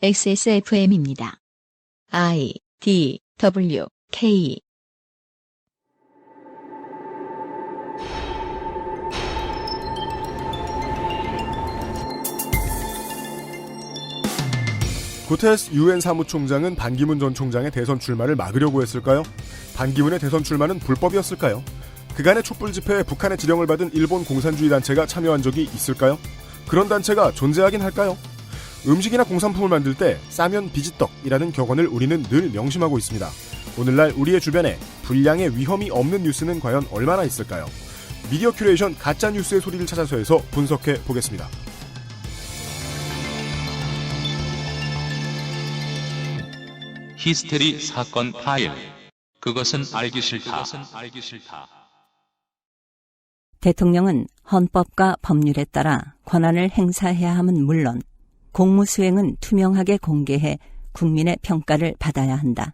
XSFM입니다. I, D, W, K 구테스 UN 사무총장은 반기문 전 총장의 대선 출마를 막으려고 했을까요? 반기문의 대선 출마는 불법이었을까요? 그간의 촛불 집회에 북한의 지령을 받은 일본 공산주의 단체가 참여한 적이 있을까요? 그런 단체가 존재하긴 할까요? 음식이나 공산품을 만들 때 싸면 비지떡이라는 격언을 우리는 늘 명심하고 있습니다. 오늘날 우리의 주변에 불량의 위험이 없는 뉴스는 과연 얼마나 있을까요? 미디어 큐레이션 가짜 뉴스의 소리를 찾아서해서 분석해 보겠습니다. 히스테리 사건 파일. 그것은 알기 싫다. 대통령은 헌법과 법률에 따라 권한을 행사해야 함은 물론 공무수행은 투명하게 공개해 국민의 평가를 받아야 한다.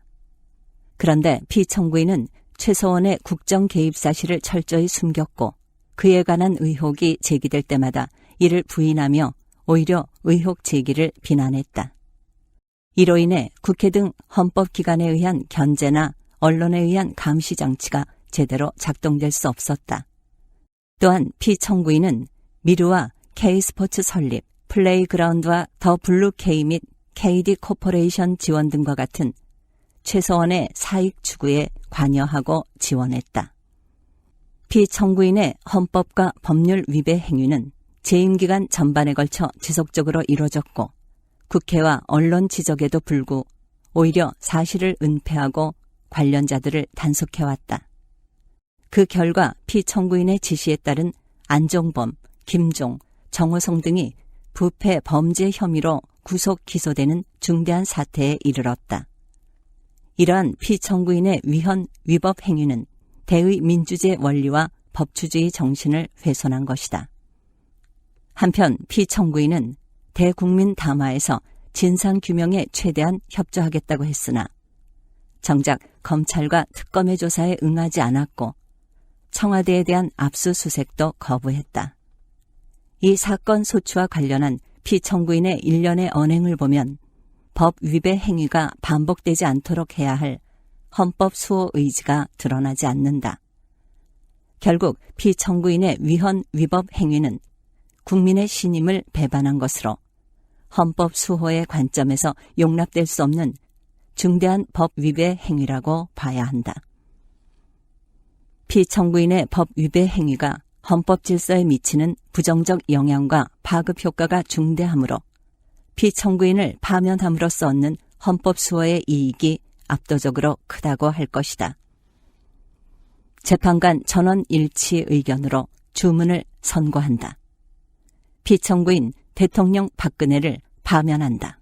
그런데 피청구인은 최서원의 국정 개입 사실을 철저히 숨겼고 그에 관한 의혹이 제기될 때마다 이를 부인하며 오히려 의혹 제기를 비난했다. 이로 인해 국회 등 헌법기관에 의한 견제나 언론에 의한 감시 장치가 제대로 작동될 수 없었다. 또한 피청구인은 미르와 K스포츠 설립, 플레이그라운드와 더 블루 K 및 KD 코퍼레이션 지원 등과 같은 최서원의 사익 추구에 관여하고 지원했다. 피청구인의 헌법과 법률 위배 행위는 재임 기간 전반에 걸쳐 지속적으로 이뤄졌고 국회와 언론 지적에도 불구 오히려 사실을 은폐하고 관련자들을 단속해왔다. 그 결과 피청구인의 지시에 따른 안종범, 김종, 정호성 등이 부패 범죄 혐의로 구속 기소되는 중대한 사태에 이르렀다. 이러한 피청구인의 위헌 위법 행위는 대의 민주제 원리와 법치주의 정신을 훼손한 것이다. 한편 피청구인은 대국민 담화에서 진상규명에 최대한 협조하겠다고 했으나 정작 검찰과 검의 조사에 응하지 않았고 청와대에 대한 압수수색도 거부했다. 이 사건 소추와 관련한 피청구인의 일련의 언행을 보면 법 위배 행위가 반복되지 않도록 해야 할 헌법 수호 의지가 드러나지 않는다. 결국 피청구인의 위헌 위법 행위는 국민의 신임을 배반한 것으로 헌법 수호의 관점에서 용납될 수 없는 중대한 법 위배 행위라고 봐야 한다. 피청구인의 법 위배 행위가 헌법 질서에 미치는 부정적 영향과 파급 효과가 중대하므로 피청구인을 파면함으로써 얻는 헌법 수호의 이익이 압도적으로 크다고 할 것이다. 재판관 전원 일치 의견으로 주문을 선고한다. 피청구인 대통령 박근혜를 파면한다.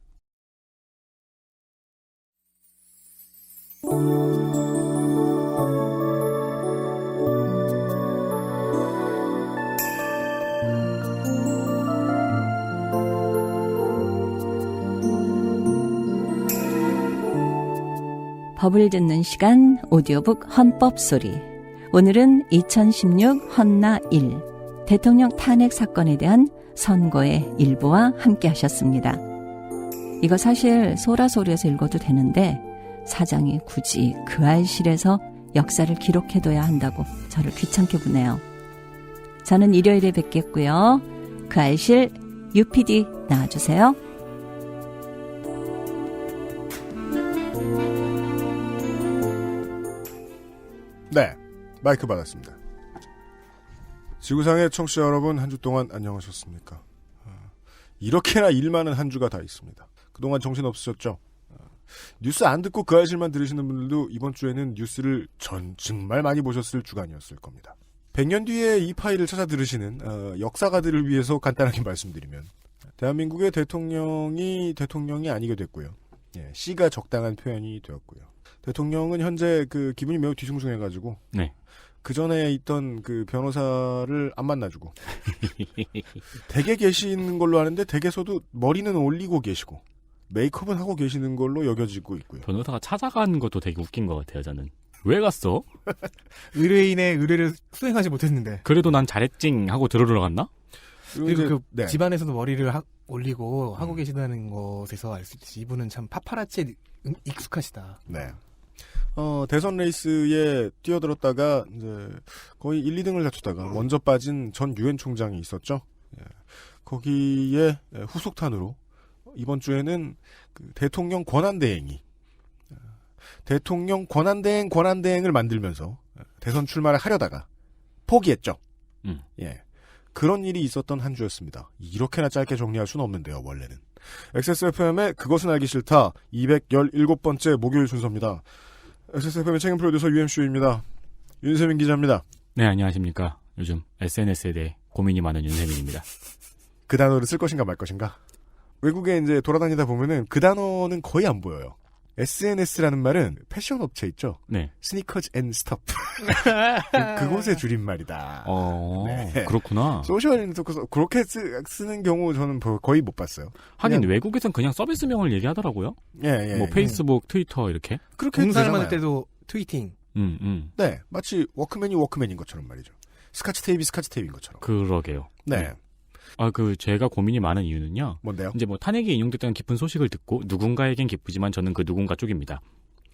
법을 듣는 시간 오디오북 헌법소리. 오늘은 2016 헌나 1 대통령 탄핵 사건에 대한 선고의 일부와 함께 하셨습니다. 이거 사실 소라소리에서 읽어도 되는데 사장이 굳이 그 알실에서 역사를 기록해둬야 한다고 저를 귀찮게 구네요. 저는 일요일에 뵙겠고요. 그 알실 UPD 나와주세요. 네, 마이크 받았습니다. 지구상의 청취자 여러분, 한 주 동안 안녕하셨습니까? 이렇게나 일 많은 한 주가 다 있습니다. 그동안 정신 없으셨죠? 뉴스 안 듣고 그 알실만 들으시는 분들도 이번 주에는 뉴스를 정말 많이 보셨을 주간이었을 겁니다. 100년 뒤에 이 파일을 찾아 들으시는 역사가들을 위해서 간단하게 말씀드리면 대한민국의 대통령이 아니게 됐고요. 예, C가 적당한 표현이 되었고요. 대통령은 현재 그 기분이 매우 뒤숭숭해가지고 네. 그 전에 있던 그 변호사를 안 만나주고 댁에 계시는 걸로 아는데 댁에서도 머리는 올리고 계시고 메이크업은 하고 계시는 걸로 여겨지고 있고요. 변호사가 찾아가는 것도 되게 웃긴 것 같아요. 저는 왜 갔어? 의뢰인의 의뢰를 수행하지 못했는데. 그래도 난 잘했징 하고 들어러 갔나? 그리고 그 네. 집안에서도 머리를 올리고 하고 계시다는 것에서 알 수 있듯이 이분은 참 파파라치에 익숙하시다. 네. 대선 레이스에 뛰어들었다가 이제 거의 1, 2등을 다투다가 먼저 빠진 전 유엔 총장이 있었죠. 예. 거기에 후속탄으로 이번 주에는 그 대통령 권한대행이 대통령 권한대행을 만들면서 대선 출마를 하려다가 포기했죠. 예. 그런 일이 있었던 한 주였습니다. 이렇게나 짧게 정리할 수는 없는데요, 원래는. XSFM의 그것은 알기 싫다 217번째 목요일 순서입니다. XSFM의 책임 프로듀서 UMC입니다. 윤세민 기자입니다. 네, 안녕하십니까. 요즘 SNS에 대해 고민이 많은 윤세민입니다. 그 단어를 쓸 것인가 말 것인가? 외국에 이제 돌아다니다 보면은 그 단어는 거의 안 보여요. SNS라는 말은 패션 업체 있죠? 네. 스니커즈 앤 스톱. 그곳의 줄임말이다. 네. 그렇구나. 소셜 네트워크 그렇게 쓰는 경우 저는 거의 못 봤어요. 하긴 그냥, 외국에선 그냥 서비스명을 얘기하더라고요. 예. 뭐 페이스북, 트위터 이렇게. 그렇게 공사를 되잖아요. 만들 때도 트위팅. 네, 마치 워크맨이 워크맨인 것처럼 말이죠. 스카치 테이프이 스카치 테이프인 것처럼. 그러게요. 네. 제가 고민이 많은 이유는요. 뭔데요? 이제 뭐 탄핵이 인용됐다는 깊은 소식을 듣고 누군가에겐 기쁘지만 저는 그 누군가 쪽입니다.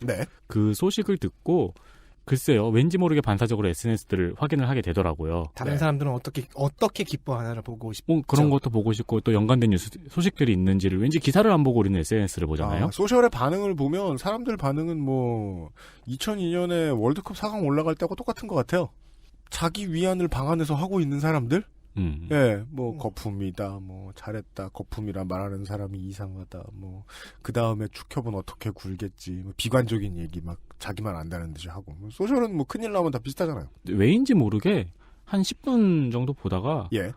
네. 그 소식을 듣고 글쎄요. 왠지 모르게 반사적으로 SNS들을 확인을 하게 되더라고요. 다른 사람들은 어떻게 기뻐하나를 보고 싶죠. 뭐 그런 것도 보고 싶고 또 연관된 뉴스 소식들이 있는지를 왠지 기사를 안 보고 우리는 SNS를 보잖아요. 소셜의 반응을 보면 사람들 반응은 뭐 2002년에 월드컵 4강 올라갈 때하고 똑같은 것 같아요. 자기 위안을 방안에서 하고 있는 사람들? 예, 뭐 거품이다, 뭐 잘했다, 거품이라 말하는 사람이 이상하다, 뭐 그 다음에 축협은 어떻게 굴겠지, 뭐 비관적인 얘기 막 자기만 안다는 듯이 하고. 소셜은 뭐 큰일 나면 다 비슷하잖아요. 왜인지 모르게 한 10분 정도 보다가 예.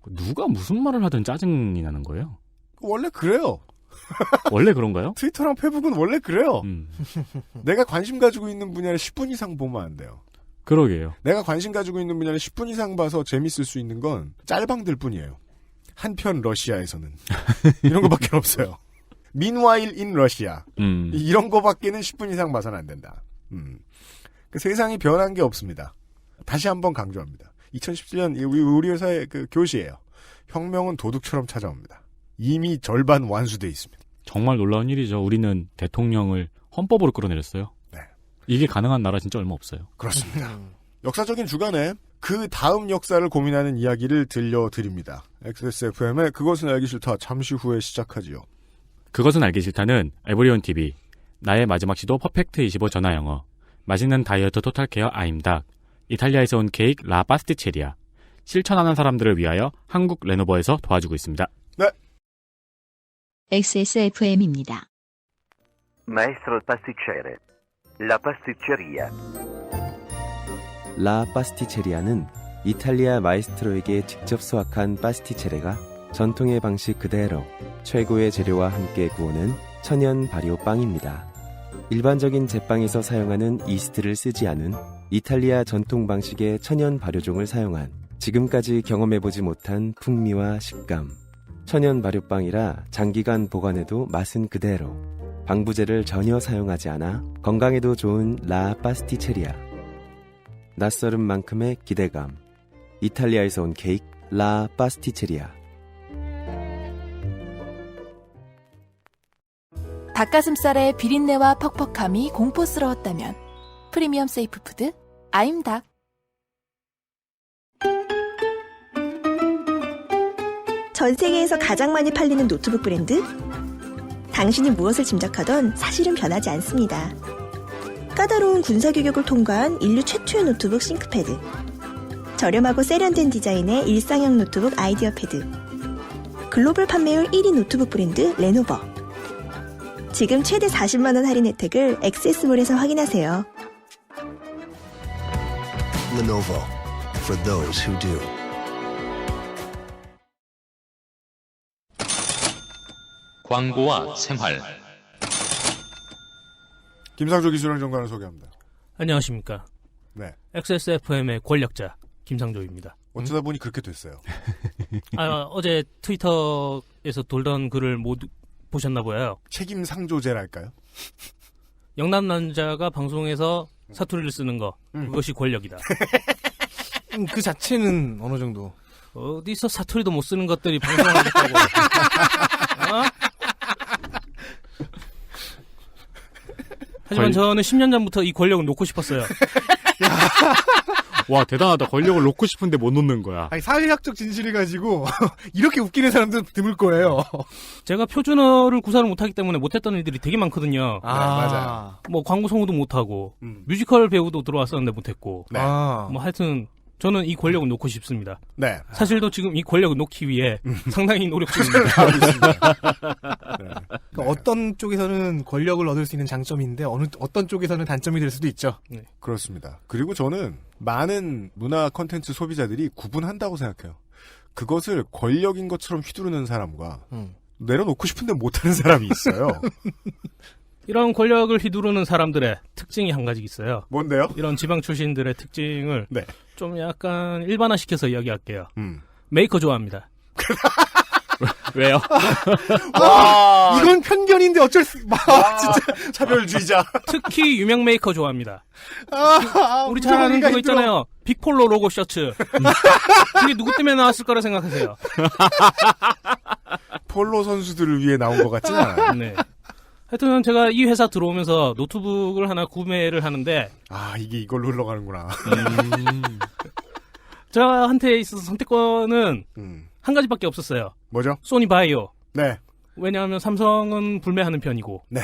누가 무슨 말을 하든 짜증이 나는 거예요. 원래 그래요. 원래 그런가요? 트위터랑 페북은 원래 그래요. 내가 관심 가지고 있는 분야를 10분 이상 보면 안 돼요. 그러게요. 내가 관심 가지고 있는 분야를 10분 이상 봐서 재밌을 수 있는 건 짤방들 뿐이에요. 한편 러시아에서는. 이런 거밖에 없어요. Meanwhile in Russia. 이런 거밖에는 10분 이상 봐서는 안 된다. 그 세상이 변한 게 없습니다. 다시 한번 강조합니다. 2017년 우리 회사의 그 교시예요. 혁명은 도둑처럼 찾아옵니다. 이미 절반 완수돼 있습니다. 정말 놀라운 일이죠. 우리는 대통령을 헌법으로 끌어내렸어요. 네. 이게 가능한 나라 진짜 얼마 없어요. 그렇습니다. 역사적인 주간에 그 다음 역사를 고민하는 이야기를 들려드립니다. XSFM의 그것은 알기 싫다 잠시 후에 시작하지요. 그것은 알기 싫다는 에브리온 TV, 나의 마지막 시도 퍼펙트 25 전화 영어, 맛있는 다이어트 토탈케어 아임닭, 이탈리아에서 온 케이크 라 파스티체리아, 실천하는 사람들을 위하여 한국 레노버에서 도와주고 있습니다. 네. XSFM입니다. Maestro pasticcere. La pasticceria. 라 파스티체리아는 이탈리아 마이스트로에게 직접 수확한 파스티체레가 전통의 방식 그대로 최고의 재료와 함께 구우는 천연 발효 빵입니다. 일반적인 제빵에서 사용하는 이스트를 쓰지 않은 이탈리아 전통 방식의 천연 발효종을 사용한 지금까지 경험해보지 못한 풍미와 식감. 천연 발효빵이라 장기간 보관해도 맛은 그대로. 방부제를 전혀 사용하지 않아 건강에도 좋은 라 파스티체리아. 낯설은 만큼의 기대감. 이탈리아에서 온 케이크 라 파스티체리아. 닭가슴살의 비린내와 퍽퍽함이 공포스러웠다면 프리미엄 세이프 푸드 아임닭. 전 세계에서 가장 많이 팔리는 노트북 브랜드? 당신이 무엇을 짐작하던 사실은 변하지 않습니다. 까다로운 군사 규격을 통과한 인류 최초의 노트북 싱크패드. 저렴하고 세련된 디자인의 일상형 노트북 아이디어 패드. 글로벌 판매율 1위 노트북 브랜드 레노버. 지금 최대 40만 원 할인 혜택을 액세스몰에서 확인하세요. Lenovo for those who do. 광고와 생활. 김상조 기술형 정관을 소개합니다. 안녕하십니까. 네. XSFM의 권력자 김상조입니다. 어쩌다 보니 그렇게 됐어요. 어제 트위터에서 돌던 글을 모두 보셨나 보여요. 책임 상조제랄까요? 영남 남자가 방송에서 사투리를 쓰는 거 그것이 권력이다. 그 자체는 어느 정도 어디서 사투리도 못 쓰는 것들이 방송을 하겠다고. 어? 하지만 저는 10년 전부터 이 권력을 놓고 싶었어요. 와, 대단하다. 권력을 놓고 싶은데 못 놓는 거야. 아니, 사회학적 진실을 가지고 이렇게 웃기는 사람들은 드물 거예요. 제가 표준어를 구사를 못하기 때문에 못했던 일들이 되게 많거든요. 맞아요. 뭐 광고 성우도 못하고 뮤지컬 배우도 들어왔었는데 못했고. 네. 뭐 하여튼 저는 이 권력을 놓고 싶습니다. 네. 사실도 지금 이 권력을 놓기 위해 상당히 노력 중입니다. 그러니까 어떤 쪽에서는 권력을 얻을 수 있는 장점인데 어떤 쪽에서는 단점이 될 수도 있죠. 네. 그렇습니다. 그리고 저는 많은 문화 콘텐츠 소비자들이 구분한다고 생각해요. 그것을 권력인 것처럼 휘두르는 사람과 내려놓고 싶은데 못하는 사람이 있어요. 이런 권력을 휘두르는 사람들의 특징이 한 가지 있어요. 뭔데요? 이런 지방 출신들의 특징을 네. 좀 약간 일반화시켜서 이야기할게요. 메이커 좋아합니다. 왜요? 와, 이건 편견인데 어쩔 수, 진짜. 차별주의자. 특히 유명 메이커 좋아합니다. 우리 잘 아는 그거 있잖아요. 빅폴로 로고 셔츠. 그게 누구 때문에 나왔을 거라 생각하세요? 폴로 선수들을 위해 나온 것 같진 않아요. 네. 하여튼 제가 이 회사 들어오면서 노트북을 하나 구매를 하는데 이게 이걸로 흘러가는구나. 저한테 있어서 선택권은 한 가지밖에 없었어요. 뭐죠? 소니 바이오. 네. 왜냐하면 삼성은 불매하는 편이고 네.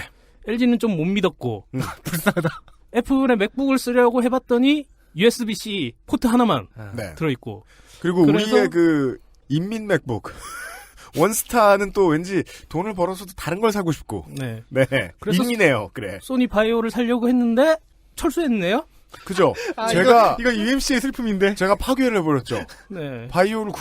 LG는 좀 못 믿었고 불쌍하다. 애플의 맥북을 쓰려고 해봤더니 USB-C 포트 하나만 네. 들어있고 그리고 우리의 그 인민 맥북 원스타는 또 왠지 돈을 벌어서도 다른 걸 사고 싶고. 네. 네. 그래서 인이네요. 그래. 소니 바이오를 사려고 했는데 철수했네요. 그죠? 이거 UMC의 슬픔인데. 제가 파괴를 해버렸죠. 네. 바이오를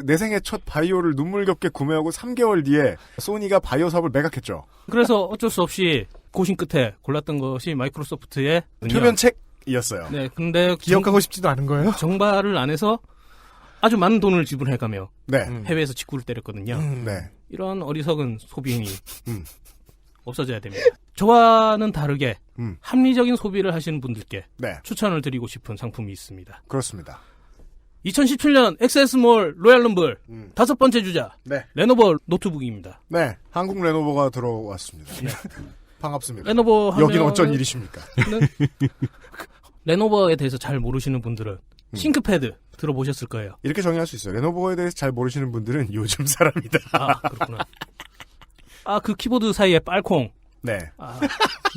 내 생애 첫 바이오를 눈물겹게 구매하고 3개월 뒤에 소니가 바이오 사업을 매각했죠. 그래서 어쩔 수 없이 고심 끝에 골랐던 것이 마이크로소프트의 표면책이었어요. 네. 근데 기억하고 싶지도 않은 거예요? 정발을 안 해서 아주 많은 돈을 지불해가며 네. 해외에서 직구를 때렸거든요. 네. 이런 어리석은 소비행위 없어져야 됩니다. 저와는 다르게 합리적인 소비를 하시는 분들께 네. 추천을 드리고 싶은 상품이 있습니다. 그렇습니다. 2017년 엑세스몰 로얄럼블 5번째 주자 네. 레노버 노트북입니다. 네. 한국 레노버가 들어왔습니다. 네. 반갑습니다. 레노버 하면 여긴 어쩐 일이십니까? 레노버에 대해서 잘 모르시는 분들은 싱크패드 들어보셨을 거예요. 이렇게 정의할 수 있어요. 레노버에 대해서 잘 모르시는 분들은 요즘 사람이다. 그렇구나. 그 키보드 사이에 빨콩. 네.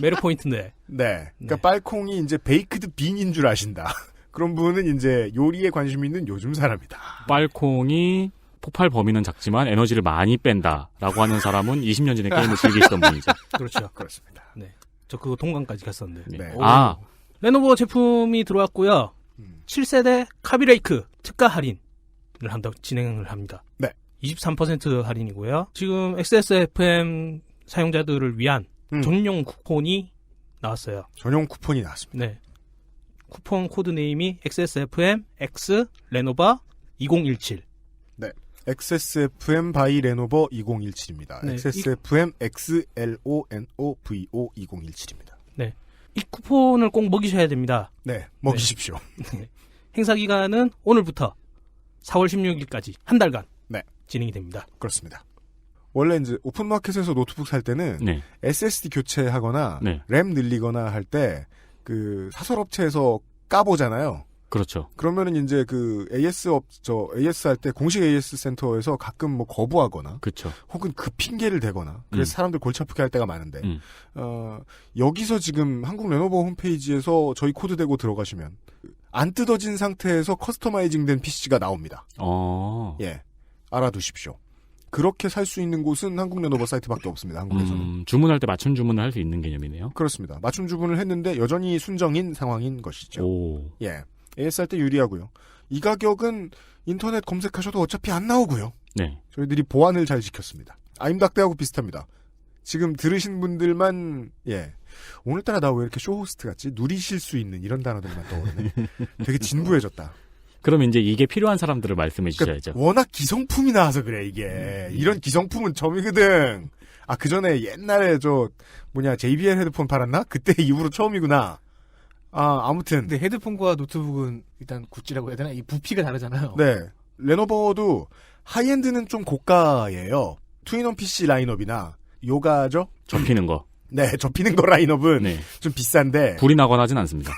매력 포인트인데. 네. 그러니까 빨콩이 이제 베이크드 빈인 줄 아신다. 그런 분은 이제 요리에 관심 있는 요즘 사람이다. 빨콩이 폭발 범위는 작지만 에너지를 많이 뺀다라고 하는 사람은 20년 전에 게임을 즐기시던 분이죠. 그렇죠. 그렇습니다. 네. 저 그거 동강까지 갔었는데. 네. 레노버 제품이 들어왔고요. 7세대 카비레이크 특가 할인을 진행을 합니다. 네. 23% 할인이고요. 지금 XSFM 사용자들을 위한 전용 쿠폰이 나왔어요. 전용 쿠폰이 나왔습니다. 네. 쿠폰 코드 네임이 XSFM X 레노버 2017. 네. XSFM 바이 레노버 2017입니다. 네. XSFM XLONOVO 2017입니다. 네. 이 쿠폰을 꼭 먹이셔야 됩니다. 네. 먹이십시오. 네. 행사 기간은 오늘부터 4월 16일까지 한 달간 네. 진행이 됩니다. 그렇습니다. 원래 이제 오픈마켓에서 노트북 살 때는 네. SSD 교체하거나 네. 램 늘리거나 할 때 그 사설업체에서 까보잖아요. 그렇죠. 그러면은 이제 그 AS 할 때 공식 AS 센터에서 가끔 뭐 거부하거나 그렇죠. 혹은 그 핑계를 대거나 그래서 사람들 골치 아프게 할 때가 많은데 여기서 지금 한국 레노버 홈페이지에서 저희 코드 대고 들어가시면 안 뜯어진 상태에서 커스터마이징된 PC가 나옵니다. 예. 알아두십시오. 그렇게 살 수 있는 곳은 한국 레노버 사이트밖에 없습니다. 한국에서는. 주문할 때 맞춤 주문을 할 수 있는 개념이네요. 그렇습니다. 맞춤 주문을 했는데 여전히 순정인 상황인 것이죠. 예. AS 할 때 유리하고요. 이 가격은 인터넷 검색하셔도 어차피 안 나오고요. 네. 저희들이 보안을 잘 지켰습니다. 아임닥대하고 비슷합니다. 지금 들으신 분들만 오늘따라 나 왜 이렇게 쇼호스트 같지? 누리실 수 있는 이런 단어들만 떠오르네. 되게 진부해졌다. 그럼 이제 이게 필요한 사람들을 말씀해 주셔야죠. 그러니까 워낙 기성품이 나와서 그래 이게. 이런 기성품은 처음이거든. 그 전에 옛날에 JBL 헤드폰 팔았나? 그때 이후로 처음이구나. 아무튼. 근데 헤드폰과 노트북은 일단 굿즈라고 해야 되나? 이 부피가 다르잖아요. 네. 레노버도 하이엔드는 좀 고가예요. 투인원 PC 라인업이나 요가죠? 접히는 거. 네, 접히는 거 라인업은 네. 좀 비싼데. 불이 나거나 하진 않습니다.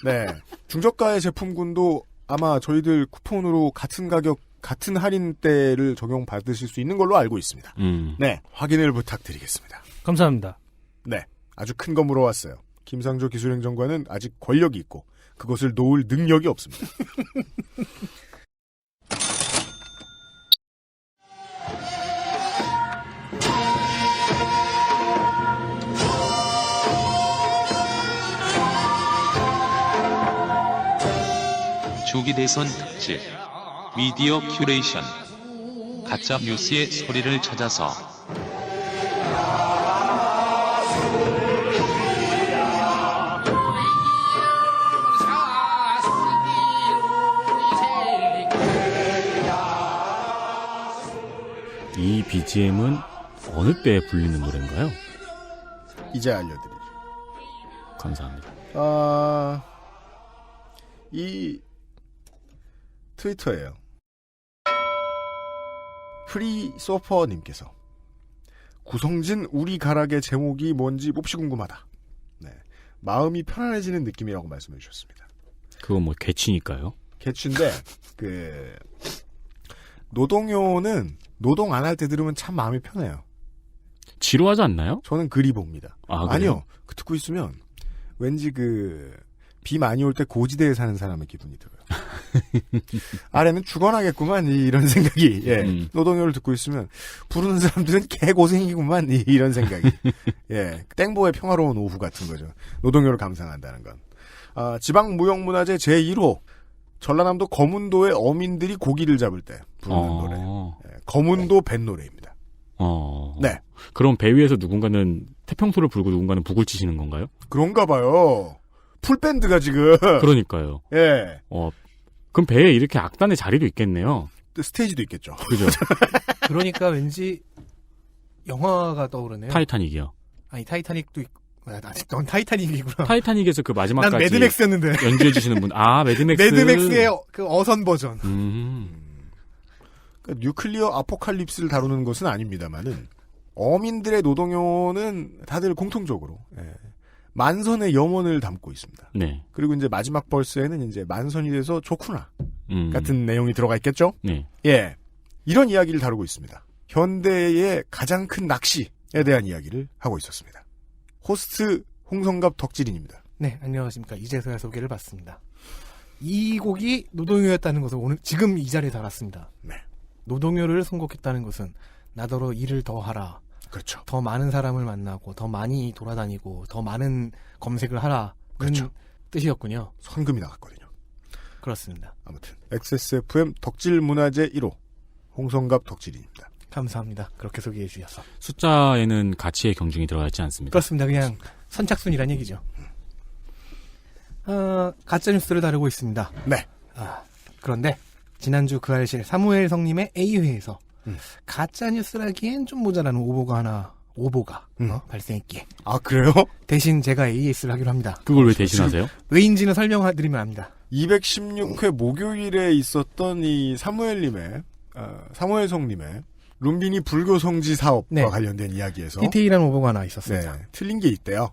네. 중저가의 제품군도 아마 저희들 쿠폰으로 같은 가격, 같은 할인대를 적용받으실 수 있는 걸로 알고 있습니다. 네. 확인을 부탁드리겠습니다. 감사합니다. 네. 아주 큰 거 물어왔어요. 김상조 기술행정관은 아직 권력이 있고 그것을 놓을 능력이 없습니다. 주기 대선 특집 미디어 큐레이션 가짜 뉴스의 소리를 찾아서 이 BGM은 어느 때에 불리는 노래인가요? 이제 알려드리죠. 감사합니다. 이 트위터예요. 프리소퍼님께서 구성진 우리 가락의 제목이 뭔지 몹시 궁금하다. 네, 마음이 편안해지는 느낌이라고 말씀해 주셨습니다. 그건 뭐 개취니까요? 개취인데 노동요는 노동 안 할 때 들으면 참 마음이 편해요. 지루하지 않나요? 저는 그리 봅니다. 아니요. 듣고 있으면 왠지 비 많이 올 때 고지대에 사는 사람의 기분이 들어요. 아래는 죽어나겠구만 이런 생각이. 예. 노동요를 듣고 있으면 부르는 사람들은 개고생이구만 이런 생각이. 예. 땡보의 평화로운 오후 같은 거죠. 노동요를 감상한다는 건. 지방무형문화재 제1호 전라남도 거문도의 어민들이 고기를 잡을 때 부르는 노래. 예. 거문도 뱃노래입니다. 네. 그럼 배 위에서 누군가는 태평소를 불고 누군가는 북을 치시는 건가요? 그런가 봐요. 풀밴드가 지금. 그러니까요. 예. 그럼 배에 이렇게 악단의 자리도 있겠네요. 스테이지도 있겠죠. 그죠. 그러니까 왠지 영화가 떠오르네요. 타이타닉이요. 아니 타이타닉도 있고. 넌 타이타닉이구나. 타이타닉에서 그 마지막까지. 난 매드맥스였는데. 연주해주시는 분. 매드맥스. 매드맥스의 그 어선 버전. 그러니까 뉴클리어 아포칼립스를 다루는 것은 아닙니다만은 어민들의 노동요는 다들 공통적으로 만선의 염원을 담고 있습니다. 네. 그리고 이제 마지막 벌스에는 이제 만선이 돼서 좋구나 같은 내용이 들어가 있겠죠. 네. 예, 이런 이야기를 다루고 있습니다. 현대의 가장 큰 낚시에 대한 이야기를 하고 있었습니다. 호스트 홍성갑 덕질인입니다. 네, 안녕하십니까. 이제서야 소개를 받습니다. 이 곡이 노동요였다는 것을 오늘 지금 이 자리에 달았습니다. 네. 노동요를 선곡했다는 것은 나더러 일을 더 하라. 그렇죠. 더 많은 사람을 만나고 더 많이 돌아다니고 더 많은 검색을 하라는 그렇죠. 뜻이었군요. 선금이 나갔거든요. 그렇습니다. 아무튼 XSFM 덕질문화재 1호 홍성갑 덕질인입니다. 감사합니다. 그렇게 소개해 주셔서. 숫자에는 가치의 경중이 들어가 있지 않습니다. 그렇습니다. 그냥 선착순이란 얘기죠. 가짜뉴스를 다루고 있습니다. 네. 그런데 지난주 그 알실 사무엘 성님의 A회에서 가짜뉴스라기엔 좀 모자라는 오보가 발생했기에. 그래요? 대신 제가 AS를 하기로 합니다. 그걸 왜 대신하세요? 왜인지는 설명드리면 압니다. 216회 목요일에 있었던 이 사무엘님의 사무엘성님의 룸비니 불교 성지 사업과 관련된 이야기에서 디테일한 오보가 하나 있었습니다. 네, 틀린 게 있대요.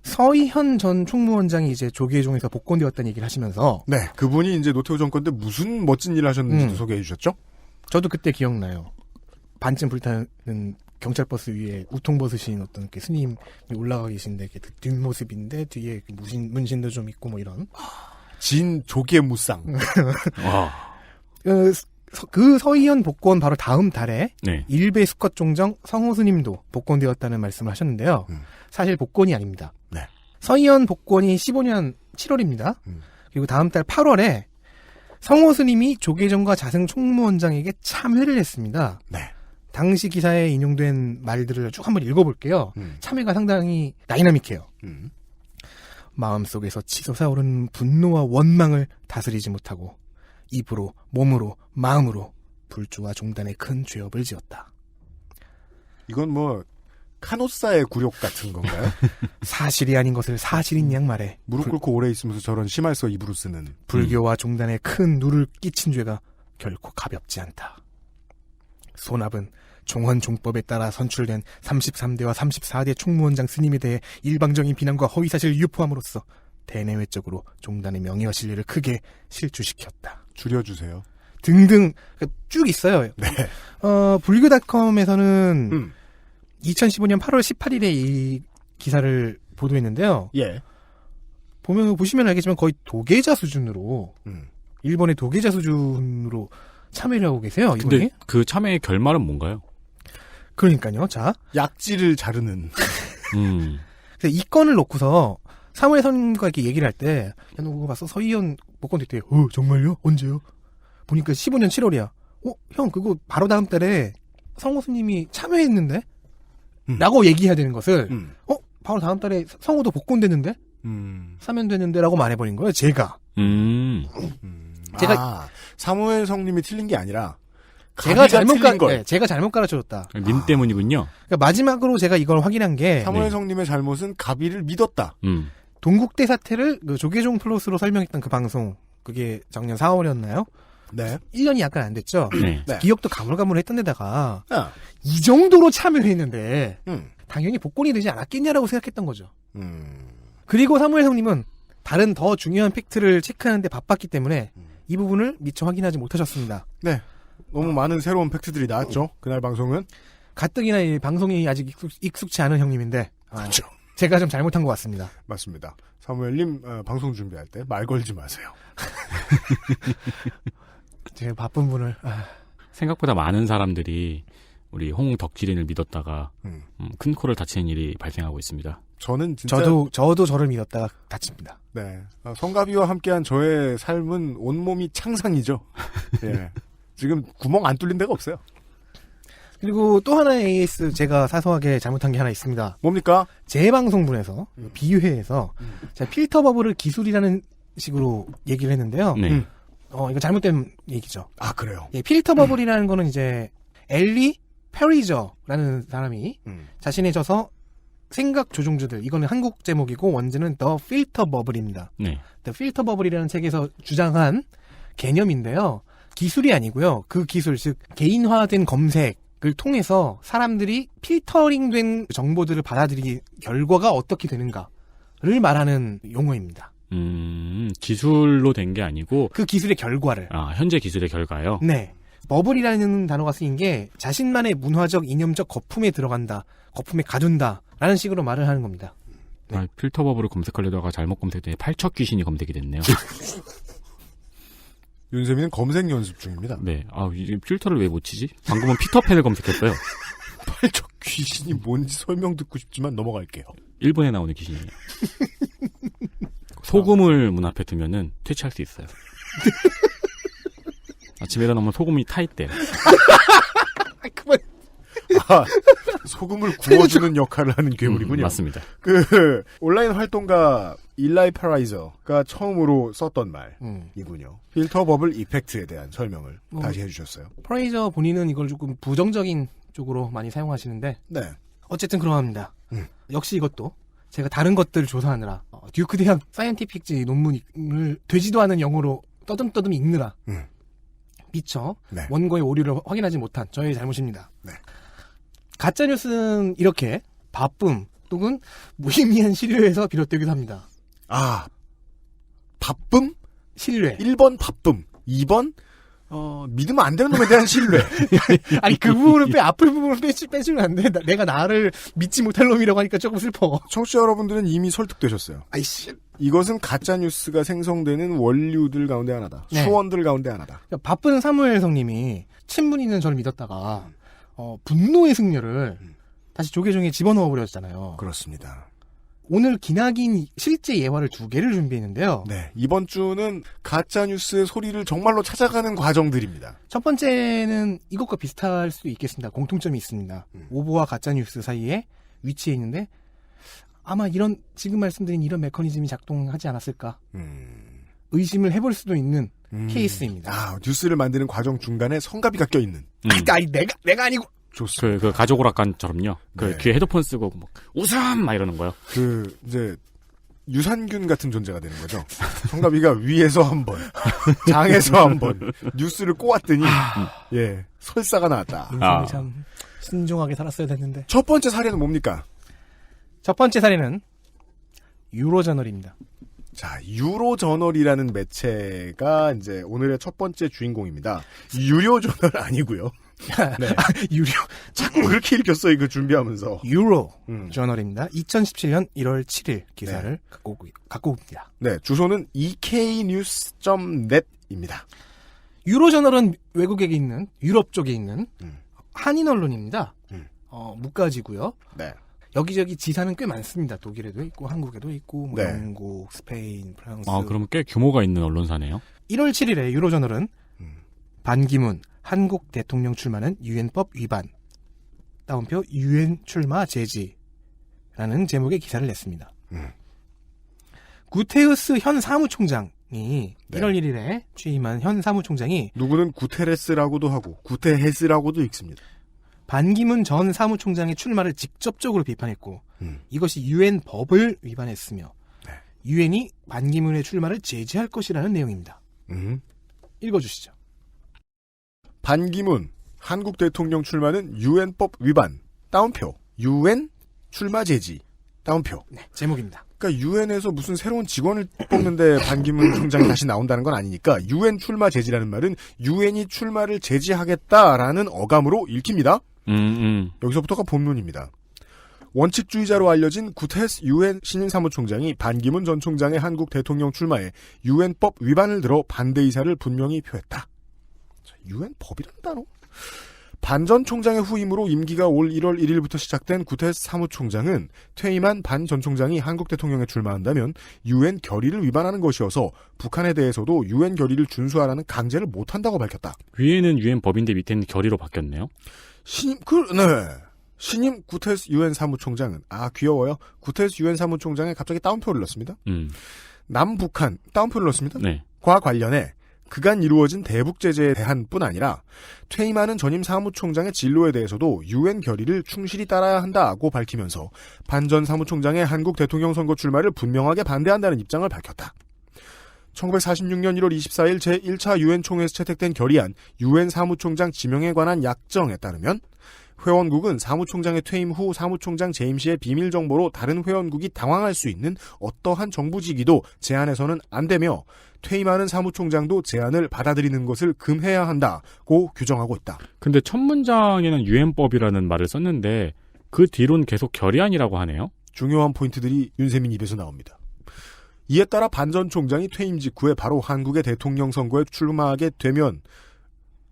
서희현 전 총무원장이 이제 조계종에서 복권되었다는 얘기를 하시면서 네, 그분이 이제 노태우 정권 때 무슨 멋진 일을 하셨는지도 소개해 주셨죠? 저도 그때 기억나요. 반쯤 불타는 경찰버스 위에 우통벗으신 어떤 이렇게 스님이 올라가 계신데 이렇게 뒷모습인데 뒤에 문신도 좀 있고 뭐 이런. 진 조계 무쌍. 그 서희현 복권 바로 다음 달에 네. 일베 수컷 종정 성호스님도 복권되었다는 말씀을 하셨는데요. 사실 복권이 아닙니다. 네. 서희현 복권이 15년 7월입니다. 그리고 다음 달 8월에 성호스님이 조계종과 자승 총무원장에게 참회를 했습니다. 네. 당시 기사에 인용된 말들을 쭉 한번 읽어볼게요. 참회가 상당히 다이나믹해요. 마음속에서 치솟아오르는 분노와 원망을 다스리지 못하고 입으로, 몸으로, 마음으로 불주와 종단에 큰 죄업을 지었다. 이건 뭐 카노사의 굴욕 같은 건가요? 사실이 아닌 것을 사실인 양 말해. 무릎 꿇고 오래 있으면서 저런 심할서 입으로 쓰는. 불교와 종단에 큰 누를 끼친 죄가 결코 가볍지 않다. 손압은 종헌종법에 따라 선출된 33대와 34대 총무원장 스님에 대해 일방적인 비난과 허위사실을 유포함으로써 대내외적으로 종단의 명예와 신뢰를 크게 실추시켰다. 줄여주세요. 등등 쭉 있어요. 네. 불교닷컴에서는 2015년 8월 18일에 이 기사를 보도했는데요. 예. 보시면 알겠지만 거의 도계자 수준으로 일본의 도계자 수준으로 참여를 하고 계세요. 근데 이번에? 그 참여의 결말은 뭔가요? 그러니까요. 자, 약지를 자르는. 그래서 이 건을 놓고서 사무엘 선임과 이렇게 얘기를 할 때, 야, 너 그거 봤어? 서희연 복권 됐대. 정말요? 언제요? 보니까 15년 7월이야. 형, 그거 바로 다음 달에 성호 스님이 참여했는데? 라고 얘기해야 되는 것을, 바로 다음 달에 성호도 복권 됐는데? 사면 되는데? 라고 말해버린 거예요, 제가. 사무엘 성님이 틀린 게 아니라, 제가 잘못 가르쳐줬다. 님 때문이군요. 그러니까 마지막으로 제가 이걸 확인한 게 사무엘 성님의 잘못은 가비를 믿었다. 동국대 사태를 그 조계종 플러스로 설명했던 그 방송, 그게 작년 4월이었나요? 네. 1년이 약간 안 됐죠? 네. 기억도 가물가물했던 데다가 이 정도로 참여를 했는데 당연히 복권이 되지 않았겠냐라고 생각했던 거죠. 그리고 사무엘 성님은 다른 더 중요한 팩트를 체크하는데 바빴기 때문에 이 부분을 미처 확인하지 못하셨습니다. 네. 너무 많은 새로운 팩트들이 나왔죠. 그날 방송은. 가뜩이나 이 방송이 아직 익숙치 않은 형님인데 그렇죠. 제가 좀 잘못한 것 같습니다. 맞습니다. 사무엘님 방송 준비할 때 말 걸지 마세요. 제가 바쁜 분을 생각보다 많은 사람들이 우리 홍덕질인을 믿었다가 큰 코를 다치는 일이 발생하고 있습니다. 저는 진짜 저도 저를 믿었다가 다칩니다. 네. 성가비와 함께한 저의 삶은 온몸이 창상이죠. 예. 지금 구멍 안 뚫린 데가 없어요. 그리고 또 하나의 AS 제가 사소하게 잘못한 게 하나 있습니다. 뭡니까? 제 방송분에서 비회에서 제가 필터 버블을 기술이라는 식으로 얘기를 했는데요. 네. 이거 잘못된 얘기죠. 아, 그래요? 예, 필터 버블이라는 거는 이제 엘리 페리저라는 사람이 자신의 저서 생각 조종주들, 이거는 한국 제목이고 원제는 The Filter Bubble입니다. 네. The Filter Bubble이라는 책에서 주장한 개념인데요. 기술이 아니고요. 그 기술, 즉 개인화된 검색을 통해서 사람들이 필터링된 정보들을 받아들이기 결과가 어떻게 되는가를 말하는 용어입니다. 기술로 된 게 아니고 그 기술의 결과를. 현재 기술의 결과요? 네. 버블이라는 단어가 쓰인 게 자신만의 문화적, 이념적 거품에 들어간다, 거품에 가둔다 라는 식으로 말을 하는 겁니다. 네. 필터 버블을 검색하려다가 잘못 검색했더니 팔척 귀신이 검색이 됐네요. 윤세민은 검색 연습 중입니다. 네. 이 필터를 왜 못 치지? 방금은 피터팬을 검색했어요. 팔척 귀신이 뭔지 설명 듣고 싶지만 넘어갈게요. 일본에 나오는 귀신이에요. 소금을 문 앞에 두면은 퇴치할 수 있어요. 아침에 일어나면 소금이 타 있대요. 그만. 소금을 구워주는 역할을 하는 괴물이군요. 맞습니다. 온라인 활동가 일라이 파라이저가 처음으로 썼던 말이군요. 필터 버블 이펙트에 대한 설명을 다시 해주셨어요. 파라이저 본인은 이걸 조금 부정적인 쪽으로 많이 사용하시는데 네. 어쨌든 그러합니다. 역시 이것도 제가 다른 것들을 조사하느라 듀크 대학 사이언티픽지 논문을 되지도 않은 영어로 떠듬떠듬 읽느라 미처 네. 원고의 오류를 확인하지 못한 저의 잘못입니다. 네. 가짜뉴스는 이렇게 바쁨 또는 무의미한 신뢰에서 비롯되기도 합니다. 바쁨? 신뢰. 1번 바쁨, 2번 믿으면 안 되는 놈에 대한 신뢰. 아니 그 부분은 앞을 부분을 빼주면 안 돼. 내가 나를 믿지 못할 놈이라고 하니까 조금 슬퍼. 청취자 여러분들은 이미 설득되셨어요. 아이씨. 이것은 가짜뉴스가 생성되는 원류들 가운데 하나다. 네. 수원들 가운데 하나다. 그러니까 바쁜 사무엘 성님이 친분이 있는 저를 믿었다가 분노의 승려를 다시 조계종에 집어넣어 버렸잖아요. 그렇습니다. 오늘 기나긴 실제 예화를 2개를 준비했는데요. 네, 이번 주는 가짜뉴스의 소리를 정말로 찾아가는 과정들입니다. 첫 번째는 이것과 비슷할 수도 있겠습니다. 공통점이 있습니다. 오보와 가짜뉴스 사이에 위치해 있는데 아마 지금 말씀드린 이런 메커니즘이 작동하지 않았을까 의심을 해볼 수도 있는 케이스입니다. 뉴스를 만드는 과정 중간에 성가비가 껴있는. 아니 내가 아니고. 좋습니다. 그 가족 오락관처럼요. 네. 귀에 헤드폰 쓰고 웃음 막 이러는 거요. 이제 유산균 같은 존재가 되는 거죠. 성가비가 위에서 한 번, 장에서 한 번, 뉴스를 꼬았더니, 예, 설사가 나왔다. 인생을 참 신중하게 살았어야 됐는데. 첫 번째 사례는 뭡니까? 첫 번째 사례는 유로저널입니다. 자, 유로저널이라는 매체가 이제 오늘의 첫 번째 주인공입니다. 유료저널 아니고요. 네. 유료. 자꾸 그렇게 읽혔어요, 이거 준비하면서. 유로저널입니다. 2017년 1월 7일 기사를 갖고 옵니다. 네, 주소는 eknews.net입니다. 유로저널은 외국에 있는, 유럽 쪽에 있는 한인 언론입니다. 무가지고요. 네. 여기저기 지사는 꽤 많습니다. 독일에도 있고 한국에도 있고 뭐 네. 영국, 스페인, 프랑스. 아, 그럼 꽤 규모가 있는 언론사네요. 1월 7일에 유로저널은 반기문 한국 대통령 출마는 유엔법 위반 따옴표 유엔 출마 제지라는 제목의 기사를 냈습니다. 구테우스 현 사무총장이 네. 1월 1일에 취임한 현 사무총장이 누구는 구테레스라고도 하고 구테헤스라고도 읽습니다. 반기문 전 사무총장의 출마를 직접적으로 비판했고 이것이 유엔 법을 위반했으며 유엔이 반기문의 출마를 제지할 것이라는 내용입니다. 읽어주시죠. 반기문 한국 대통령 출마는 유엔법 위반 따옴표 유엔 출마 제지 따옴표. 네, 제목입니다. 그러니까 유엔에서 무슨 새로운 직원을 뽑는데 반기문 총장이 다시 나온다는 건 아니니까 유엔 출마 제지라는 말은 유엔이 출마를 제지하겠다라는 어감으로 읽힙니다. 여기서부터가 본문입니다. 원칙주의자로 알려진 구테스 유엔 신임 사무총장이 반기문 전 총장의 한국 대통령 출마에 유엔법 위반을 들어 반대 의사를 분명히 표했다. 유엔법이라는 단어? 반 전 총장의 후임으로 임기가 올 1월 1일부터 시작된 구테스 사무총장은 퇴임한 반 전 총장이 한국 대통령에 출마한다면 유엔 결의를 위반하는 것이어서 북한에 대해서도 유엔 결의를 준수하라는 강제를 못한다고 밝혔다. 위에는 유엔 법인데 밑에는 결의로 바뀌었네요. 신임 구테스 유엔 사무총장은 귀여워요. 구테스 유엔 사무총장에 갑자기 따옴표를 넣습니다. 남북한 따옴표를 넣습니다. 네. 과 관련해 그간 이루어진 대북 제재에 대한 뿐 아니라 퇴임하는 전임 사무총장의 진로에 대해서도 유엔 결의를 충실히 따라야 한다고 밝히면서 반 전 사무총장의 한국 대통령 선거 출마를 분명하게 반대한다는 입장을 밝혔다. 1946년 1월 24일 제1차 유엔 총회에서 채택된 결의안 유엔 사무총장 지명에 관한 약정에 따르면 회원국은 사무총장의 퇴임 후 사무총장 재임 시의 비밀 정보로 다른 회원국이 당황할 수 있는 어떠한 정부직위도 제안해서는 안 되며 퇴임하는 사무총장도 제안을 받아들이는 것을 금해야 한다고 규정하고 있다. 근데 첫 문장에는 유엔법이라는 말을 썼는데 그 뒤로는 계속 결의안이라고 하네요. 중요한 포인트들이 윤세민 입에서 나옵니다. 이에 따라 반 전 총장이 퇴임 직후에 바로 한국의 대통령 선거에 출마하게 되면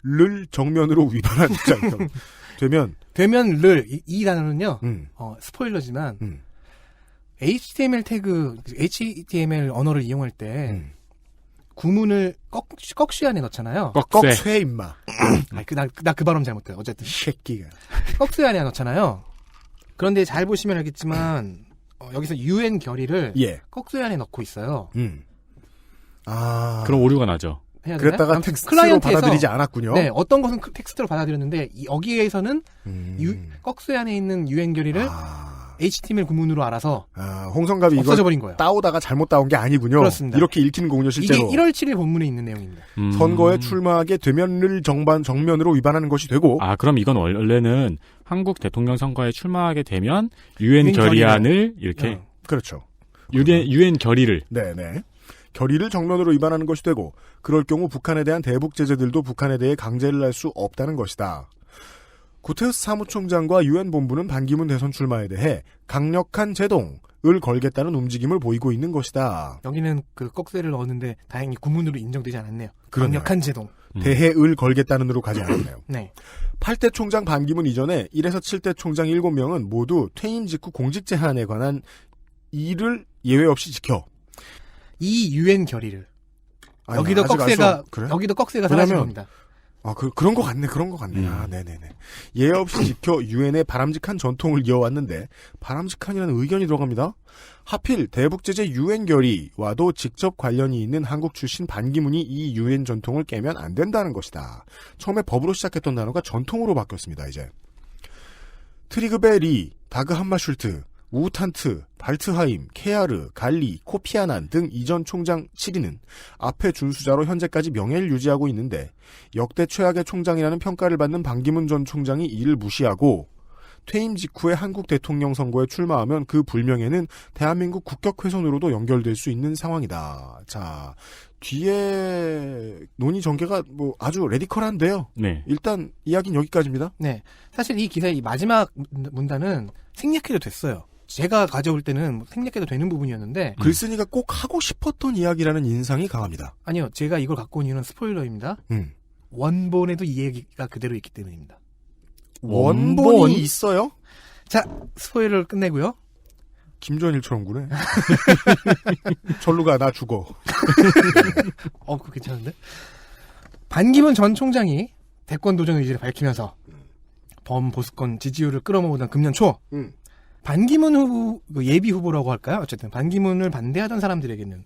를 정면으로 위반한 입장. 되면를 이 단어는요. 스포일러지만 HTML 태그 HTML 언어를 이용할 때 구문을 꺽쇠 안에 넣잖아요. 꺽쇠 임마. 나 그 발음 잘못해. 어쨌든 새끼가 꺽쇠 안에 넣잖아요. 그런데 잘 보시면 알겠지만 여기서 유엔 결의를 꺽쇠 안에 넣고 있어요. 그럼 오류가 나죠. 그랬다가 텍스트로 받아들이지 않았군요. 네, 어떤 것은 텍스트로 받아들였는데 여기에서는 꺽쇠 안에 있는 유엔 결의를 HTML 구문으로 알아서 홍성갑이 없어져 버린 거예요. 따오다가 잘못 따온 게 아니군요. 그렇습니다. 이렇게 읽히는 거군요, 실제로. 이게 1월 7일 본문에 있는 내용입니다. 선거에 출마하게 되면을 정면으로 위반하는 것이 되고. 그럼 이건 원래는 한국 대통령 선거에 출마하게 되면 유엔 결의안을 이렇게. 그렇죠. 유엔 결의를. 네네. 결의를 정면으로 위반하는 것이 되고 그럴 경우 북한에 대한 대북 제재들도 북한에 대해 강제를 할 수 없다는 것이다. 구테우스 사무총장과 유엔 본부는 반기문 대선 출마에 대해 강력한 제동을 걸겠다는 움직임을 보이고 있는 것이다. 여기는 그 꺽쇠를 넣었는데 다행히 구문으로 인정되지 않았네요. 그러네요. 강력한 제동. 대해을 걸겠다는으로 가지 않았네요. 네. 8대 총장 반기문 이전에 1에서 7대 총장 7명은 모두 퇴임 직후 공직 제한에 관한 일을 예외 없이 지켜 이 유엔 결의를 여기도 꺽쇠가 사라진 겁니다. 그런 것 같네. 네네네. 예외 없이 지켜 유엔의 바람직한 전통을 이어왔는데 바람직한이라는 의견이 들어갑니다. 하필 대북제재 유엔 결의와도 직접 관련이 있는 한국 출신 반기문이 이 유엔 전통을 깨면 안 된다는 것이다. 처음에 법으로 시작했던 단어가 전통으로 바뀌었습니다. 이제 트리그베 리, 다그 함마슐트, 우탄트, 발트하임, 케아르, 갈리, 코피아난 등 이전 총장 7인은 앞의 준수자로 현재까지 명예를 유지하고 있는데 역대 최악의 총장이라는 평가를 받는 반기문 전 총장이 이를 무시하고 퇴임 직후에 한국 대통령 선거에 출마하면 그 불명예는 대한민국 국격 훼손으로도 연결될 수 있는 상황이다. 자, 뒤에 논의 전개가 뭐 아주 레디컬한데요. 네. 일단 이야기는 여기까지입니다. 네. 사실 이 기사의 이 마지막 문단은 생략해도 됐어요. 제가 가져올 때는 생략해도 되는 부분이었는데 글쓴이가 꼭 하고 싶었던 이야기라는 인상이 강합니다. 아니요. 제가 이걸 갖고 온 이유는 스포일러입니다. 원본에도 이 얘기가 그대로 있기 때문입니다. 원본이 있어요? 자, 스포일러를 끝내고요. 김전일처럼 구네. 절로 가, 나 죽어. 그거 괜찮은데? 반기문 전 총장이 대권 도전 의지를 밝히면서 범보수권 지지율을 끌어모으던 금년 초 반기문 후보, 예비 후보라고 할까요? 어쨌든 반기문을 반대하던 사람들에게는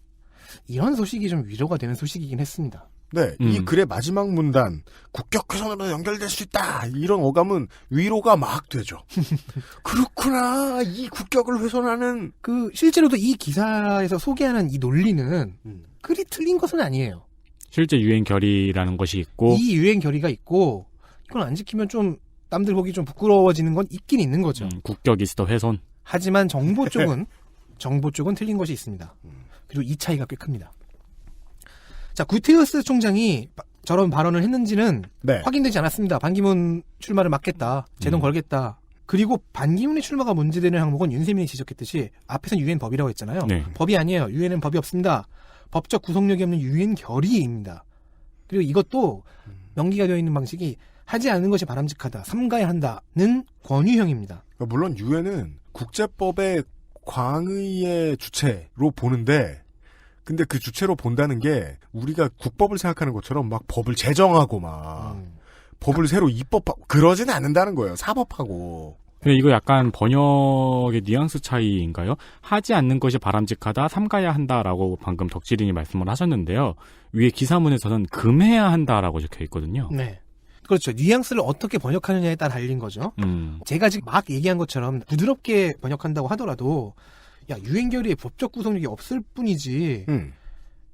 이런 소식이 좀 위로가 되는 소식이긴 했습니다. 네, 이 글의 마지막 문단 국격 훼손으로 연결될 수 있다 이런 어감은 위로가 막 되죠. 그렇구나, 이 국격을 훼손하는 실제로도 이 기사에서 소개하는 이 논리는 그리 틀린 것은 아니에요. 실제 유행 결의라는 것이 있고 이 유행 결의가 있고 이걸 안 지키면 좀 남들 보기 좀 부끄러워지는 건 있긴 있는 거죠. 국격 이스터 훼손. 하지만 정보 쪽은 틀린 것이 있습니다. 그리고 이 차이가 꽤 큽니다. 자, 구테우스 총장이 저런 발언을 했는지는 확인되지 않았습니다. 반기문 출마를 막겠다. 제동 걸겠다. 그리고 반기문의 출마가 문제되는 항목은 윤세민이 지적했듯이 앞에서는 유엔 법이라고 했잖아요. 네. 법이 아니에요. 유엔은 법이 없습니다. 법적 구속력이 없는 유엔 결의입니다. 그리고 이것도 명기가 되어 있는 방식이 하지 않는 것이 바람직하다. 삼가야 한다는 권유형입니다. 물론 유엔은 국제법의 광의의 주체로 보는데 근데 그 주체로 본다는 게 우리가 국법을 생각하는 것처럼 막 법을 제정하고 막 법을 새로 입법하고 그러지는 않는다는 거예요. 사법하고. 이거 약간 번역의 뉘앙스 차이인가요? 하지 않는 것이 바람직하다, 삼가야 한다라고 방금 덕질인이 말씀을 하셨는데요. 위에 기사문에서는 금해야 한다라고 적혀 있거든요. 네. 그렇죠. 뉘앙스를 어떻게 번역하느냐에 따라 달린 거죠. 제가 지금 막 얘기한 것처럼 부드럽게 번역한다고 하더라도 유엔결의의 법적 구속력이 없을 뿐이지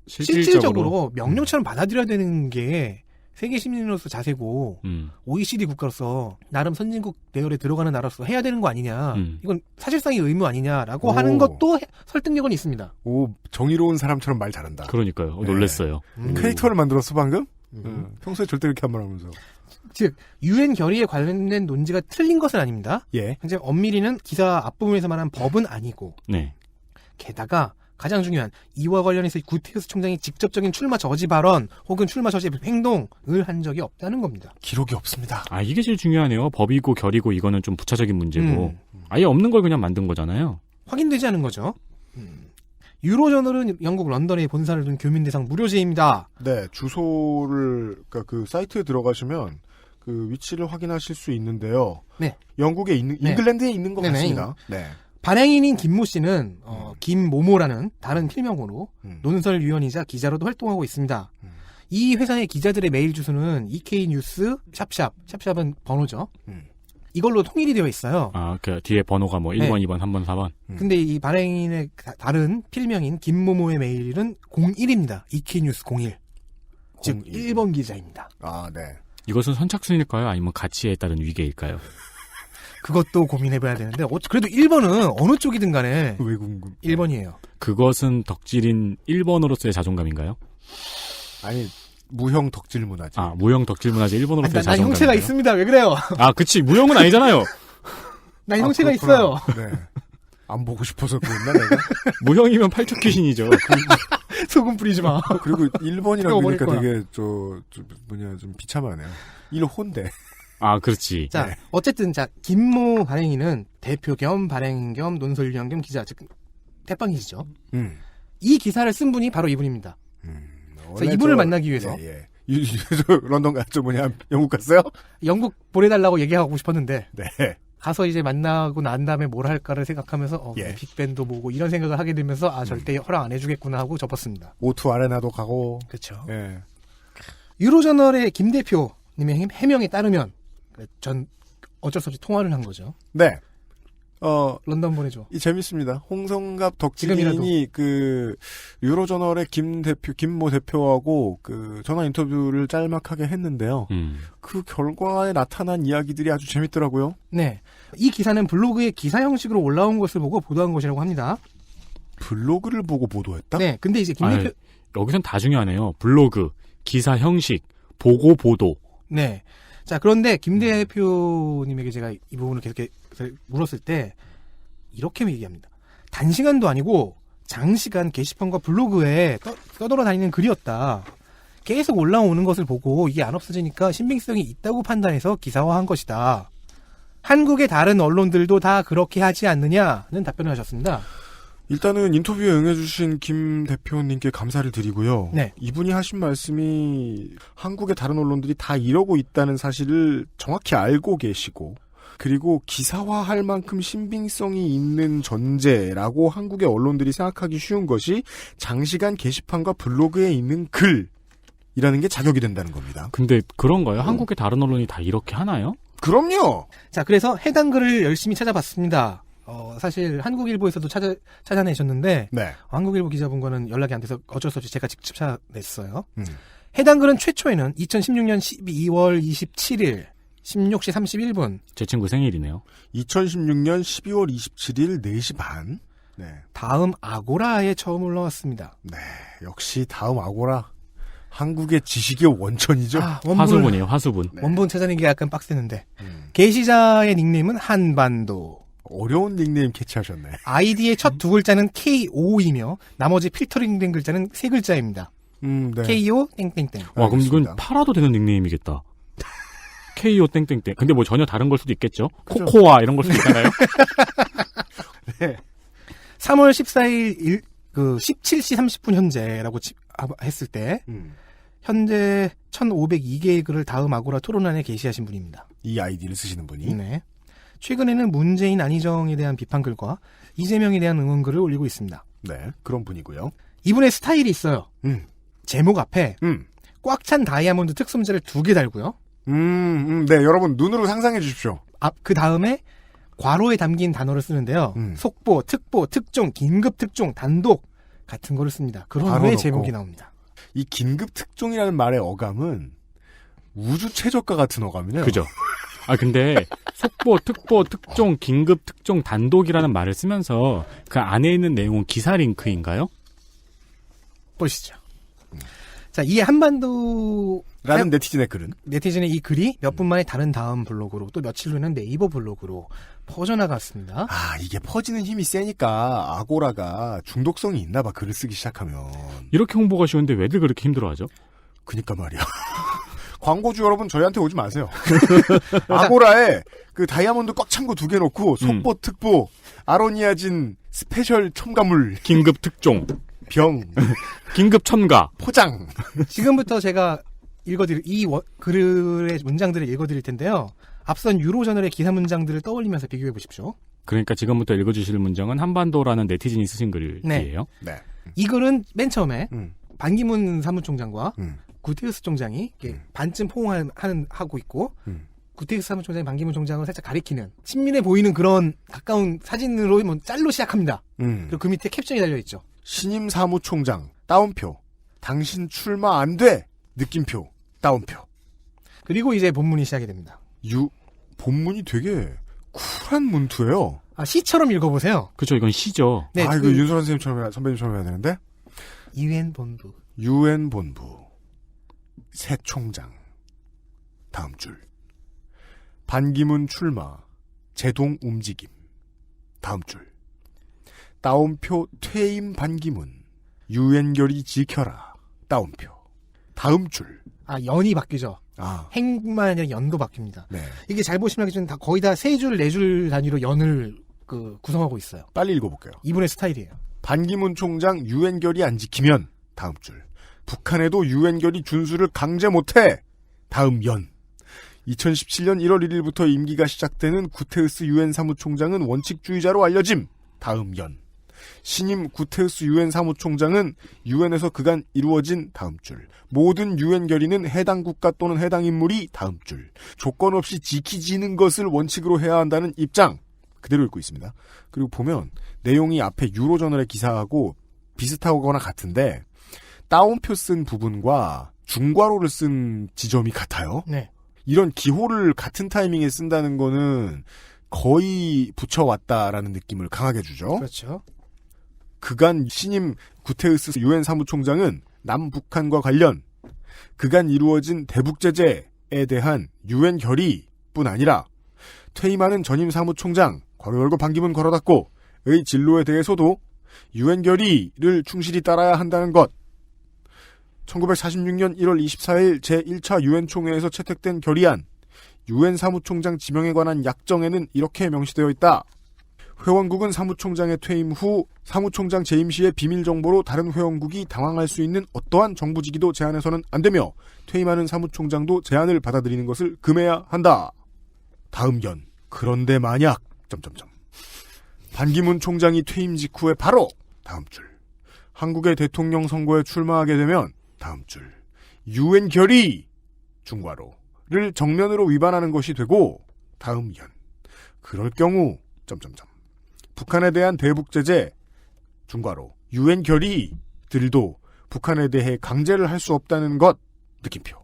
실질적으로 명령처럼 받아들여야 되는 게 세계 시민으로서 자세고 OECD 국가로서 나름 선진국 대열에 들어가는 나라로서 해야 되는 거 아니냐. 이건 사실상의 의무 아니냐라고 하는 것도 설득력은 있습니다. 오, 정의로운 사람처럼 말 잘한다. 그러니까요. 놀랬어요. 캐릭터를 만들었어 방금? 평소에 절대 이렇게 한 말 하면서. 즉 유엔 결의에 관련된 논지가 틀린 것은 아닙니다. 예. 이제 엄밀히는 기사 앞부분에서 말한 법은 아니고 네. 게다가 가장 중요한 이와 관련해서 구테우스 총장이 직접적인 출마 저지 발언 혹은 출마 저지 행동을 한 적이 없다는 겁니다. 기록이 없습니다. 아, 이게 제일 중요하네요. 법이고 결이고 이거는 좀 부차적인 문제고 아예 없는 걸 그냥 만든 거잖아요. 확인되지 않은 거죠. 유로저널은 영국 런던에 본사를 둔 교민 대상 무료제입니다. 네, 주소를 그러니까 그 사이트에 들어가시면 그 위치를 확인하실 수 있는데요. 네. 영국에 있는 잉글랜드에 있는 것 같습니다. 네. 발행인인 김모 씨는 김모모라는 다른 필명으로 논설위원이자 기자로도 활동하고 있습니다. 이 회사의 기자들의 메일 주소는 EK뉴스 샵샵은 번호죠. 이걸로 통일이 되어 있어요. 아, 그 뒤에 번호가 뭐 1번, 2번, 3번, 4번. 근데 이 발행인의 다른 필명인 김모모의 메일은 01입니다. EK뉴스 01. 즉 1번 기자입니다. 아, 네. 이것은 선착순일까요? 아니면 가치에 따른 위계일까요? 그것도 고민해봐야 되는데 그래도 1번은 어느 쪽이든 간에 왜 궁금? 1번이에요. 그것은 덕질인 1번으로서의 자존감인가요? 아니, 무형 덕질 문화재. 아, 무형 덕질 문화재 1번으로서의 난 자존감. 형체가 있습니다. 왜 그래요? 아, 그치. 무형은 아니잖아요. 난 형체가 있어요. 네. 안 보고 싶어서 그랬나 내가? 무형이면 팔뚝 귀신이죠. 소금 뿌리지 마. 그리고 1번이라고 그러니까 되게 좀 비참하네요. 1호인데. 아, 그렇지. 자, 어쨌든 김모 발행인은 대표 겸 발행인 겸 논설위원 겸 기자, 즉 대빵이시죠. 이 기사를 쓴 분이 바로 이분입니다. 그래서 이분을 만나기 위해서 런던 영국 갔어요? 영국 보내달라고 얘기하고 싶었는데 네. 가서 이제 만나고 난 다음에 뭘 할까를 생각하면서 빅밴도 보고 이런 생각을 하게 되면서 절대 허락 안 해주겠구나 하고 접었습니다. O2 아레나도 가고. 그렇죠. 예. 유로저널의 김 대표님의 해명에 따르면 전 어쩔 수 없이 통화를 한 거죠. 네. 런던 보내줘. 이 재밌습니다. 홍성갑 지금이라도. 덕질인이 그 유로저널의 김모 대표하고 그 전화 인터뷰를 짤막하게 했는데요. 그 결과에 나타난 이야기들이 아주 재밌더라고요. 네. 이 기사는 블로그의 기사 형식으로 올라온 것을 보고 보도한 것이라고 합니다. 블로그를 보고 보도했다? 네. 근데 이제 김 대표 여기선 다 중요하네요. 블로그, 기사 형식, 보고 보도. 네. 자, 그런데 김 대표님에게 제가 이 부분을 계속 물었을 때 이렇게 얘기합니다. 단시간도 아니고 장시간 게시판과 블로그에 떠돌아다니는 글이었다. 계속 올라오는 것을 보고 이게 안 없어지니까 신빙성이 있다고 판단해서 기사화한 것이다. 한국의 다른 언론들도 다 그렇게 하지 않느냐는 답변을 하셨습니다. 일단은 인터뷰에 응해주신 김 대표님께 감사를 드리고요. 네. 이분이 하신 말씀이 한국의 다른 언론들이 다 이러고 있다는 사실을 정확히 알고 계시고 그리고 기사화할 만큼 신빙성이 있는 전제라고 한국의 언론들이 생각하기 쉬운 것이 장시간 게시판과 블로그에 있는 글이라는 게 자격이 된다는 겁니다. 근데 그런가요? 한국의 다른 언론이 다 이렇게 하나요? 그럼요. 자, 그래서 해당 글을 열심히 찾아봤습니다. 사실 한국일보에서도 찾아내셨는데 네. 한국일보 기자분과는 연락이 안 돼서 어쩔 수 없이 제가 직접 찾아냈어요. 해당 글은 최초에는 2016년 12월 27일 16시 31분 제 친구 생일이네요. 2016년 12월 27일 4시 반. 네. 다음 아고라에 처음 올라왔습니다. 네. 역시 다음 아고라. 한국의 지식의 원천이죠. 화수분이에요. 화수분. 네. 원본 찾아내기가 약간 빡세는데. 게시자의 닉네임은 한반도. 어려운 닉네임 캐치하셨네. 아이디의 첫 두 글자는 KO이며 나머지 필터링된 글자는 세 글자입니다. 네. KO 땡땡땡. 와, 그럼 이건 팔아도 되는 닉네임이겠다. KO 땡땡땡. 근데 뭐 전혀 다른 걸 수도 있겠죠? 그죠. 코코아 이런 걸 수도 있잖아요. 네. 3월 14일 17시 30분 현재라고 했을 때 현재 1502개의 글을 다음 아고라 토론란에 게시하신 분입니다. 이 아이디를 쓰시는 분이. 네. 최근에는 문재인 안희정에 대한 비판글과 이재명에 대한 응원글을 올리고 있습니다. 네, 그런 분이고요. 이분의 스타일이 있어요. 제목 앞에 꽉 찬 다이아몬드 특수문자를 2개 달고요. 네, 여러분 눈으로 상상해 주십시오. 그 다음에 괄호에 담긴 단어를 쓰는데요. 속보, 특보, 특종, 긴급 특종, 단독 같은 거를 씁니다. 그런 후에 제목이 나옵니다. 이 긴급 특종이라는 말의 어감은 우주 최저가 같은 어감이네요. 그죠. 근데 속보, 특보, 특종, 긴급 특종, 단독이라는 말을 쓰면서 그 안에 있는 내용은 기사 링크인가요? 보시죠. 자, 이 한반도라는 네티즌의 글은? 네티즌의 이 글이 몇 분 만에 다른 다음 블로그로 또 며칠 후에는 네이버 블로그로 퍼져나갔습니다. 이게 퍼지는 힘이 세니까 아고라가 중독성이 있나 봐, 글을 쓰기 시작하면. 이렇게 홍보가 쉬운데 왜들 그렇게 힘들어하죠? 그니까 말이야. 광고주 여러분 저희한테 오지 마세요. 아고라에 그 다이아몬드 꽉 찬 거 2개 놓고 속보, 특보, 아로니아진 스페셜 첨가물, 긴급 특종, 병, 긴급 첨가, 포장. 지금부터 제가 이 글의 문장들을 읽어드릴 텐데요. 앞선 유로저널의 기사 문장들을 떠올리면서 비교해 보십시오. 그러니까 지금부터 읽어주실 문장은 한반도라는 네티즌이 쓰신 글이에요. 네. 이 글은 맨 처음에 반기문 사무총장과 구테우스 총장이 반쯤 포옹하고 있고 구테우스 사무총장이 반기문 총장을 살짝 가리키는 친밀해 보이는 그런 가까운 사진으로 짤로 시작합니다. 그리고 그 밑에 캡션이 달려있죠. 신임 사무총장 따옴표. 당신 출마 안 돼. 느낌표 따옴표. 그리고 이제 본문이 시작이 됩니다. 본문이 되게 쿨한 문투예요. 시처럼 읽어보세요. 그렇죠. 이건 시죠. 네, 이거 윤소란 선배님처럼 해야 되는데. UN 본부. UN 본부. 새 총장. 다음 줄. 반기문 출마. 제동 움직임. 다음 줄. 따옴표 퇴임 반기문. UN 결의 지켜라. 따옴표. 다음 줄. 연이 바뀌죠. 행만 아니라 연도 바뀝니다. 네. 이게 잘 보시면 알겠지만 거의 다 3줄, 4줄 단위로 연을 구성하고 있어요. 빨리 읽어볼게요. 이분의 스타일이에요. 반기문 총장 UN 결의 안 지키면 다음 줄. 북한에도 UN 결의 준수를 강제 못해. 다음 연. 2017년 1월 1일부터 임기가 시작되는 구테우스 UN 사무총장은 원칙주의자로 알려짐. 다음 연. 신임 구테우스 UN 사무총장은 UN에서 그간 이루어진 다음 줄. 모든 UN 결의는 해당 국가 또는 해당 인물이 다음 줄. 조건 없이 지키지는 것을 원칙으로 해야 한다는 입장. 그대로 읽고 있습니다. 그리고 보면 내용이 앞에 유로저널의 기사하고 비슷하거나 같은데 따옴표 쓴 부분과 중괄호를 쓴 지점이 같아요. 네. 이런 기호를 같은 타이밍에 쓴다는 거는 거의 붙여왔다라는 느낌을 강하게 주죠. 그렇죠. 그간 신임 구테우스 유엔 사무총장은 남북한과 관련 그간 이루어진 대북 제재에 대한 유엔 결의뿐 아니라 퇴임하는 전임 사무총장 괄호 열고 반기문 괄호 닫고의 진로에 대해서도 유엔 결의를 충실히 따라야 한다는 것. 1946년 1월 24일 제1차 유엔 총회에서 채택된 결의안 유엔 사무총장 지명에 관한 약정에는 이렇게 명시되어 있다. 회원국은 사무총장의 퇴임 후 사무총장 재임 시의 비밀 정보로 다른 회원국이 당황할 수 있는 어떠한 정부직위도 제한해서는 안 되며 퇴임하는 사무총장도 제안을 받아들이는 것을 금해야 한다. 다음 연. 그런데 만약 반기문 총장이 퇴임 직후에 바로 다음 줄 한국의 대통령 선거에 출마하게 되면 다음 줄 유엔 결의 중괄호를 정면으로 위반하는 것이 되고 다음 연. 그럴 경우 북한에 대한 대북 제재 중괄호 유엔 결의들도 북한에 대해 강제를 할 수 없다는 것 느낌표.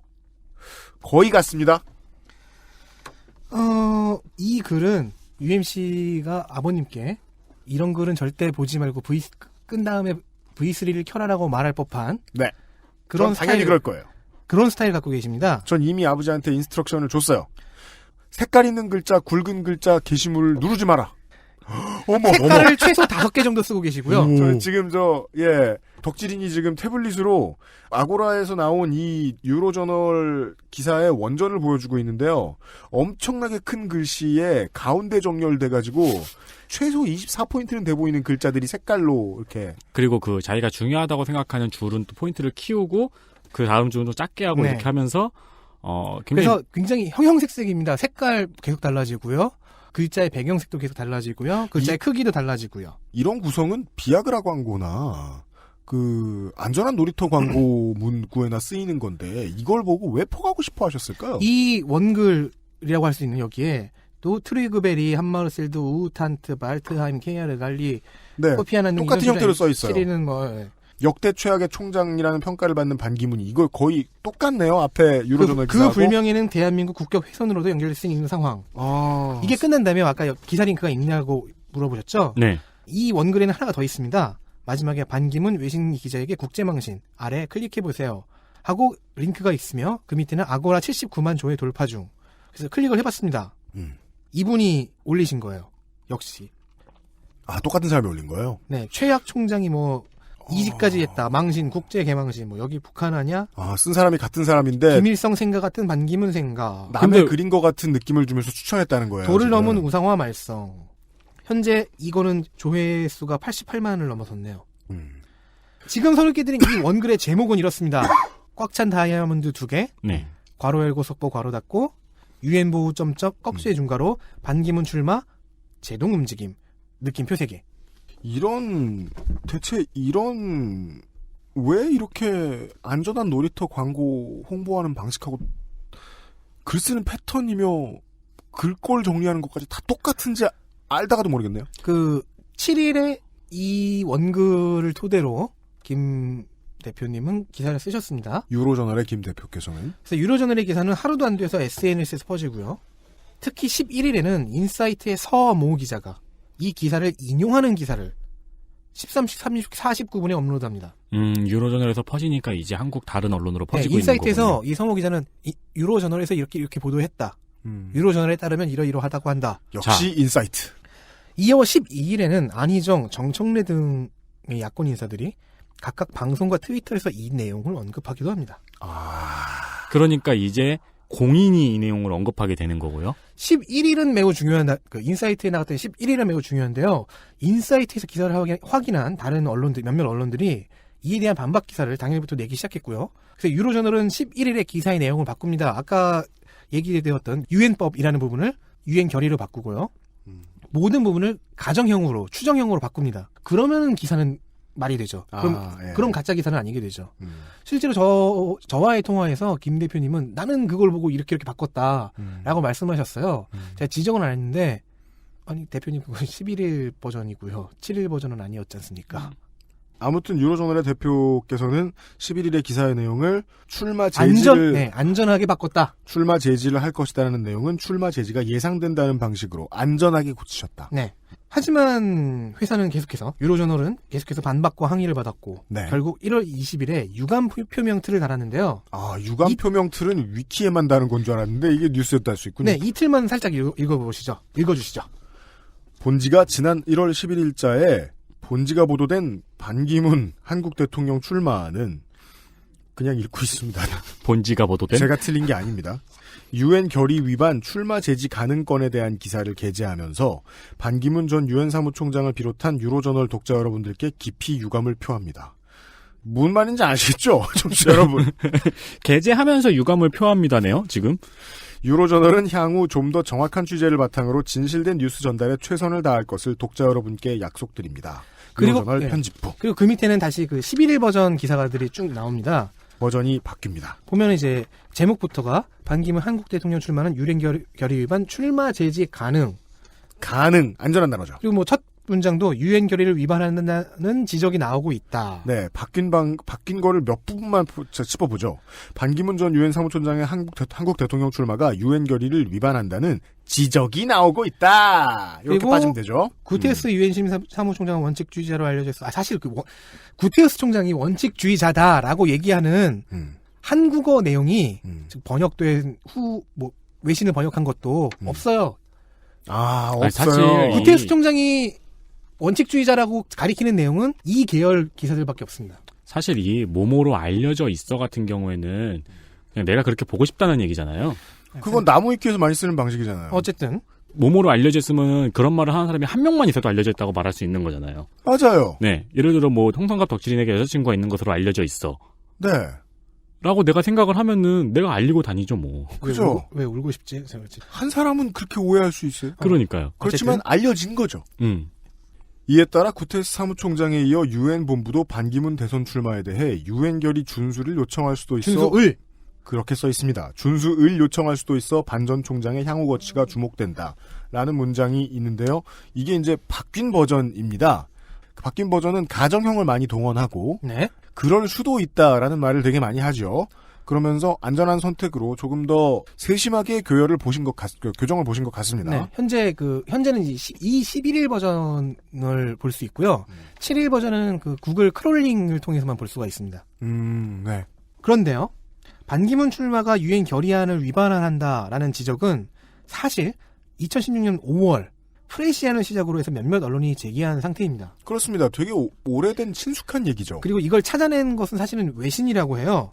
거의 같습니다. 이 글은 UMC가 아버님께 이런 글은 절대 보지 말고 끈 다음에 V3를 켜라라고 말할 법한 네. 그런 당연히 스타일, 그럴 거예요. 그런 스타일 갖고 계십니다. 전 이미 아버지한테 인스트럭션을 줬어요. 색깔 있는 글자, 굵은 글자, 게시물을 누르지 마라. 어머, 색깔을 최소 5개 정도 쓰고 계시고요. 저 지금 덕질인이 지금 태블릿으로 아고라에서 나온 이 유로저널 기사의 원전을 보여주고 있는데요. 엄청나게 큰 글씨에 가운데 정렬돼가지고 최소 24포인트는 돼 보이는 글자들이 색깔로 이렇게. 그리고 그 자기가 중요하다고 생각하는 줄은 또 포인트를 키우고 그 다음 줄은 또 작게 하고 네. 이렇게 하면서 그래서 굉장히 형형색색입니다. 색깔 계속 달라지고요. 글자의 배경색도 계속 달라지고요. 글자의 크기도 달라지고요. 이런 구성은 비아그라 광고나 그 안전한 놀이터 광고 문구에나 쓰이는 건데 이걸 보고 왜 포가고 싶어 하셨을까요? 이 원글이라고 할 수 있는 여기에 또 트리그베리, 함마르셀드, 우탄트, 발트하임, 케야르, 갈리, 네. 코피아나는 똑같은 형태로 써 있어요. 시리는 뭐 역대 최악의 총장이라는 평가를 받는 반기문이 이걸 거의 똑같네요. 앞에 유로저널 기사하고. 그 불명예는 대한민국 국격 훼손으로도 연결될 수 있는 상황. 이게 끝난다면 아까 기사 링크가 있냐고 물어보셨죠? 네. 이 원글에는 하나가 더 있습니다. 마지막에 반기문 외신 기자에게 국제망신 아래 클릭해보세요 하고 링크가 있으며 그 밑에는 아고라 79만 조회 돌파 중. 그래서 클릭을 해봤습니다. 이분이 올리신 거예요. 역시. 똑같은 사람이 올린 거예요? 네. 최악 총장이 이직까지 했다. 망신, 국제 개망신. 여기 북한 아냐? 쓴 사람이 같은 사람인데. 김일성 생가 같은 반기문 생가. 남의 그린 것 같은 느낌을 주면서 추천했다는 거예요. 도를 지금. 넘은 우상화 말썽. 현재 이거는 조회수가 88만을 넘어섰네요. 지금 소개해드린 이 원글의 제목은 이렇습니다. 꽉 찬 다이아몬드 2개. 네. 괄호 열고 속보 괄호 닫고. 유엔 보호 점점 꺽쇠 중괄호. 반기문 출마. 제동 움직임. 느낌표 3개. 대체 왜 이렇게 안전한 놀이터 광고 홍보하는 방식하고 글 쓰는 패턴이며 글꼴 정리하는 것까지 다 똑같은지 알다가도 모르겠네요. 7일에 이 원글을 토대로 김 대표님은 기사를 쓰셨습니다. 유로저널의 김 대표께서는. 그래서 유로저널의 기사는 하루도 안 돼서 SNS에서 퍼지고요. 특히 11일에는 인사이트의 서모 기자가 이 기사를 인용하는 기사를 13시 49분에 업로드합니다. 유로저널에서 퍼지니까 이제 한국 다른 언론으로 퍼지고 있는 거군요. 인사이트에서 이 서모 기자는 유로저널에서 이렇게 보도했다. 유로저널에 따르면 이러이러하다고 한다. 역시 인사이트. 이어 12일에는 안희정, 정청래 등의 야권 인사들이 각각 방송과 트위터에서 이 내용을 언급하기도 합니다. 그러니까 이제 공인이 이 내용을 언급하게 되는 거고요. 11일은 매우 중요한, 인사이트에 나갔던 11일은 매우 중요한데요. 인사이트에서 기사를 확인한 다른 몇몇 언론들이 이에 대한 반박 기사를 당일부터 내기 시작했고요. 그래서 유로저널은 11일에 기사의 내용을 바꿉니다. 아까 얘기되었던 유엔법이라는 부분을 유엔 결의로 바꾸고요. 모든 부분을 가정형으로, 추정형으로 바꿉니다. 그러면 기사는 말이 되죠. 그럼 가짜 기사는 아니게 되죠. 실제로 저와의 통화에서 김 대표님은 나는 그걸 보고 이렇게 바꿨다라고 말씀하셨어요. 제가 지적은 안 했는데 아니 대표님 그건 11일 버전이고요. 7일 버전은 아니었지 않습니까? 아무튼 유로저널의 대표께서는 11일의 기사의 내용을 출마 제지를 안전하게 바꿨다. 출마 제지를 할 것이라는 내용은 출마 제지가 예상된다는 방식으로 안전하게 고치셨다. 네. 하지만 회사는 계속해서 유로저널은 계속해서 반박과 항의를 받았고 네. 결국 1월 20일에 유감 표명틀을 달았는데요. 아, 유감 표명틀은 위키에만 다는 건 줄 알았는데 이게 뉴스에도 할 수 있군요. 네, 이틀만 살짝 읽어주시죠. 본지가 지난 1월 11일자에 본지가 보도된 반기문 한국 대통령 출마는 그냥 읽고 있습니다. 본지가 보도된? 제가 틀린 게 아닙니다. 유엔 결의 위반 출마 제지 가능건에 대한 기사를 게재하면서 반기문 전 유엔 사무총장을 비롯한 유로저널 독자 여러분들께 깊이 유감을 표합니다. 무슨 말인지 아시겠죠? 청취자 여러분. 게재하면서 유감을 표합니다네요, 지금. 유로저널은 향후 좀 더 정확한 취재를 바탕으로 진실된 뉴스 전달에 최선을 다할 것을 독자 여러분께 약속드립니다. 유로저널 편집부. 그리고 그 밑에는 다시 그 11일 버전 기사들이 쭉 나옵니다. 버전이 바뀝니다. 보면 이제 제목부터가 반기문 한국 대통령 출마는 유엔 결의 위반 출마 제지 가능. 안전한 단어죠. 그리고 뭐 첫 문장도 유엔 결의를 위반한다는 지적이 나오고 있다. 네, 바뀐 거를 몇 부분만 짚어보죠. 반기문 전 유엔 사무총장의 한국 대통령 출마가 유엔 결의를 위반한다는 지적이 나오고 있다. 이렇게 빠지면 되죠. 구테스 유엔 사무총장은 원칙주의자로 알려져 있어. 사실 구테스 총장이 원칙주의자다라고 얘기하는 한국어 내용이 번역된 후 외신을 번역한 것도 없어요. 없어요. 사실 구테스 총장이 원칙주의자라고 가리키는 내용은 이 계열 기사들밖에 없습니다. 사실 이 모모로 알려져 있어 같은 경우에는 그냥 내가 그렇게 보고 싶다는 얘기잖아요. 그건 나무위키에서 많이 쓰는 방식이잖아요. 어쨌든 모모로 알려져 있으면 그런 말을 하는 사람이 한 명만 있어도 알려져 있다고 말할 수 있는 거잖아요. 맞아요. 네, 예를 들어 뭐 홍성갑 덕질인에게 여자친구가 있는 것으로 알려져 있어. 네. 라고 내가 생각을 하면은 내가 알리고 다니죠 뭐. 그죠? 왜 울고 싶지? 한 사람은 그렇게 오해할 수 있어요. 그러니까요. 그렇지만 알려진 거죠. 이에 따라 구테스 사무총장에 이어 유엔 본부도 반기문 대선 출마에 대해 유엔 결의 준수를 요청할 수도 있어. 준수을. 그렇게 써 있습니다. 준수을 요청할 수도 있어 반 전 총장의 향후 거치가 주목된다. 라는 문장이 있는데요. 이게 이제 바뀐 버전입니다. 바뀐 버전은 가정형을 많이 동원하고 그럴 수도 있다라는 말을 되게 많이 하죠. 그러면서 안전한 선택으로 조금 더 세심하게 교정을 보신 것 같습니다. 네, 현재는 이 11일 버전을 볼 수 있고요. 7일 버전은 그 구글 크롤링을 통해서만 볼 수가 있습니다. 네. 그런데요, 반기문 출마가 유엔 결의안을 위반한다라는 지적은 사실 2016년 5월 프레시안을 시작으로 해서 몇몇 언론이 제기한 상태입니다. 그렇습니다. 되게 오래된 친숙한 얘기죠. 그리고 이걸 찾아낸 것은 사실은 외신이라고 해요.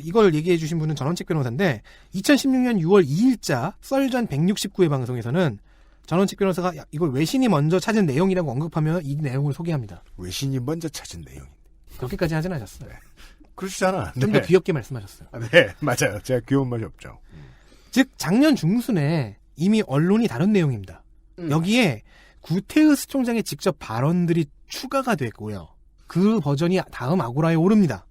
이걸 얘기해 주신 분은 전원책 변호사인데 2016년 6월 2일자 썰전 169회 방송에서는 전원책 변호사가 이걸 외신이 먼저 찾은 내용이라고 언급하며 이 내용을 소개합니다. 외신이 먼저 찾은 내용인데. 그렇게까지 하진 않았어요. 그러시잖아. 좀 더 귀엽게 말씀하셨어요. 네, 맞아요. 제가 귀여운 말이 없죠. 즉 작년 중순에 이미 언론이 다룬 내용입니다. 여기에 구테우스 총장의 직접 발언들이 추가가 됐고요. 그 버전이 다음 아고라에 오릅니다.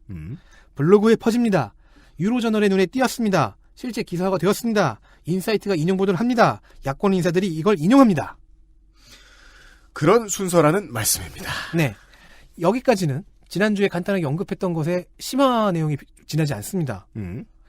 블로그에 퍼집니다. 유로저널의 눈에 띄었습니다. 실제 기사화가 되었습니다. 인사이트가 인용 보도를 합니다. 야권 인사들이 이걸 인용합니다. 그런 순서라는 말씀입니다. 네, 여기까지는 지난주에 간단하게 언급했던 것에 심화 내용이 지나지 않습니다.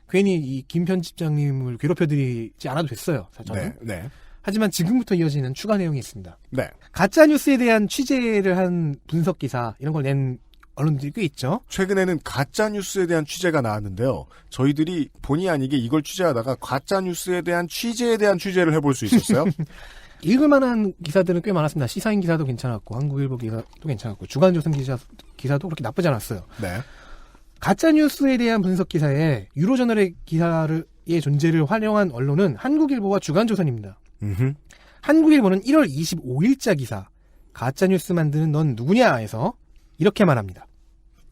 괜히 이 김 편집장님을 괴롭혀드리지 않아도 됐어요. 저는. 네. 하지만 지금부터 이어지는 추가 내용이 있습니다. 네. 가짜뉴스에 대한 취재를 한 분석 기사 이런 걸 낸 언론들이 꽤 있죠. 최근에는 가짜뉴스에 대한 취재가 나왔는데요. 저희들이 본의 아니게 이걸 취재하다가 가짜뉴스에 대한 취재에 대한 취재를 해볼 수 있었어요. 읽을 만한 기사들은 꽤 많았습니다. 시사인 기사도 괜찮았고 한국일보 기사도 괜찮았고 주간조선 기사도 그렇게 나쁘지 않았어요. 네. 가짜뉴스에 대한 분석 기사에 유로저널의 기사의 존재를 활용한 언론은 한국일보와 주간조선입니다. 한국일보는 1월 25일자 기사 가짜뉴스 만드는 넌 누구냐에서 이렇게 말합니다.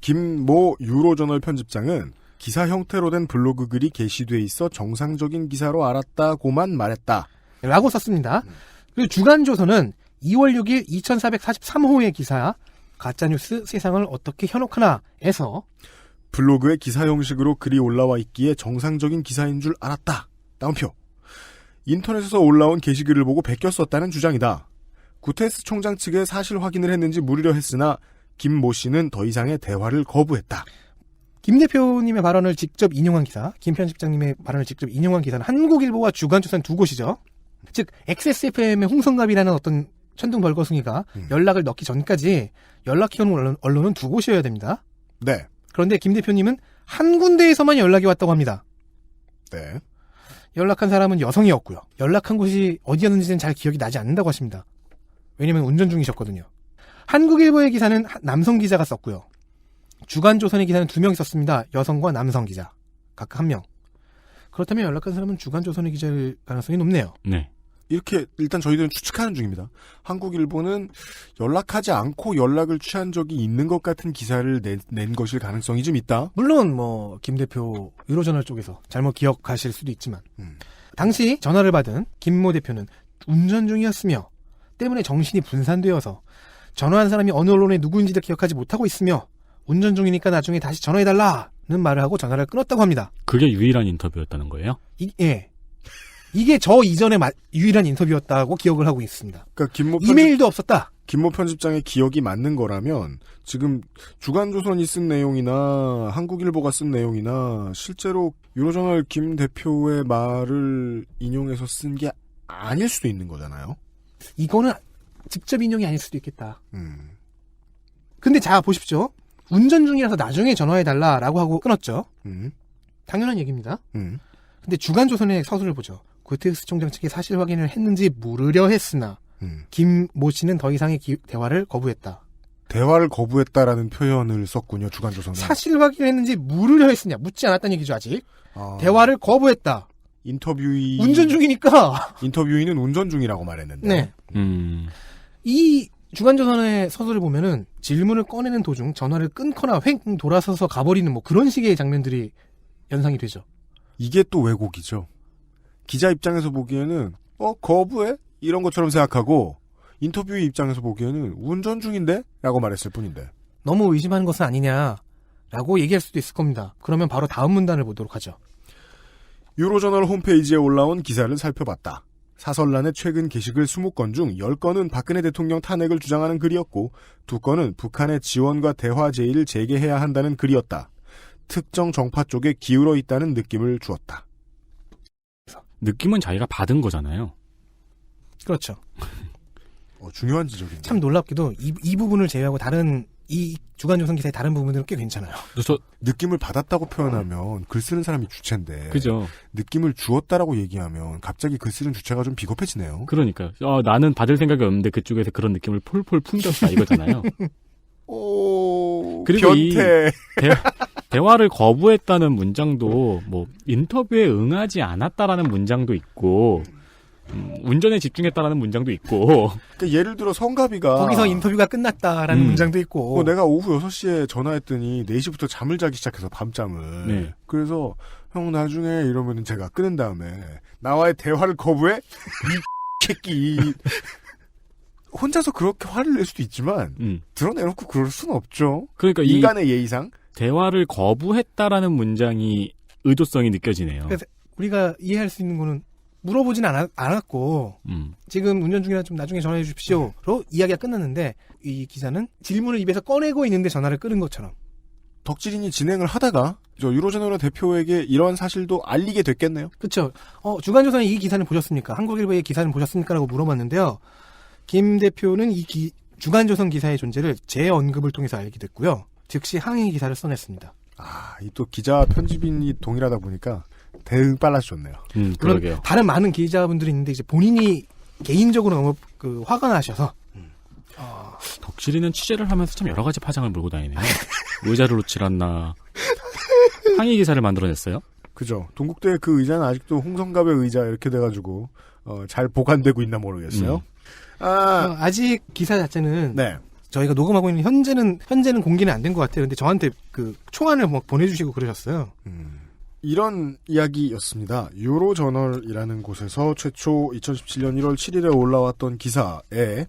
김모 유로저널 편집장은 기사 형태로 된 블로그 글이 게시돼 있어 정상적인 기사로 알았다고만 말했다. 라고 썼습니다. 그리고 주간조선은 2월 6일 2443호의 기사 가짜뉴스 세상을 어떻게 현혹하나에서 블로그에 기사 형식으로 글이 올라와 있기에 정상적인 기사인 줄 알았다. 다운표. 인터넷에서 올라온 게시글을 보고 베꼈었다는 주장이다. 구테스 총장 측에 사실 확인을 했는지 물으려 했으나 김 모 씨는 더 이상의 대화를 거부했다. 김 대표님의 발언을 직접 인용한 기사, 김 편집장님의 발언을 직접 인용한 기사는 한국일보와 주간조선 두 곳이죠. 즉 XSFM의 홍성갑이라는 어떤 천둥벌거숭이가 연락을 넣기 전까지 연락해온 언론은 두 곳이어야 됩니다. 네. 그런데 김 대표님은 한 군데에서만 연락이 왔다고 합니다. 네. 연락한 사람은 여성이었고요. 연락한 곳이 어디였는지는 잘 기억이 나지 않는다고 하십니다. 왜냐면 운전 중이셨거든요. 한국일보의 기사는 남성 기자가 썼고요. 주간조선의 기사는 2명이 썼습니다. 여성과 남성 기자. 각각 1명. 그렇다면 연락한 사람은 주간조선의 기자일 가능성이 높네요. 네. 이렇게 일단 저희들은 추측하는 중입니다. 한국일보는 연락하지 않고 연락을 취한 적이 있는 것 같은 기사를 낸 것일 가능성이 좀 있다. 물론 김 대표 유로저널 쪽에서 잘못 기억하실 수도 있지만 당시 전화를 받은 김모 대표는 운전 중이었으며 때문에 정신이 분산되어서 전화한 사람이 어느 언론에 누구인지도 기억하지 못하고 있으며 운전 중이니까 나중에 다시 전화해달라는 말을 하고 전화를 끊었다고 합니다. 그게 유일한 인터뷰였다는 거예요? 예. 이게 저 이전에 유일한 인터뷰였다고 기억을 하고 있습니다. 그러니까 이메일도 없었다. 김모 편집장의 기억이 맞는 거라면 지금 주간조선이 쓴 내용이나 한국일보가 쓴 내용이나 실제로 유로저널 김 대표의 말을 인용해서 쓴 게 아닐 수도 있는 거잖아요. 이거는 직접 인용이 아닐 수도 있겠다. 근데 자 보십시오. 운전 중이라서 나중에 전화해달라라고 하고 끊었죠. 당연한 얘기입니다. 근데 주간조선의 서술을 보죠. 구테스 총장 측에 사실 확인을 했는지 물으려 했으나 김 모 씨는 더 이상의 대화를 거부했다. 대화를 거부했다라는 표현을 썼군요. 주간조선은. 사실 확인을 했는지 물으려 했으냐. 묻지 않았다는 얘기죠. 아직. 대화를 거부했다. 인터뷰이 운전 중이니까. 인터뷰인은 운전 중이라고 말했는데. 네. 이 주간조선의 서술을 보면은 질문을 꺼내는 도중 전화를 끊거나 횡 돌아서서 가버리는 뭐 그런 식의 장면들이 연상이 되죠. 이게 또 왜곡이죠. 기자 입장에서 보기에는 거부해? 이런 것처럼 생각하고 인터뷰의 입장에서 보기에는 운전 중인데? 라고 말했을 뿐인데. 너무 의심하는 것은 아니냐라고 얘기할 수도 있을 겁니다. 그러면 바로 다음 문단을 보도록 하죠. 유로저널 홈페이지에 올라온 기사를 살펴봤다. 사설란의 최근 게시글 20건 중 10건은 박근혜 대통령 탄핵을 주장하는 글이었고 2건은 북한의 지원과 대화 제의를 재개해야 한다는 글이었다. 특정 정파 쪽에 기울어 있다는 느낌을 주었다. 느낌은 자기가 받은 거잖아요. 그렇죠. 중요한 지적입니다. 참 놀랍게도 이 부분을 제외하고 다른 이 주간조선 기사의 다른 부분들은 꽤 괜찮아요. 그래서 느낌을 받았다고 표현하면 글 쓰는 사람이 주체인데 그죠. 느낌을 주었다라고 얘기하면 갑자기 글 쓰는 주체가 좀 비겁해지네요. 그러니까 나는 받을 생각이 없는데 그쪽에서 그런 느낌을 폴폴 풍겼다 이거잖아요. 그리고 변태. 이 대화를 거부했다는 문장도 뭐 인터뷰에 응하지 않았다라는 문장도 있고 운전에 집중했다라는 문장도 있고. 그러니까 예를 들어 성가비가 거기서 인터뷰가 끝났다라는 문장도 있고. 내가 오후 6시에 전화했더니 4시부터 잠을 자기 시작해서 밤잠을. 네. 그래서 형 나중에 이러면은 제가 끊은 다음에 나와의 대화를 거부해? 이 새끼. 혼자서 그렇게 화를 낼 수도 있지만 드러내놓고 그럴 수는 없죠. 그러니까 인간의 예의상 대화를 거부했다라는 문장이 의도성이 느껴지네요. 그래서 우리가 이해할 수 있는 거는 물어보진 않았고 지금 운전 중이라 좀 나중에 전화해 주십시오로 이야기가 끝났는데 이 기사는 질문을 입에서 꺼내고 있는데 전화를 끊은 것처럼 덕질인이 진행을 하다가 유로저널 대표에게 이런 사실도 알리게 됐겠네요. 그렇죠. 주간조선의 이 기사는 보셨습니까? 한국일보의 기사는 보셨습니까? 라고 물어봤는데요. 김 대표는 이 주간조선 기사의 존재를 재언급을 통해서 알게 됐고요. 즉시 항의 기사를 써냈습니다. 이 또 기자 편집인이 동일하다 보니까 대응 빨라졌네요. 그러게요. 다른 많은 기자분들이 있는데 이제 본인이 개인적으로 너무 화가 나셔서 덕질이는 취재를 하면서 참 여러 가지 파장을 몰고 다니네요. 의자를 놓지 않나. 항의 기사를 만들어냈어요. 그죠. 동국대 그 의자는 아직도 홍성갑의 의자 이렇게 돼가지고 잘 보관되고 있나 모르겠어요. 아직 기사 자체는 네. 저희가 녹음하고 있는 현재는 공개는 안 된 것 같아요. 근데 저한테 그 초안을 막 보내주시고 그러셨어요. 이런 이야기였습니다. 유로저널이라는 곳에서 최초 2017년 1월 7일에 올라왔던 기사에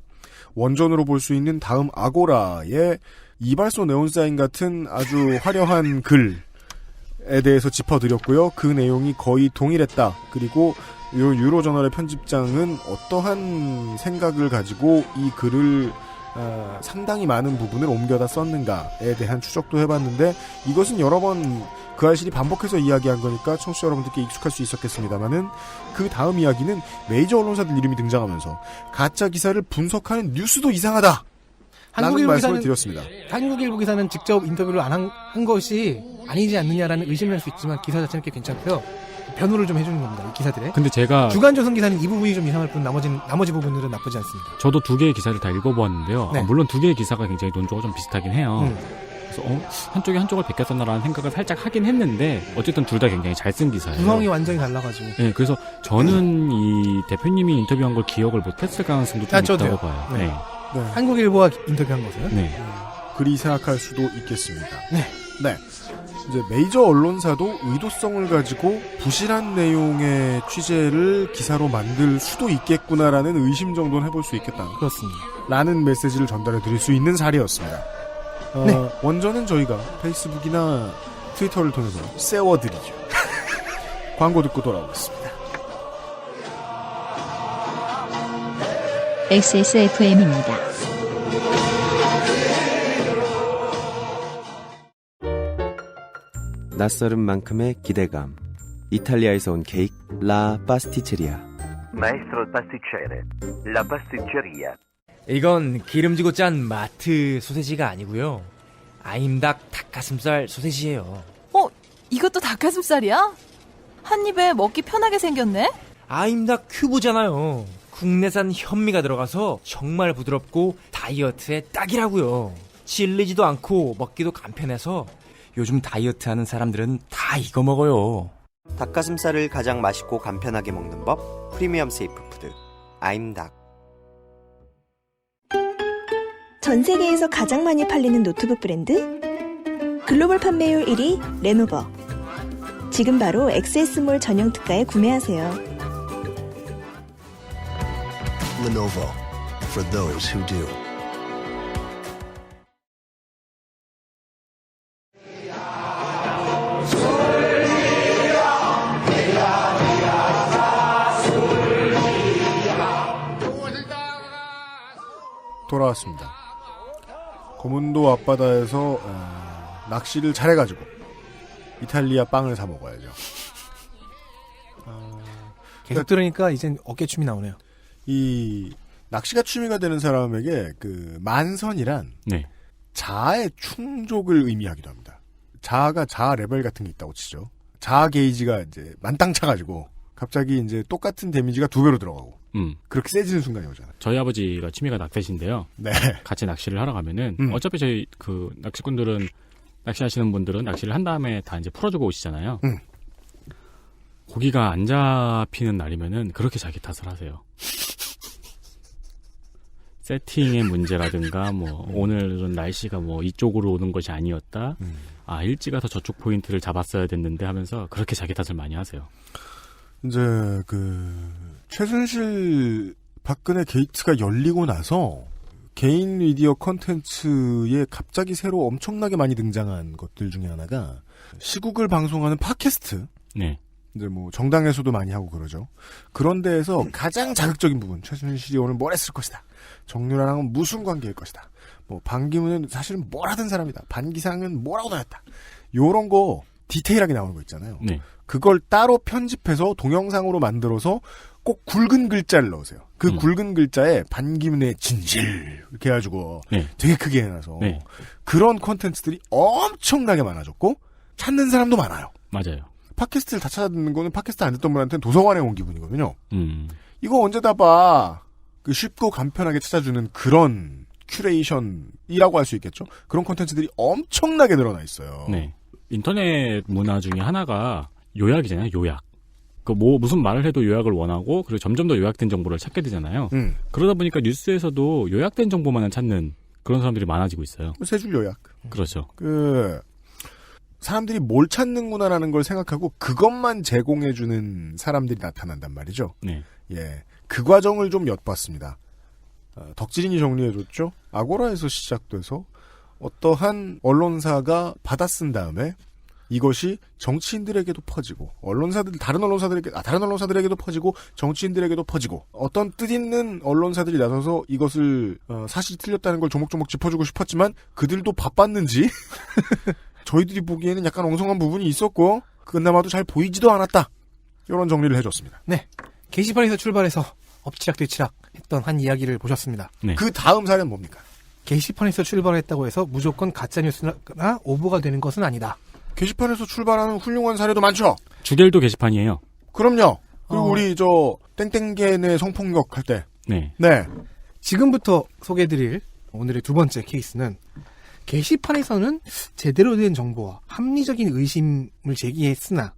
원전으로 볼 수 있는 다음 아고라의 이발소 네온사인 같은 아주 화려한 글에 대해서 짚어드렸고요. 그 내용이 거의 동일했다. 그리고 유로저널의 편집장은 어떠한 생각을 가지고 이 글을 상당히 많은 부분을 옮겨다 썼는가에 대한 추적도 해봤는데 이것은 여러 번 그 알실이 반복해서 이야기한 거니까 청취자 여러분들께 익숙할 수 있었겠습니다만은 그 다음 이야기는 메이저 언론사들 이름이 등장하면서 가짜 기사를 분석하는 뉴스도 이상하다. 라는 말씀을 드렸습니다. 한국일보 기사는 직접 인터뷰를 안 한 것이 아니지 않느냐라는 의심을 할 수 있지만 기사 자체는 꽤 괜찮고요. 변호를 좀 해주는 겁니다. 이 기사들에. 근데 제가 주간조선 기사는 이 부분이 좀 이상할 뿐 나머지 부분들은 나쁘지 않습니다. 저도 2개의 기사를 다 읽어보았는데요. 네. 물론 2개의 기사가 굉장히 논조가 좀 비슷하긴 해요. 그래서 한쪽이 한쪽을 베꼈었나라는 생각을 살짝 하긴 했는데 어쨌든 둘 다 굉장히 잘 쓴 기사예요. 구성이 완전히 달라가지고. 네, 그래서 저는 이 대표님이 인터뷰한 걸 기억을 못했을 가능성도 좀 있다고 봐요. 네. 네. 한국일보와 인터뷰한 것은? 네. 그리 생각할 수도 있겠습니다. 네. 네. 이제 메이저 언론사도 의도성을 가지고 부실한 내용의 취재를 기사로 만들 수도 있겠구나라는 의심 정도는 해볼 수 있겠다. 그렇습니다. 라는 메시지를 전달해 드릴 수 있는 사례였습니다. 네. 원전은 저희가 페이스북이나 트위터를 통해서 세워드리죠. 광고 듣고 돌아오겠습니다. XSFM입니다. 낯설은 만큼의 기대감. 이탈리아에서 온 케이크 라 파스티체리아. Maestro pasticcere, la pasticceria. 이건 기름지고 짠 마트 소세지가 아니고요. 아임닭 닭가슴살 소세지예요. 이것도 닭가슴살이야? 한 입에 먹기 편하게 생겼네? 아임닭 큐브잖아요. 국내산 현미가 들어가서 정말 부드럽고 다이어트에 딱이라고요. 질리지도 않고 먹기도 간편해서 요즘 다이어트 하는 사람들은 다 이거 먹어요. 닭가슴살을 가장 맛있고 간편하게 먹는 법, 프리미엄 세이프 푸드 아임닭. 전 세계에서 가장 많이 팔리는 노트북 브랜드? 글로벌 판매율 1위 레노버. 지금 바로 XS몰 전용 특가에 구매하세요. Lenovo, for those who do. 돌아왔습니다. 거문도 앞바다에서 낚시를 잘해가지고 이탈리아 빵을 사 먹어야죠. 계속 들으니까 이젠 어깨춤이 나오네요. 이 낚시가 취미가 되는 사람에게 그 만선이란 네. 자아의 충족을 의미하기도 합니다. 자아가 자아 레벨 같은 게 있다고 치죠. 자아 게이지가 이제 만땅 차가지고 갑자기 이제 똑같은 데미지가 2배로 들어가고 그렇게 세지는 순간이 오잖아요. 저희 아버지가 취미가 낚싯인데요. 네. 같이 낚시를 하러 가면은 어차피 저희 그 낚시꾼들은 낚시하시는 분들은 낚시를 한 다음에 다 이제 풀어주고 오시잖아요. 고기가 안 잡히는 날이면은 그렇게 자기 탓을 하세요. 세팅의 문제라든가 뭐 오늘은 날씨가 뭐 이쪽으로 오는 것이 아니었다. 일찍 가서 저쪽 포인트를 잡았어야 됐는데 하면서 그렇게 자기 탓을 많이 하세요. 이제 최순실 박근혜 게이트가 열리고 나서 개인 미디어 콘텐츠에 갑자기 새로 엄청나게 많이 등장한 것들 중에 하나가 시국을 방송하는 팟캐스트. 네. 이제 뭐 정당에서도 많이 하고 그러죠. 그런 데에서 가장 자극적인 부분, 최순실이 오늘 뭘 했을 것이다. 정유라랑은 무슨 관계일 것이다. 뭐 반기문은 사실은 뭘 하던 사람이다. 반기상은 뭐라고 다녔다. 요런 거 디테일하게 나오는 거 있잖아요. 네. 그걸 따로 편집해서 동영상으로 만들어서 꼭 굵은 글자를 넣으세요. 그 굵은 글자에 반기문의 진실 이렇게 해가지고 되게 크게 해놔서 그런 콘텐츠들이 엄청나게 많아졌고 찾는 사람도 많아요. 맞아요. 팟캐스트를 다 찾아듣는 거는 팟캐스트 안 듣던 분한테는 도서관에 온 기분이거든요. 이거 언제 다 봐. 그 쉽고 간편하게 찾아주는 그런 큐레이션이라고 할 수 있겠죠. 그런 콘텐츠들이 엄청나게 늘어나 있어요. 네. 인터넷 문화 중에 하나가 요약이잖아요. 요약. 무슨 말을 해도 요약을 원하고 그리고 점점 더 요약된 정보를 찾게 되잖아요. 그러다 보니까 뉴스에서도 요약된 정보만을 찾는 그런 사람들이 많아지고 있어요. 세 줄 요약. 그렇죠. 사람들이 뭘 찾는구나라는 걸 생각하고 그것만 제공해주는 사람들이 나타난단 말이죠. 네. 예. 그 과정을 좀 엿봤습니다. 덕질인이 정리해줬죠. 아고라에서 시작돼서 어떠한 언론사가 받아 쓴 다음에 이것이 정치인들에게도 퍼지고 다른 언론사들에게도 퍼지고 정치인들에게도 퍼지고 어떤 뜻있는 언론사들이 나서서 이것을 사실이 틀렸다는 걸 조목조목 짚어주고 싶었지만 그들도 바빴는지 저희들이 보기에는 약간 엉성한 부분이 있었고 그나마도 잘 보이지도 않았다. 이런 정리를 해줬습니다. 네. 게시판에서 출발해서 엎치락뒤치락 했던 한 이야기를 보셨습니다. 네. 그 다음 사례는 뭡니까? 게시판에서 출발했다고 해서 무조건 가짜뉴스나 오보가 되는 것은 아니다. 게시판에서 출발하는 훌륭한 사례도 많죠. 주겔도 게시판이에요. 그럼요. 그리고 우리 땡땡개네 성폭력 할 때. 네. 네. 지금부터 소개해드릴 오늘의 두 번째 케이스는 게시판에서는 제대로 된 정보와 합리적인 의심을 제기했으나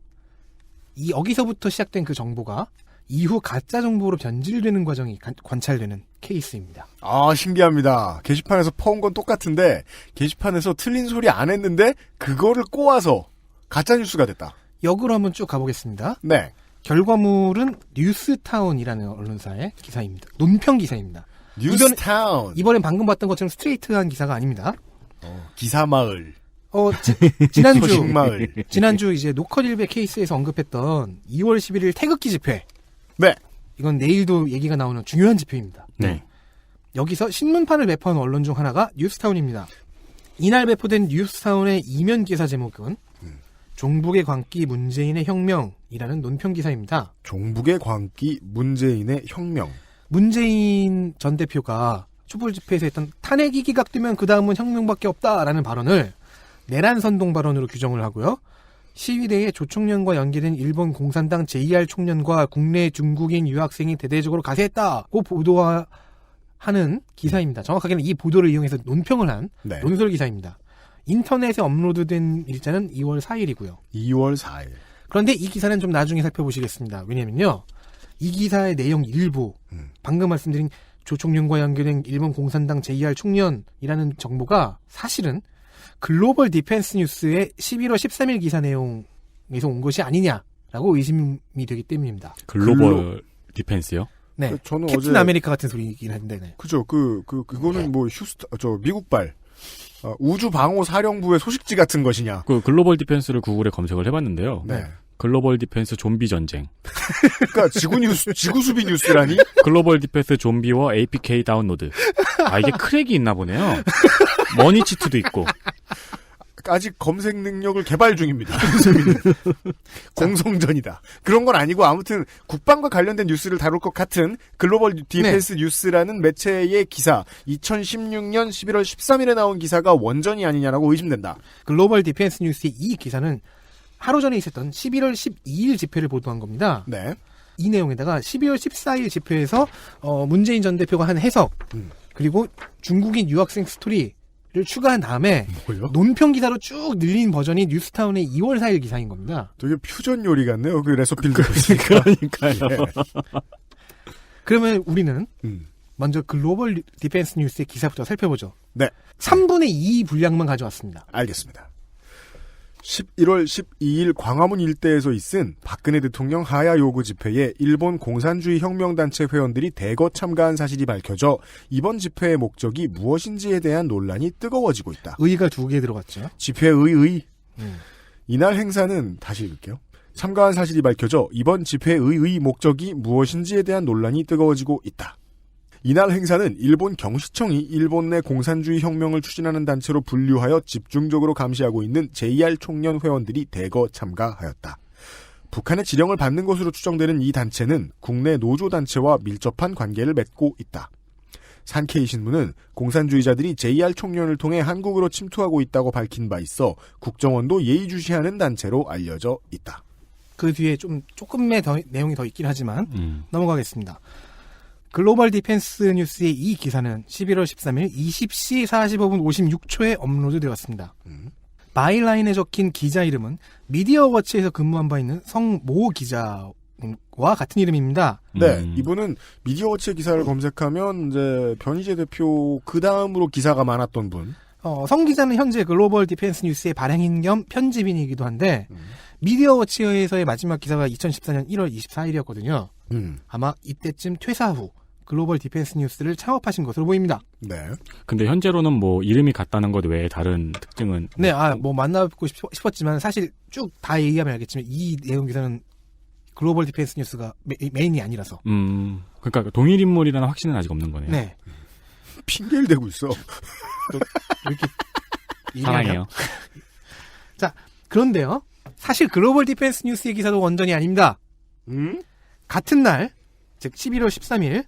여기서부터 시작된 그 정보가 이후 가짜 정보로 변질되는 과정이 관찰되는 케이스입니다. 아, 신기합니다. 게시판에서 퍼온 건 똑같은데 게시판에서 틀린 소리 안 했는데 그거를 꼬아서 가짜뉴스가 됐다. 역으로 한번 쭉 가보겠습니다. 네. 결과물은 뉴스타운이라는 언론사의 기사입니다. 논평 기사입니다. 뉴스타운. 이번엔 방금 봤던 것처럼 스트레이트한 기사가 아닙니다. 기사마을. 지난주 이제 노컷일베 케이스에서 언급했던 2월 11일 태극기 집회. 네. 이건 내일도 얘기가 나오는 중요한 집회입니다. 네. 여기서 신문판을 배포한 언론 중 하나가 뉴스타운입니다. 이날 배포된 뉴스타운의 이면 기사 제목은 종북의 광기 문재인의 혁명이라는 논평 기사입니다. 종북의 광기 문재인의 혁명. 문재인 전 대표가 촛불 집회에서 했던 탄핵이 기각되면 그 다음은 혁명밖에 없다라는 발언을 내란 선동 발언으로 규정을 하고요. 시위대에 조총련과 연계된 일본 공산당 JR 총련과 국내 중국인 유학생이 대대적으로 가세했다고 보도하는 기사입니다. 정확하게는 이 보도를 이용해서 논평을 한 논설 기사입니다. 인터넷에 업로드된 일자는 2월 4일이고요. 2월 4일. 그런데 이 기사는 좀 나중에 살펴보시겠습니다. 왜냐면요. 이 기사의 내용 일부, 방금 말씀드린 조총련과 연계된 일본 공산당 JR 총련이라는 정보가 사실은 글로벌 디펜스 뉴스의 11월 13일 기사 내용에서 온 것이 아니냐라고 의심이 되기 때문입니다. 글로벌 디펜스요? 네. 저는 캡틴 아메리카 같은 소리이긴 한데. 네. 그죠. 그거는 뭐 미국발 우주 방호 사령부의 소식지 같은 것이냐. 그 글로벌 디펜스를 구글에 검색을 해봤는데요. 네. 글로벌 디펜스 좀비 전쟁. 그러니까 지구 수비 뉴스라니? 글로벌 디펜스 좀비와 APK 다운로드. 아, 이게 크랙이 있나 보네요. 머니치트도 있고. 아직 검색 능력을 개발 중입니다. 공성전이다. 그런 건 아니고 아무튼 국방과 관련된 뉴스를 다룰 것 같은 글로벌 디펜스 뉴스라는 매체의 기사 2016년 11월 13일에 나온 기사가 원전이 아니냐라고 의심된다. 글로벌 디펜스 뉴스의 이 기사는 하루 전에 있었던 11월 12일 집회를 보도한 겁니다. 네. 이 내용에다가 12월 14일 집회에서 문재인 전 대표가 한 해석 그리고 중국인 유학생 스토리를 추가한 다음에 논평 기사로 쭉 늘린 버전이 뉴스타운의 2월 4일 기사인 겁니다. 되게 퓨전 요리 같네요. 그 레서피를 그러니까요. 네. 그러면 우리는 먼저 글로벌 디펜스 뉴스의 기사부터 살펴보죠. 네. 3분의 2 분량만 가져왔습니다. 알겠습니다. 11월 12일 광화문 일대에서 있은 박근혜 대통령 하야 요구 집회에 일본 공산주의 혁명단체 회원들이 대거 참가한 사실이 밝혀져 이번 집회의 목적이 무엇인지에 대한 논란이 뜨거워지고 있다. 의가 2개 들어갔죠. 집회의 이날 행사는 다시 읽을게요. 참가한 사실이 밝혀져 이번 집회의 목적이 무엇인지에 대한 논란이 뜨거워지고 있다. 이날 행사는 일본 경시청이 일본 내 공산주의 혁명을 추진하는 단체로 분류하여 집중적으로 감시하고 있는 JR 총련 회원들이 대거 참가하였다. 북한의 지령을 받는 것으로 추정되는 이 단체는 국내 노조단체와 밀접한 관계를 맺고 있다. 산케이 신문은 공산주의자들이 JR 총련을 통해 한국으로 침투하고 있다고 밝힌 바 있어 국정원도 예의주시하는 단체로 알려져 있다. 그 뒤에 조금의 내용이 더 있긴 하지만 넘어가겠습니다. 글로벌 디펜스 뉴스의 이 기사는 11월 13일 20시 45분 56초에 업로드되었습니다. 바이라인에 적힌 기자 이름은 미디어워치에서 근무한 바 있는 성모 기자와 같은 이름입니다. 네, 이분은 미디어워치의 기사를 검색하면 이제 변희재 대표 그 다음으로 기사가 많았던 분. 성 기자는 현재 글로벌 디펜스 뉴스의 발행인 겸 편집인이기도 한데 미디어워치에서의 마지막 기사가 2014년 1월 24일이었거든요. 아마 이때쯤 퇴사 후 글로벌 디펜스 뉴스를 창업하신 것으로 보입니다. 네. 근데 현재로는 뭐 이름이 같다는 것 외에 다른 특징은 네, 뭐 만나뵙고 싶었지만 사실 쭉 다 얘기하면 알겠지만 이 내용 기사는 글로벌 디펜스 뉴스가 메인이 아니라서. 그러니까 동일 인물이라는 확신은 아직 없는 거네요. 네. 핑계를 대고 있어. 또 이렇게 사랑해요. 자, 그런데요. 사실 글로벌 디펜스 뉴스의 기사도 원전이 아닙니다. 같은 날, 즉 11월 13일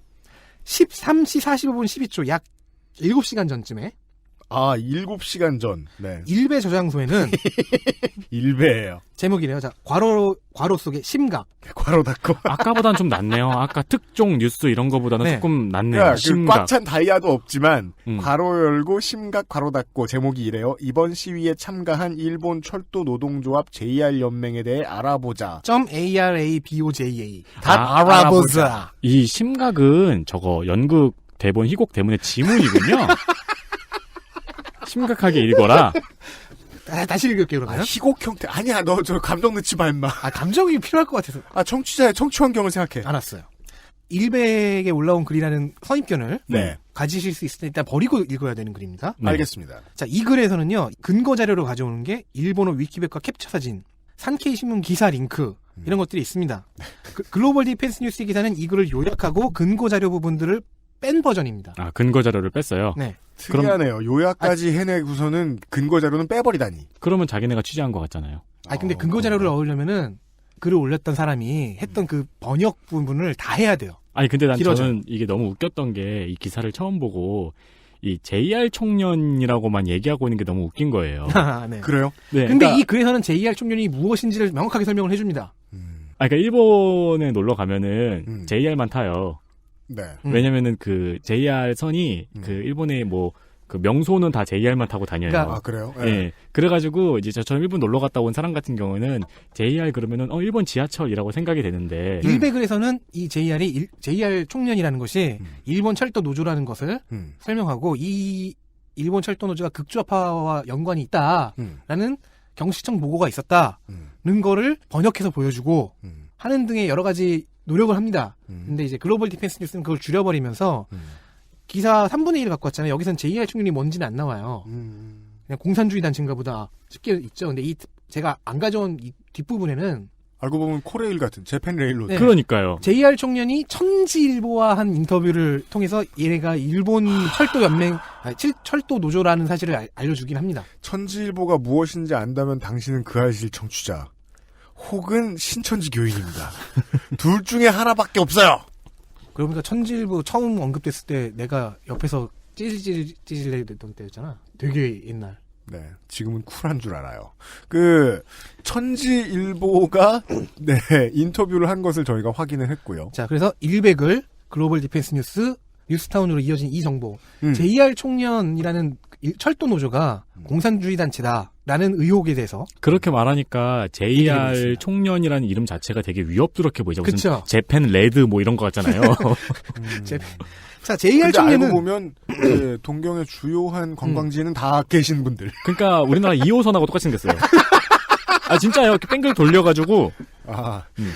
13시 45분 12초 약 7시간 전쯤에 7시간 전. 네. 일베 저장소에는 일베예요. 제목이래요. 자, 괄호 속에 심각. 괄호 닫고. 아까보단 좀 낫네요. 아까 특종 뉴스 이런 거보다는 네. 조금 낫네요. 그러니까 심각. 꽉 찬 다이아도 없지만 괄호 열고 심각 괄호 닫고 제목이 이래요. 이번 시위에 참가한 일본 철도 노동조합 JR 연맹에 대해 알아보자. .araboja. 알아보자. 이 심각은 저거 연극 대본 희곡 대문의 지문이군요. 심각하게 읽어라. 다시 읽을게요, 그러면. 희곡 형태. 아니야, 너 저 감정 넣지 마, 임마. 감정이 필요할 것 같아서. 청취자의 청취 환경을 생각해. 알았어요. 일베에 올라온 글이라는 선입견을 가지실 수 있을 때 일단 버리고 읽어야 되는 글입니다. 네. 알겠습니다. 자, 이 글에서는요, 근거 자료로 가져오는 게 일본어 위키백과 캡처 사진, 산케이 신문 기사 링크, 이런 것들이 있습니다. 글로벌 디펜스 뉴스 기사는 이 글을 요약하고 근거 자료 부분들을 뺀 버전입니다. 근거 자료를 뺐어요? 네. 특이하네요. 요약까지 해내고서는 근거 자료는 빼버리다니. 그러면 자기네가 취재한 것 같잖아요. 근데 근거 자료를 얻으려면은 글을 올렸던 사람이 했던 그 번역 부분을 다 해야 돼요. 근데 길어져요. 저는 이게 너무 웃겼던 게 이 기사를 처음 보고 이 JR 청년이라고만 얘기하고 있는 게 너무 웃긴 거예요. 네. 그래요? 네. 근데 이 글에서는 JR 청년이 무엇인지를 명확하게 설명을 해줍니다. 그러니까 일본에 놀러 가면은 JR만 타요. 네. 왜냐면은 그 JR 선이 그 일본의 뭐 그 명소는 다 JR만 타고 다녀요. 그러니까, 그래요? 예. 네. 그래가지고 이제 저처럼 일본 놀러 갔다 온 사람 같은 경우는 JR 그러면은 일본 지하철이라고 생각이 되는데 일베 글에서는 이 JR이 JR 총련이라는 것이 일본 철도 노조라는 것을 설명하고 이 일본 철도 노조가 극좌파와 연관이 있다라는 경시청 보고가 있었다는 거를 번역해서 보여주고 하는 등의 여러 가지 노력을 합니다. 근데 이제 글로벌 디펜스 뉴스는 그걸 줄여버리면서 기사 3분의 1을 갖고 왔잖아요. 여기서는 JR 총련이 뭔지는 안 나와요. 그냥 공산주의 단체인가 보다 쉽게 있죠. 근데 제가 안 가져온 이 뒷부분에는 알고 보면 코레일 같은 재팬 레일로. 네. 그러니까요. JR 총련이 천지일보와 한 인터뷰를 통해서 얘네가 일본 철도 연맹, 철도 노조라는 사실을 알려주긴 합니다. 천지일보가 무엇인지 안다면 당신은 그 알실 청취자. 혹은 신천지 교인입니다. 둘 중에 하나밖에 없어요. 그러니까 천지일보 처음 언급됐을 때 내가 옆에서 찌질찌질 됐던 때였잖아. 되게 옛날. 네, 지금은 쿨한 줄 알아요. 천지일보가, 인터뷰를 한 것을 저희가 확인을 했고요. 자, 그래서 일백을 글로벌 디펜스 뉴스, 뉴스타운으로 이어진 이 정보. JR 총련이라는 철도 노조가 공산주의 단체다라는 의혹에 대해서. 그렇게 말하니까 JR 총련이라는 이름 자체가 되게 위협스럽게 보이죠. 무슨 그쵸? 재팬 레드 뭐 이런 거 같잖아요. 자, JR 근데 총련은 알고 보면 동경의 주요한 관광지에는 다 계신 분들. 그러니까 우리나라 2호선하고 똑같이 생겼어요. 진짜요. 이렇게 뺑글 돌려가지고.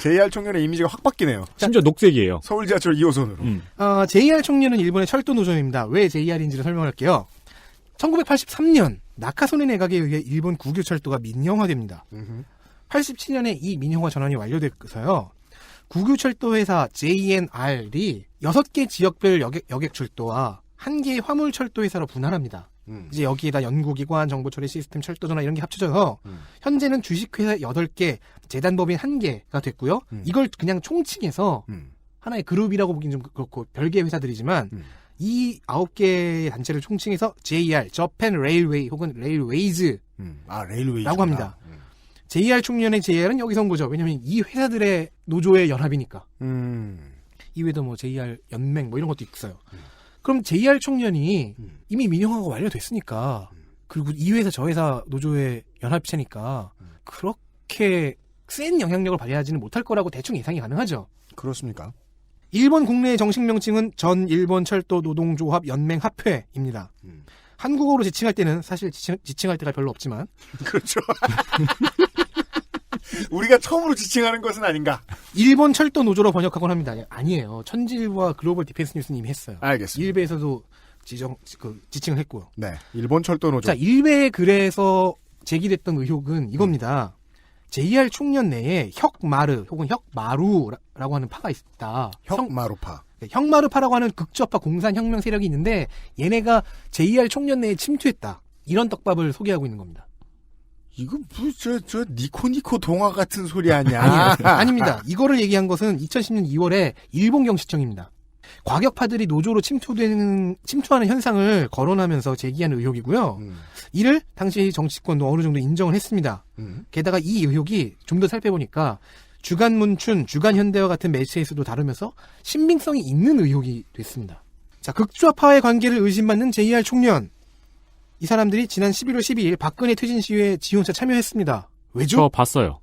JR 총련의 이미지가 확 바뀌네요. 심지어 녹색이에요. 서울 지하철 2호선으로. JR 총련은 일본의 철도 노조입니다. 왜 JR인지를 설명할게요. 1983년 나카소네 내각에 의해 일본 국유철도가 민영화됩니다. 87년에 이 민영화 전환이 완료돼서요. 국유철도 회사 JNR이 6개 지역별 여객철도와 1개의 화물철도 회사로 분할합니다. 이제 여기에다 연구기관, 정보처리 시스템, 철도전화 이런 게 합쳐져서 현재는 주식회사 8개, 재단법인 1개가 됐고요. 이걸 그냥 총칭해서 하나의 그룹이라고 보기는 좀 그렇고 별개의 회사들이지만 이 9개의 단체를 총칭해서 JR, Japan Railway 혹은 Railways라고 합니다. JR 총련의 JR은 여기서 온 거죠. 왜냐하면 이 회사들의 노조의 연합이니까. 이외에도 뭐 JR 연맹 뭐 이런 것도 있어요. 그럼 JR 총련이 이미 민영화가 완료됐으니까 그리고 이 회사 저 회사 노조의 연합체니까 그렇게 센 영향력을 발휘하지는 못할 거라고 대충 예상이 가능하죠. 그렇습니까? 일본 국내의 정식 명칭은 전 일본 철도 노동조합 연맹 합회입니다. 한국어로 지칭할 때는 사실 지칭할 때가 별로 없지만 그렇죠. 우리가 처음으로 지칭하는 것은 아닌가? 일본 철도 노조로 번역하곤 합니다. 아니에요. 천지일보와 글로벌 디펜스 뉴스님이 했어요. 알겠습니다. 일베에서도 지칭을 했고요. 네, 일본 철도 노조. 자, 일베의 글에서 제기됐던 의혹은 이겁니다. JR 총련 내에 혁마르 혹은 혁마루라고 하는 파가 있다. 혁마루파. 혁마르파라고 하는 극좌파 공산혁명 세력이 있는데 얘네가 JR 총련 내에 침투했다. 이런 떡밥을 소개하고 있는 겁니다. 이거 저 니코니코 동화 같은 소리 아니야? 아닙니다. 이거를 얘기한 것은 2010년 2월에 일본 경시청입니다. 과격파들이 노조로 침투하는 현상을 거론하면서 제기한 의혹이고요. 이를 당시 정치권도 어느 정도 인정을 했습니다. 게다가 이 의혹이 좀 더 살펴보니까 주간문춘, 주간현대와 같은 매체에서도 다루면서 신빙성이 있는 의혹이 됐습니다. 자, 극좌파의 관계를 의심받는 JR 총련. 이 사람들이 지난 11월 12일 박근혜 퇴진 시위에 지원차 참여했습니다. 왜죠? 저 봤어요.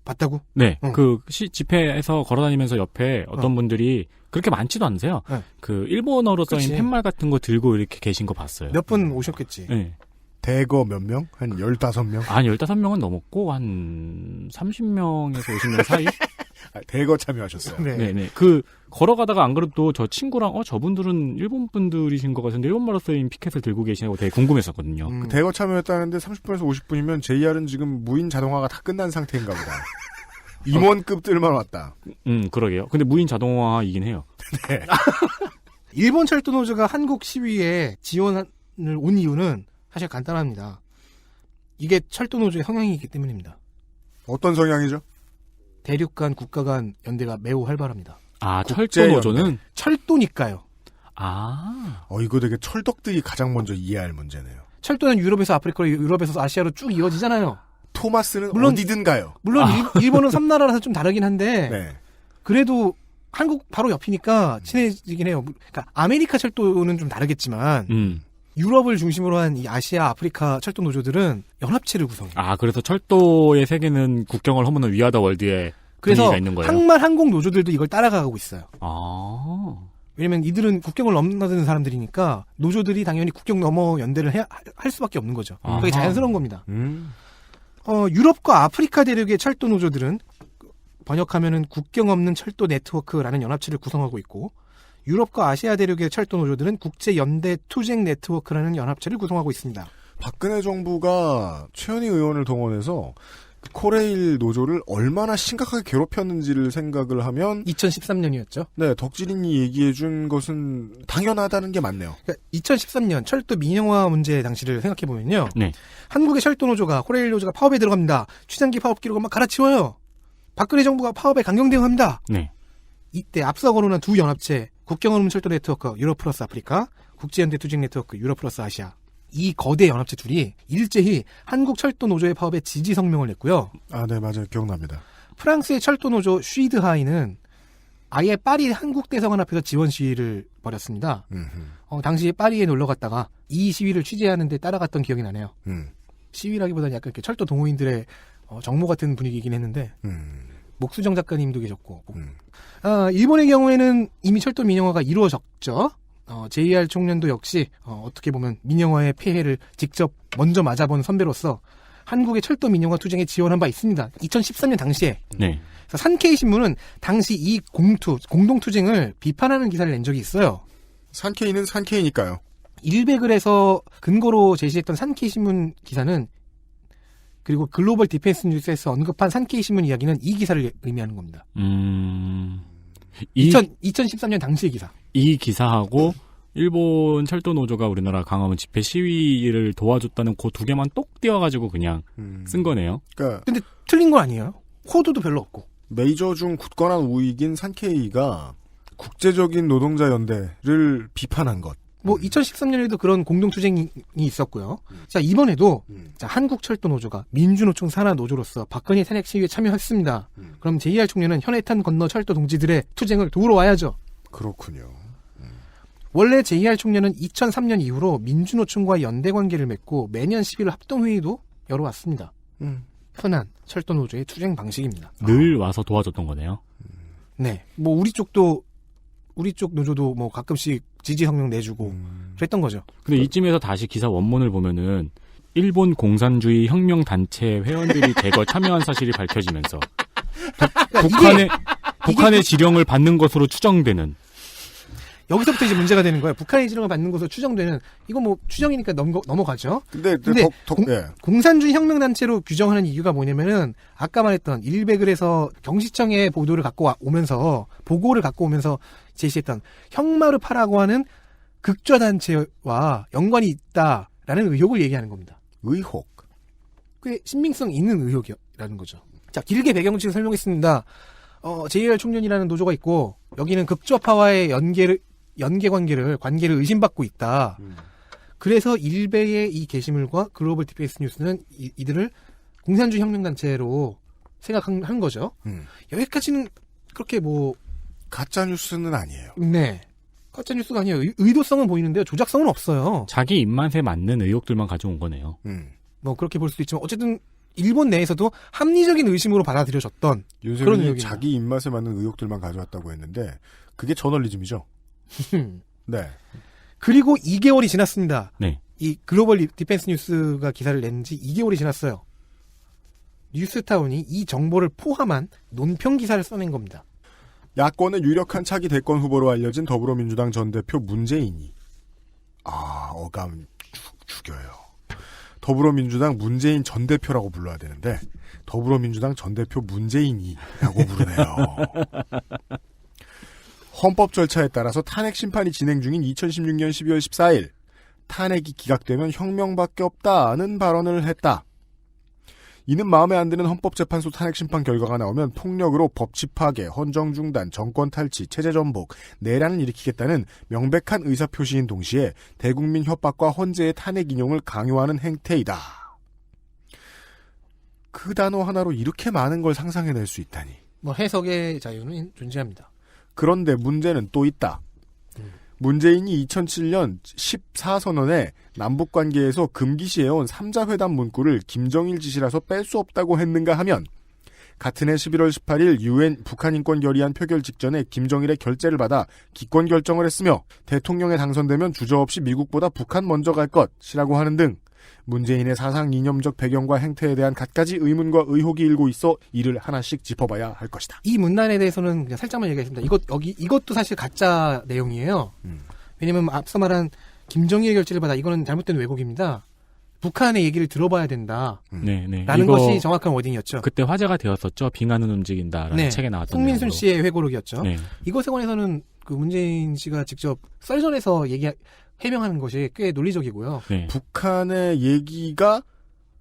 봤다고? 네. 집회에서 걸어다니면서 옆에 어떤 분들이 그렇게 많지도 않으세요. 네. 그 일본어로 써인 팻말 같은 거 들고 이렇게 계신 거 봤어요. 몇 분 오셨겠지. 네. 대거 몇 명? 한 15명? 한 15명은 넘었고, 한 30명에서 50명 사이? 대거 참여하셨어요. 네네. 걸어가다가 안 그래도 저 친구랑, 저분들은 일본 분들이신 것 같은데, 일본말로 쓰인 피켓을 들고 계시냐고 되게 궁금했었거든요. 그 대거 참여했다는데 30분에서 50분이면 JR은 지금 무인 자동화가 다 끝난 상태인가 보다. 임원급들만 왔다. 그러게요. 근데 무인 자동화이긴 해요. 네. 일본 철도 노조가 한국 시위에 지원을 온 이유는 사실 간단합니다. 이게 철도 노조의 성향이기 때문입니다. 어떤 성향이죠? 대륙 간 국가 간 연대가 매우 활발합니다. 철도 노조는? 철도니까요. 이거 되게 철덕들이 가장 먼저 이해할 문제네요. 철도는 유럽에서 아프리카로, 유럽에서 아시아로 쭉 이어지잖아요. 토마스는 어디든 가요. 물론 일본은 섬나라라서 좀 다르긴 한데 네. 그래도 한국 바로 옆이니까 친해지긴 해요. 그러니까 아메리카 철도는 좀 다르겠지만 유럽을 중심으로 한 이 아시아, 아프리카 철도 노조들은 연합체를 구성해요. 그래서 철도의 세계는 국경을 허무는 위아더 월드의 분위기가 있는 거예요. 항만 항공 노조들도 이걸 따라가고 있어요. 왜냐면 이들은 국경을 넘나드는 사람들이니까 노조들이 당연히 국경 넘어 연대를 할 수밖에 없는 거죠. 그게 자연스러운 겁니다. 유럽과 아프리카 대륙의 철도 노조들은 번역하면은 국경 없는 철도 네트워크라는 연합체를 구성하고 있고, 유럽과 아시아 대륙의 철도 노조들은 국제 연대 투쟁 네트워크라는 연합체를 구성하고 있습니다. 박근혜 정부가 최현희 의원을 동원해서 코레일 노조를 얼마나 심각하게 괴롭혔는지를 생각을 하면 2013년이었죠. 네, 덕질인이 얘기해준 것은 당연하다는 게 맞네요. 그러니까 2013년 철도 민영화 문제 당시를 생각해 보면요. 네. 한국의 철도 노조가 코레일 노조가 파업에 들어갑니다. 취장기 파업 기록을 막 갈아치워요. 박근혜 정부가 파업에 강경 대응합니다. 네. 이때 앞서 거론한 두 연합체 국경 없는 철도 네트워크 유럽 플러스 아프리카, 국제연대 투쟁 네트워크 유럽 플러스 아시아, 이 거대 연합체 둘이 일제히 한국 철도 노조의 파업에 지지 성명을 냈고요. 네, 맞아요. 기억납니다. 프랑스의 철도 노조 쉬드하이는 아예 파리 한국 대사관 앞에서 지원 시위를 벌였습니다. 당시에 파리에 놀러 갔다가 이 시위를 취재하는 데 따라갔던 기억이 나네요. 시위라기보다는 약간 이렇게 철도 동호인들의 정모 같은 분위기이긴 했는데 목수정 작가님도 계셨고 일본의 경우에는 이미 철도 민영화가 이루어졌죠. JR 총련도 역시 어떻게 보면 민영화의 폐해를 직접 먼저 맞아본 선배로서 한국의 철도 민영화 투쟁에 지원한 바 있습니다. 2013년 당시에. 네. 그래서 산케이 신문은 당시 이 공동 투쟁을 비판하는 기사를 낸 적이 있어요. 산케이는 산케이니까요. 일베글에서 근거로 제시했던 산케이 신문 기사는, 그리고 글로벌 디펜스 뉴스에서 언급한 산케이 신문 이야기는 이 기사를 의미하는 겁니다. 2013년 당시의 기사. 이 기사하고 일본 철도 노조가 우리나라 강화문 집회 시위를 도와줬다는 그 두 개만 똑 띄워가지고 그냥 쓴 거네요. 근데 틀린 건 아니에요. 호도도 별로 없고. 메이저 중 굳건한 우익인 산케이가 국제적인 노동자 연대를 비판한 것. 2013년에도 그런 공동투쟁이 있었고요. 자, 이번에도, 한국 철도 노조가 민주노총 산하 노조로서 박근혜 탄핵 시위에 참여했습니다. 그럼 JR 총련은 현해탄 건너 철도 동지들의 투쟁을 도우러 와야죠. 그렇군요. 원래 JR 총련은 2003년 이후로 민주노총과 연대 관계를 맺고 매년 11월 합동회의도 열어왔습니다. 흔한 철도 노조의 투쟁 방식입니다. 늘 와서 도와줬던 거네요. 네. 우리 쪽 노조도 가끔씩 지지 성명 내주고 그랬던 거죠. 근데 이쯤에서 다시 기사 원문을 보면은 일본 공산주의 혁명단체 회원들이 대거 참여한 사실이 밝혀지면서 북한의 지령을 받는 것으로 추정되는 여기서부터 이제 문제가 되는 거예요. 북한의 지령을 받는 것으로 추정되는 이거 뭐 추정이니까 넘어가죠. 근데 공산주의 혁명단체로 규정하는 이유가 뭐냐면은 아까 말했던 일베글에서 경시청의 보고를 갖고 오면서 제시했던 형마르파라고 하는 극좌단체와 연관이 있다라는 의혹을 얘기하는 겁니다. 의혹. 꽤 신빙성 있는 의혹이라는 거죠. 자, 길게 배경지를 설명했습니다. JR 총련이라는 노조가 있고 여기는 극좌파와의 관계를 의심받고 있다. 그래서 일베의 이 게시물과 글로벌 디펜스 뉴스는 이들을 공산주의 혁명단체로 생각한 거죠. 여기까지는 그렇게 뭐 가짜 뉴스는 아니에요. 네, 가짜 뉴스가 아니에요. 의도성은 보이는데요, 조작성은 없어요. 자기 입맛에 맞는 의혹들만 가져온 거네요. 뭐 그렇게 볼 수도 있지만 어쨌든 일본 내에서도 합리적인 의심으로 받아들여졌던 그런 윤세민이 의혹입니다. 자기 입맛에 맞는 의혹들만 가져왔다고 했는데 그게 저널리즘이죠. 네. 그리고 2개월이 지났습니다. 네. 이 글로벌 디펜스 뉴스가 기사를 낸 지 2개월이 지났어요. 뉴스타운이 이 정보를 포함한 논평 기사를 써낸 겁니다. 야권의 유력한 차기 대권 후보로 알려진 더불어민주당 전 대표 문재인이 어감 죽여요. 더불어민주당 문재인 전 대표라고 불러야 되는데 더불어민주당 전 대표 문재인이라고 부르네요. 헌법 절차에 따라서 탄핵 심판이 진행 중인 2016년 12월 14일 탄핵이 기각되면 혁명밖에 없다는 발언을 했다. 이는 마음에 안 드는 헌법재판소 탄핵 심판 결과가 나오면 폭력으로 법치 파괴, 헌정 중단, 정권 탈취, 체제 전복, 내란을 일으키겠다는 명백한 의사표시인 동시에 대국민 협박과 헌재의 탄핵 인용을 강요하는 행태이다. 그 단어 하나로 이렇게 많은 걸 상상해낼 수 있다니. 뭐 해석의 자유는 존재합니다. 그런데 문제는 또 있다. 문재인이 2007년 14선언에 남북관계에서 금기시해온 3자 회담 문구를 김정일 지시라서 뺄 수 없다고 했는가 하면 같은 해 11월 18일 UN 북한인권결의안 표결 직전에 김정일의 결재를 받아 기권 결정을 했으며 대통령에 당선되면 주저없이 미국보다 북한 먼저 갈 것이라고 하는 등 문재인의 사상 이념적 배경과 행태에 대한 갖가지 의문과 의혹이 일고 있어 이를 하나씩 짚어봐야 할 것이다. 이 문란에 대해서는 그냥 살짝만 얘기하겠습니다. 이것도 사실 가짜 내용이에요. 왜냐면 앞서 말한 김정일의 결재를 받아 이거는 잘못된 왜곡입니다. 북한의 얘기를 들어봐야 된다. 라는 것이 정확한 워딩이었죠. 그때 화제가 되었었죠. 빙하는 움직인다라는 책에 나왔던 송민순 내용으로. 씨의 회고록이었죠. 네. 이것에 관해서는 그 문재인 씨가 직접 썰전에서 해명하는 것이 꽤 논리적이고요. 네. 북한의 얘기가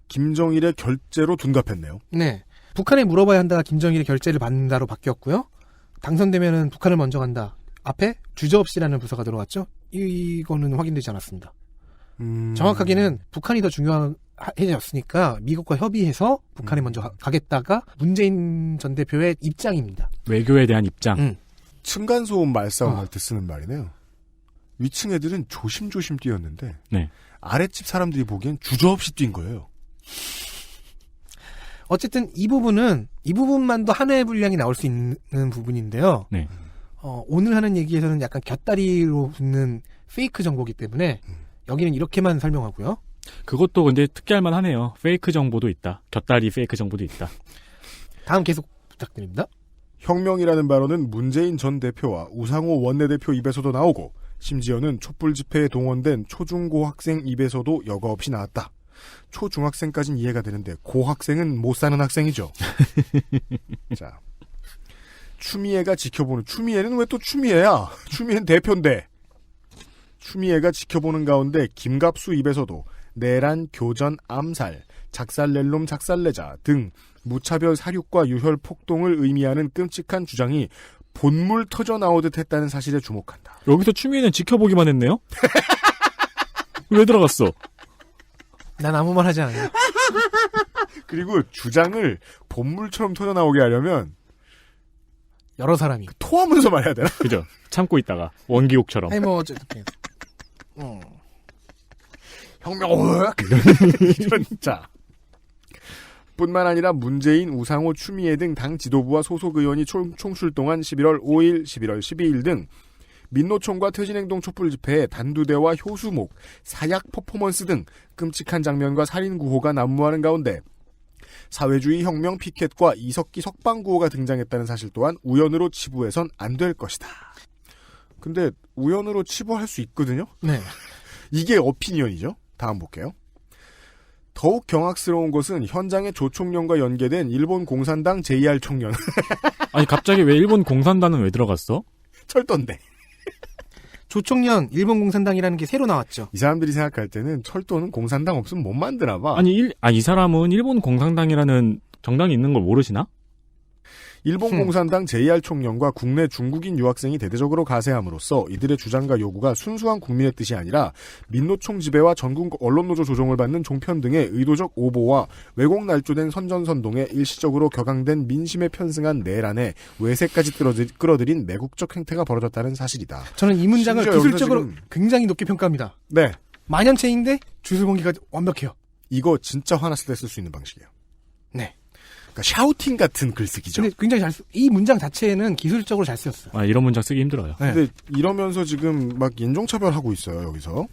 김정일의 결재로 둔갑했네요. 네. 북한에 물어봐야 한다, 김정일의 결재를 받는다로 바뀌었고요. 당선되면은 북한을 먼저 간다. 앞에 주저없이라는 부사가 들어갔죠. 이거는 확인되지 않았습니다. 정확하게는 북한이 더 중요해졌으니까 미국과 협의해서 북한에 먼저 가겠다가 문재인 전 대표의 입장입니다. 외교에 대한 입장. 층간소음 말싸움 할 때 쓰는 말이네요. 위층 애들은 조심조심 뛰었는데 네. 아랫집 사람들이 보기엔 주저없이 뛴 거예요. 어쨌든 이 부분만도 하나의 분량이 나올 수 있는 부분인데요. 네. 오늘 하는 얘기에서는 약간 곁다리로 붙는 페이크 정보기 때문에 여기는 이렇게만 설명하고요. 그것도 근데 특이할 만하네요. 페이크 정보도 있다. 곁다리 페이크 정보도 있다. 다음 계속 부탁드립니다. 혁명이라는 발언은 문재인 전 대표와 우상호 원내대표 입에서도 나오고 심지어는 촛불 집회에 동원된 초중고 학생 입에서도 여과 없이 나왔다. 초중학생까지는 이해가 되는데 고학생은 못 사는 학생이죠. 자, 추미애가 지켜보는 추미애는 왜 또 추미애야? 추미애는 대표인데. 추미애가 지켜보는 가운데 김갑수 입에서도 내란, 교전, 암살, 작살낼 놈 작살내자 등 무차별 사륙과 유혈 폭동을 의미하는 끔찍한 주장이 본물 터져 나오듯 했다는 사실에 주목한다. 여기서 추미애는 지켜보기만 했네요? 왜 들어갔어? 난 아무 말 하지 않아요. 그리고 주장을 본물처럼 터져 나오게 하려면 여러 사람이 토하면서 말해야 되나? 그죠. 참고 있다가 원기옥처럼. 아니 뭐 어쨌든 혁명 자 뿐만 아니라 문재인, 우상호, 추미애 등 당 지도부와 소속 의원이 총출동한 11월 5일, 11월 12일 등 민노총과 퇴진행동 촛불 집회에 단두대와 효수목, 사약 퍼포먼스 등 끔찍한 장면과 살인 구호가 난무하는 가운데 사회주의 혁명 피켓과 이석기 석방 구호가 등장했다는 사실 또한 우연으로 치부해선 안 될 것이다. 근데 우연으로 치부할 수 있거든요. 네. 이게 어피니언이죠. 다음 볼게요. 더욱 경악스러운 것은 현장의 조총련과 연계된 일본 공산당 JR 총련. 아니 갑자기 왜 일본 공산당은 왜 들어갔어? 철도인데. 조총련 일본 공산당이라는 게 새로 나왔죠. 이 사람들이 생각할 때는 철도는 공산당 없으면 못 만드나 봐. 아니 이 사람은 일본 공산당이라는 정당이 있는 걸 모르시나? 일본 공산당 JR 총련과 국내 중국인 유학생이 대대적으로 가세함으로써 이들의 주장과 요구가 순수한 국민의 뜻이 아니라 민노총 지배와 전국 언론노조 조종을 받는 종편 등의 의도적 오보와 왜곡 날조된 선전선동에 일시적으로 격앙된 민심에 편승한 내란에 외세까지 끌어들인 매국적 행태가 벌어졌다는 사실이다. 저는 이 문장을 기술적으로 굉장히 높게 평가합니다. 네. 만연체인데 주술공기가 완벽해요. 이거 진짜 화났을 때 쓸 수 있는 방식이에요. 네. 그러니까 샤우팅 같은 글쓰기죠. 근데 굉장히 이 문장 자체는 기술적으로 잘 쓰였어요. 아, 이런 문장 쓰기 힘들어요. 네. 근데 이러면서 지금 막 인종차별하고 있어요, 여기서.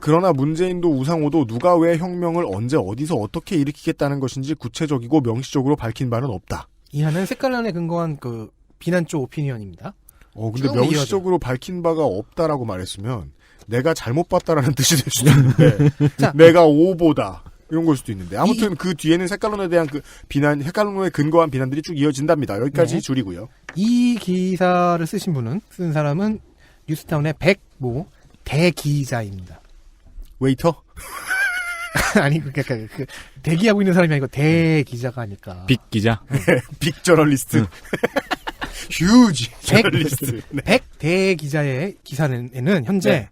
그러나 문재인도 우상호도 누가 왜 혁명을 언제 어디서 어떻게 일으키겠다는 것인지 구체적이고 명시적으로 밝힌 바는 없다. 이하는 색깔론에 근거한 그 비난 쪽 오피니언입니다. 근데 명시적으로 밝힌 바가 없다라고 말했으면 내가 잘못 봤다라는 뜻이 될 수도 있는데 자, 내가 오보다. 이런 걸 수도 있는데 아무튼 그 뒤에는 색깔론에 대한 그 비난, 색깔론에 근거한 비난들이 쭉 이어진답니다. 여기까지 네. 줄이고요. 이 기사를 쓴 사람은 뉴스타운의 백모 대기자입니다. 웨이터? 아니 그러니까 대기하고 있는 사람이 아니고 대기자가 아닐까. 빅 기자. 네, 빅 저널리스트. 휴지 저널리스트. 네. 백 대기자의 기사에는 현재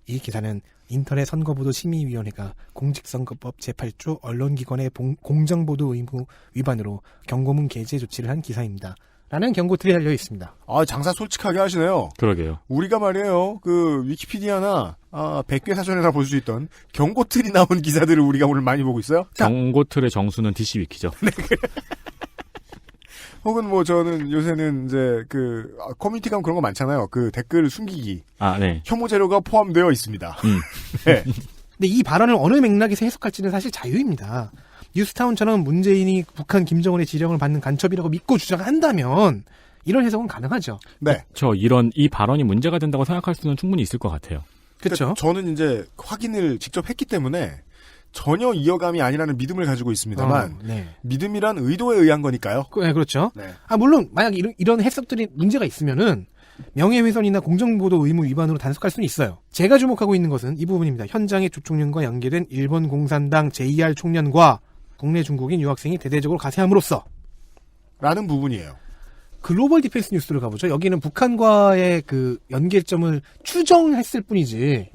이 기사는 인터넷 선거보도 심의위원회가 공직선거법 제8조 언론기관의 공정보도 의무 위반으로 경고문 게재 조치를 한 기사입니다. 라는 경고틀이 달려 있습니다. 아, 장사 솔직하게 하시네요. 그러게요. 우리가 말이에요. 그 위키피디아나 100개 사전에나 볼 수 있던 경고틀이 나온 기사들을 우리가 오늘 많이 보고 있어요. 경고틀의 정수는 DC 위키죠. 네. 혹은 뭐 저는 요새는 이제 커뮤니티 가면 그런 거 많잖아요. 그 댓글 숨기기. 아, 네. 혐오 재료가 포함되어 있습니다. 네. 근데 이 발언을 어느 맥락에서 해석할지는 사실 자유입니다. 뉴스타운처럼 문재인이 북한 김정은의 지령을 받는 간첩이라고 믿고 주장한다면 이런 해석은 가능하죠. 네. 이 발언이 문제가 된다고 생각할 수는 충분히 있을 것 같아요. 그렇죠. 저는 이제 확인을 직접 했기 때문에 전혀 이어감이 아니라는 믿음을 가지고 있습니다만 네. 믿음이란 의도에 의한 거니까요. 네, 그렇죠. 네. 물론 만약 이런 해석들이 문제가 있으면은 명예훼손이나 공정보도 의무 위반으로 단속할 수는 있어요. 제가 주목하고 있는 것은 이 부분입니다. 현장의 조총련과 연계된 일본 공산당 JR 총련과 국내 중국인 유학생이 대대적으로 가세함으로써 라는 부분이에요. 글로벌 디펜스 뉴스를 가보죠. 여기는 북한과의 그 연계점을 추정했을 뿐이지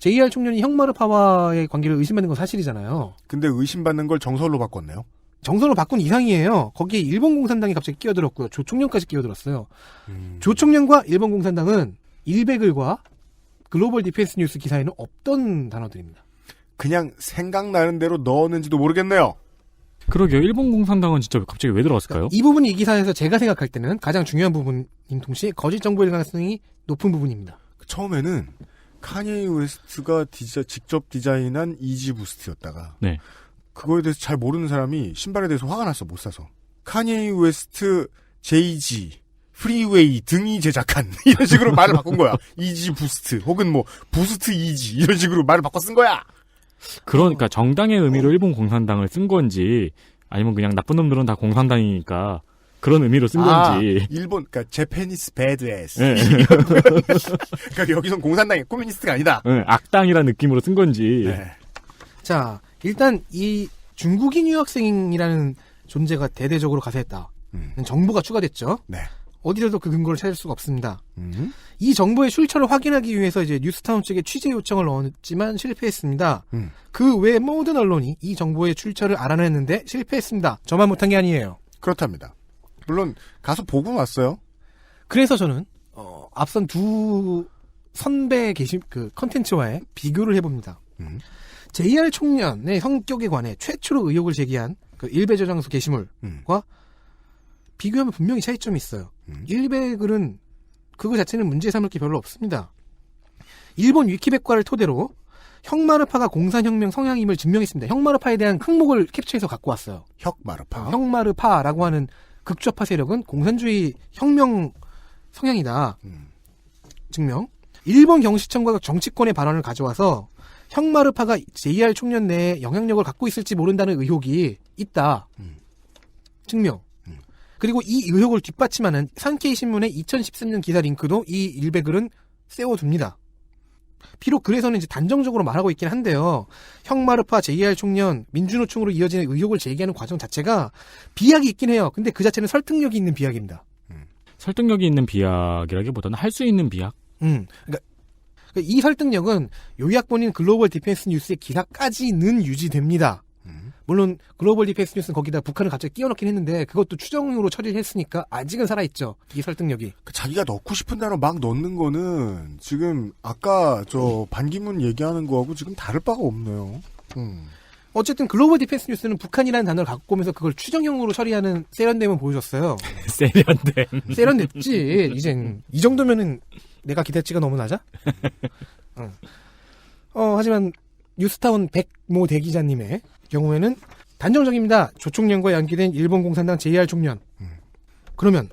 JR 총련이 형마르파와의 관계를 의심받는 건 사실이잖아요. 근데 의심받는 걸 정설로 바꿨네요. 정설로 바꾼 이상이에요. 거기에 일본 공산당이 갑자기 끼어들었고요. 조총련까지 끼어들었어요. 조총련과 일본 공산당은 일베글과 글로벌 디펜스 뉴스 기사에는 없던 단어들입니다. 그냥 생각나는 대로 넣었는지도 모르겠네요. 그러게요. 일본 공산당은 진짜 갑자기 왜 들어왔을까요? 이 부분이 이 기사에서 제가 생각할 때는 가장 중요한 부분인 동시에 거짓 정보일 가능성이 높은 부분입니다. 처음에는 카니에 웨스트가 직접 디자인한 이지 부스트였다가 네. 그거에 대해서 잘 모르는 사람이 신발에 대해서 화가 났어. 못 사서. 카니에 웨스트 JG 프리웨이 등이 제작한 이런 식으로 말을 바꾼 거야. 이지 부스트 혹은 뭐 부스트 이지 이런 식으로 말을 바꿔 쓴 거야. 그러니까 정당의 의미로 일본 공산당을 쓴 건지 아니면 그냥 나쁜 놈들은 다 공산당이니까 그런 의미로 쓴 건지. 일본, 그러니까 제페니스 배드에스. 네. 그러니까 여기선 공산당이 코뮤니스트가 아니다. 네, 악당이라는 느낌으로 쓴 건지. 네. 자, 일단 이 중국인 유학생이라는 존재가 대대적으로 가세했다. 정보가 추가됐죠. 네. 어디서도 그 근거를 찾을 수가 없습니다. 이 정보의 출처를 확인하기 위해서 이제 뉴스타운 측에 취재 요청을 넣었지만 실패했습니다. 그 외 모든 언론이 이 정보의 출처를 알아냈는데 실패했습니다. 저만 못한 게 아니에요. 그렇답니다. 물론 가서 보고 왔어요. 그래서 저는 앞선 두 선배 그 컨텐츠와의 비교를 해봅니다. JR 총련의 성격에 관해 최초로 의혹을 제기한 그 일베 저장소 게시물과 비교하면 분명히 차이점이 있어요. 일베 글은 그거 자체는 문제 삼을 게 별로 없습니다. 일본 위키백과를 토대로 형마르파가 공산혁명 성향임을 증명했습니다. 형마르파에 대한 항목을 캡처해서 갖고 왔어요. 혁마르파. 형마르파라고 하는 극좌파 세력은 공산주의 혁명 성향이다. 증명. 일본 경시청과 정치권의 발언을 가져와서 형마르파가 JR 총련 내에 영향력을 갖고 있을지 모른다는 의혹이 있다. 증명. 그리고 이 의혹을 뒷받침하는 산케이 신문의 2013년 기사 링크도 이 일베글은 세워둡니다. 비록 그래서는 이제 단정적으로 말하고 있긴 한데요. 형마르파 JR 총련 민주노총으로 이어지는 의혹을 제기하는 과정 자체가 비약이 있긴 해요. 근데 그 자체는 설득력이 있는 비약입니다. 설득력이 있는 비약이라기보다는 할 수 있는 비약. 그러니까 이 설득력은 요약본인 글로벌 디펜스 뉴스의 기사까지는 유지됩니다. 물론 글로벌 디펜스 뉴스는 거기다 북한을 갑자기 끼워 넣긴 했는데 그것도 추정으로 처리를 했으니까 아직은 살아있죠. 이 설득력이. 자기가 넣고 싶은 단어 막 넣는 거는 지금 아까 저 반기문 얘기하는 거하고 지금 다를 바가 없네요. 어쨌든 글로벌 디펜스 뉴스는 북한이라는 단어를 갖고 오면서 그걸 추정형으로 처리하는 세련됨을 보여줬어요. 세련됨. 세련됐지. 이젠 이 정도면은 내가 기대치가 너무 낮아? 하지만 뉴스타운 백모 대기자님의 경우에는 단정적입니다. 조총련과 연계된 일본 공산당 JR 총련. 그러면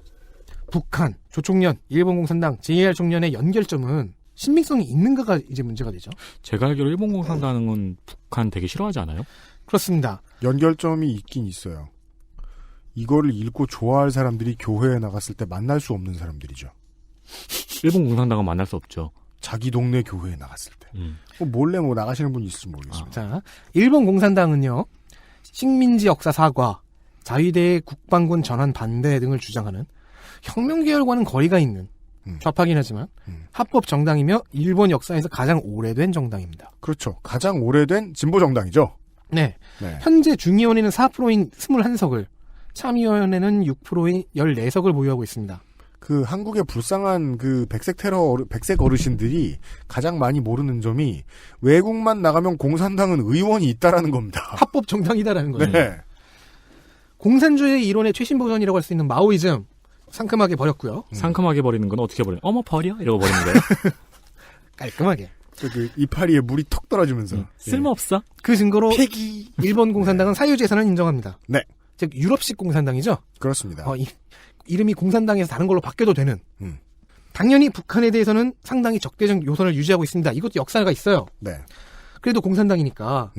북한, 조총련, 일본 공산당, JR 총련의 연결점은 신빙성이 있는가가 이제 문제가 되죠. 제가 알기로 일본 공산당은 북한 되게 싫어하지 않아요? 그렇습니다. 연결점이 있긴 있어요. 이거를 읽고 좋아할 사람들이 교회에 나갔을 때 만날 수 없는 사람들이죠. 일본 공산당은 만날 수 없죠. 자기 동네 교회에 나갔을 때. 몰래 나가시는 분이 있을지 모르겠습니다. 자, 일본 공산당은요. 식민지 역사 사과, 자위대의 국방군 전환 반대 등을 주장하는 혁명계열과는 거리가 있는 좌파긴 하지만 합법 정당이며 일본 역사에서 가장 오래된 정당입니다. 그렇죠. 가장 오래된 진보 정당이죠. 네. 현재 중의원에는 4%인 21석을, 참의원에는 6%인 14석을 보유하고 있습니다. 그 한국의 불쌍한 그 백색 어르신들이 가장 많이 모르는 점이 외국만 나가면 공산당은 의원이 있다라는 겁니다. 합법 정당이다라는 거죠. 네. 공산주의 이론의 최신 버전이라고 할 수 있는 마오이즘 상큼하게 버렸고요. 상큼하게 버리는 건 어떻게 버리는? 어머 버려? 이러고 버리는 거예요? 깔끔하게. 그 이파리에 물이 턱 떨어지면서 쓸모없어. 그 증거로 폐기. 일본 공산당은 사유재산을 인정합니다. 네. 즉 유럽식 공산당이죠. 그렇습니다. 이름이 공산당에서 다른 걸로 바뀌어도 되는. 당연히 북한에 대해서는 상당히 적대적 요선을 유지하고 있습니다. 이것도 역사가 있어요. 네. 그래도 공산당이니까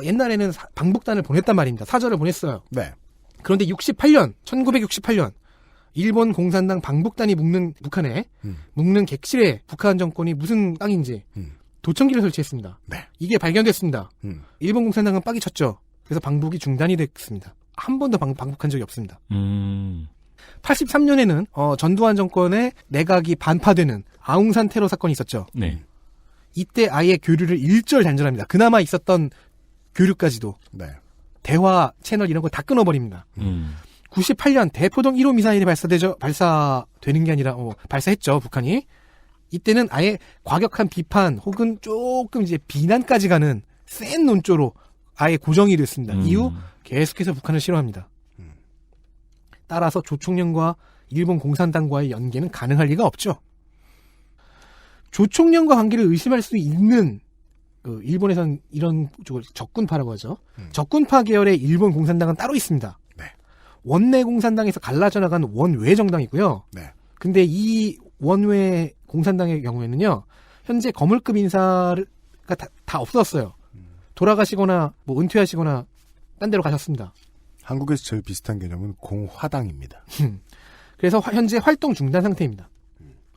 옛날에는 방북단을 보냈단 말입니다. 사절을 보냈어요. 네. 그런데 1968년 일본 공산당 방북단이 북한에 묵는 객실에 북한 정권이 무슨 땅인지 도청기를 설치했습니다. 네. 이게 발견됐습니다. 일본 공산당은 빡이 쳤죠. 그래서 방북이 중단이 됐습니다. 한 번도 방북한 적이 없습니다. 83년에는 전두환 정권의 내각이 반파되는 아웅산 테러 사건이 있었죠. 네. 이때 아예 교류를 일절 단절합니다. 그나마 있었던 교류까지도. 네. 대화 채널 이런 거 다 끊어버립니다. 98년 대포동 1호 미사일이 발사되는 게 아니라 발사했죠, 북한이. 이때는 아예 과격한 비판 혹은 조금 이제 비난까지 가는 센 논조로 아예 고정이 됐습니다. 이후 계속해서 북한을 싫어합니다. 따라서 조총련과 일본 공산당과의 연계는 가능할 리가 없죠. 조총련과 관계를 의심할 수 있는 일본에선 이런 쪽을 적군파라고 하죠. 적군파 계열의 일본 공산당은 따로 있습니다. 네. 원내 공산당에서 갈라져 나간 원외 정당이고요. 네. 근데 이 원외 공산당의 경우에는요. 현재 거물급 인사가 다 없었어요. 돌아가시거나 은퇴하시거나 딴 데로 가셨습니다. 한국에서 제일 비슷한 개념은 공화당입니다. 그래서 현재 활동 중단 상태입니다.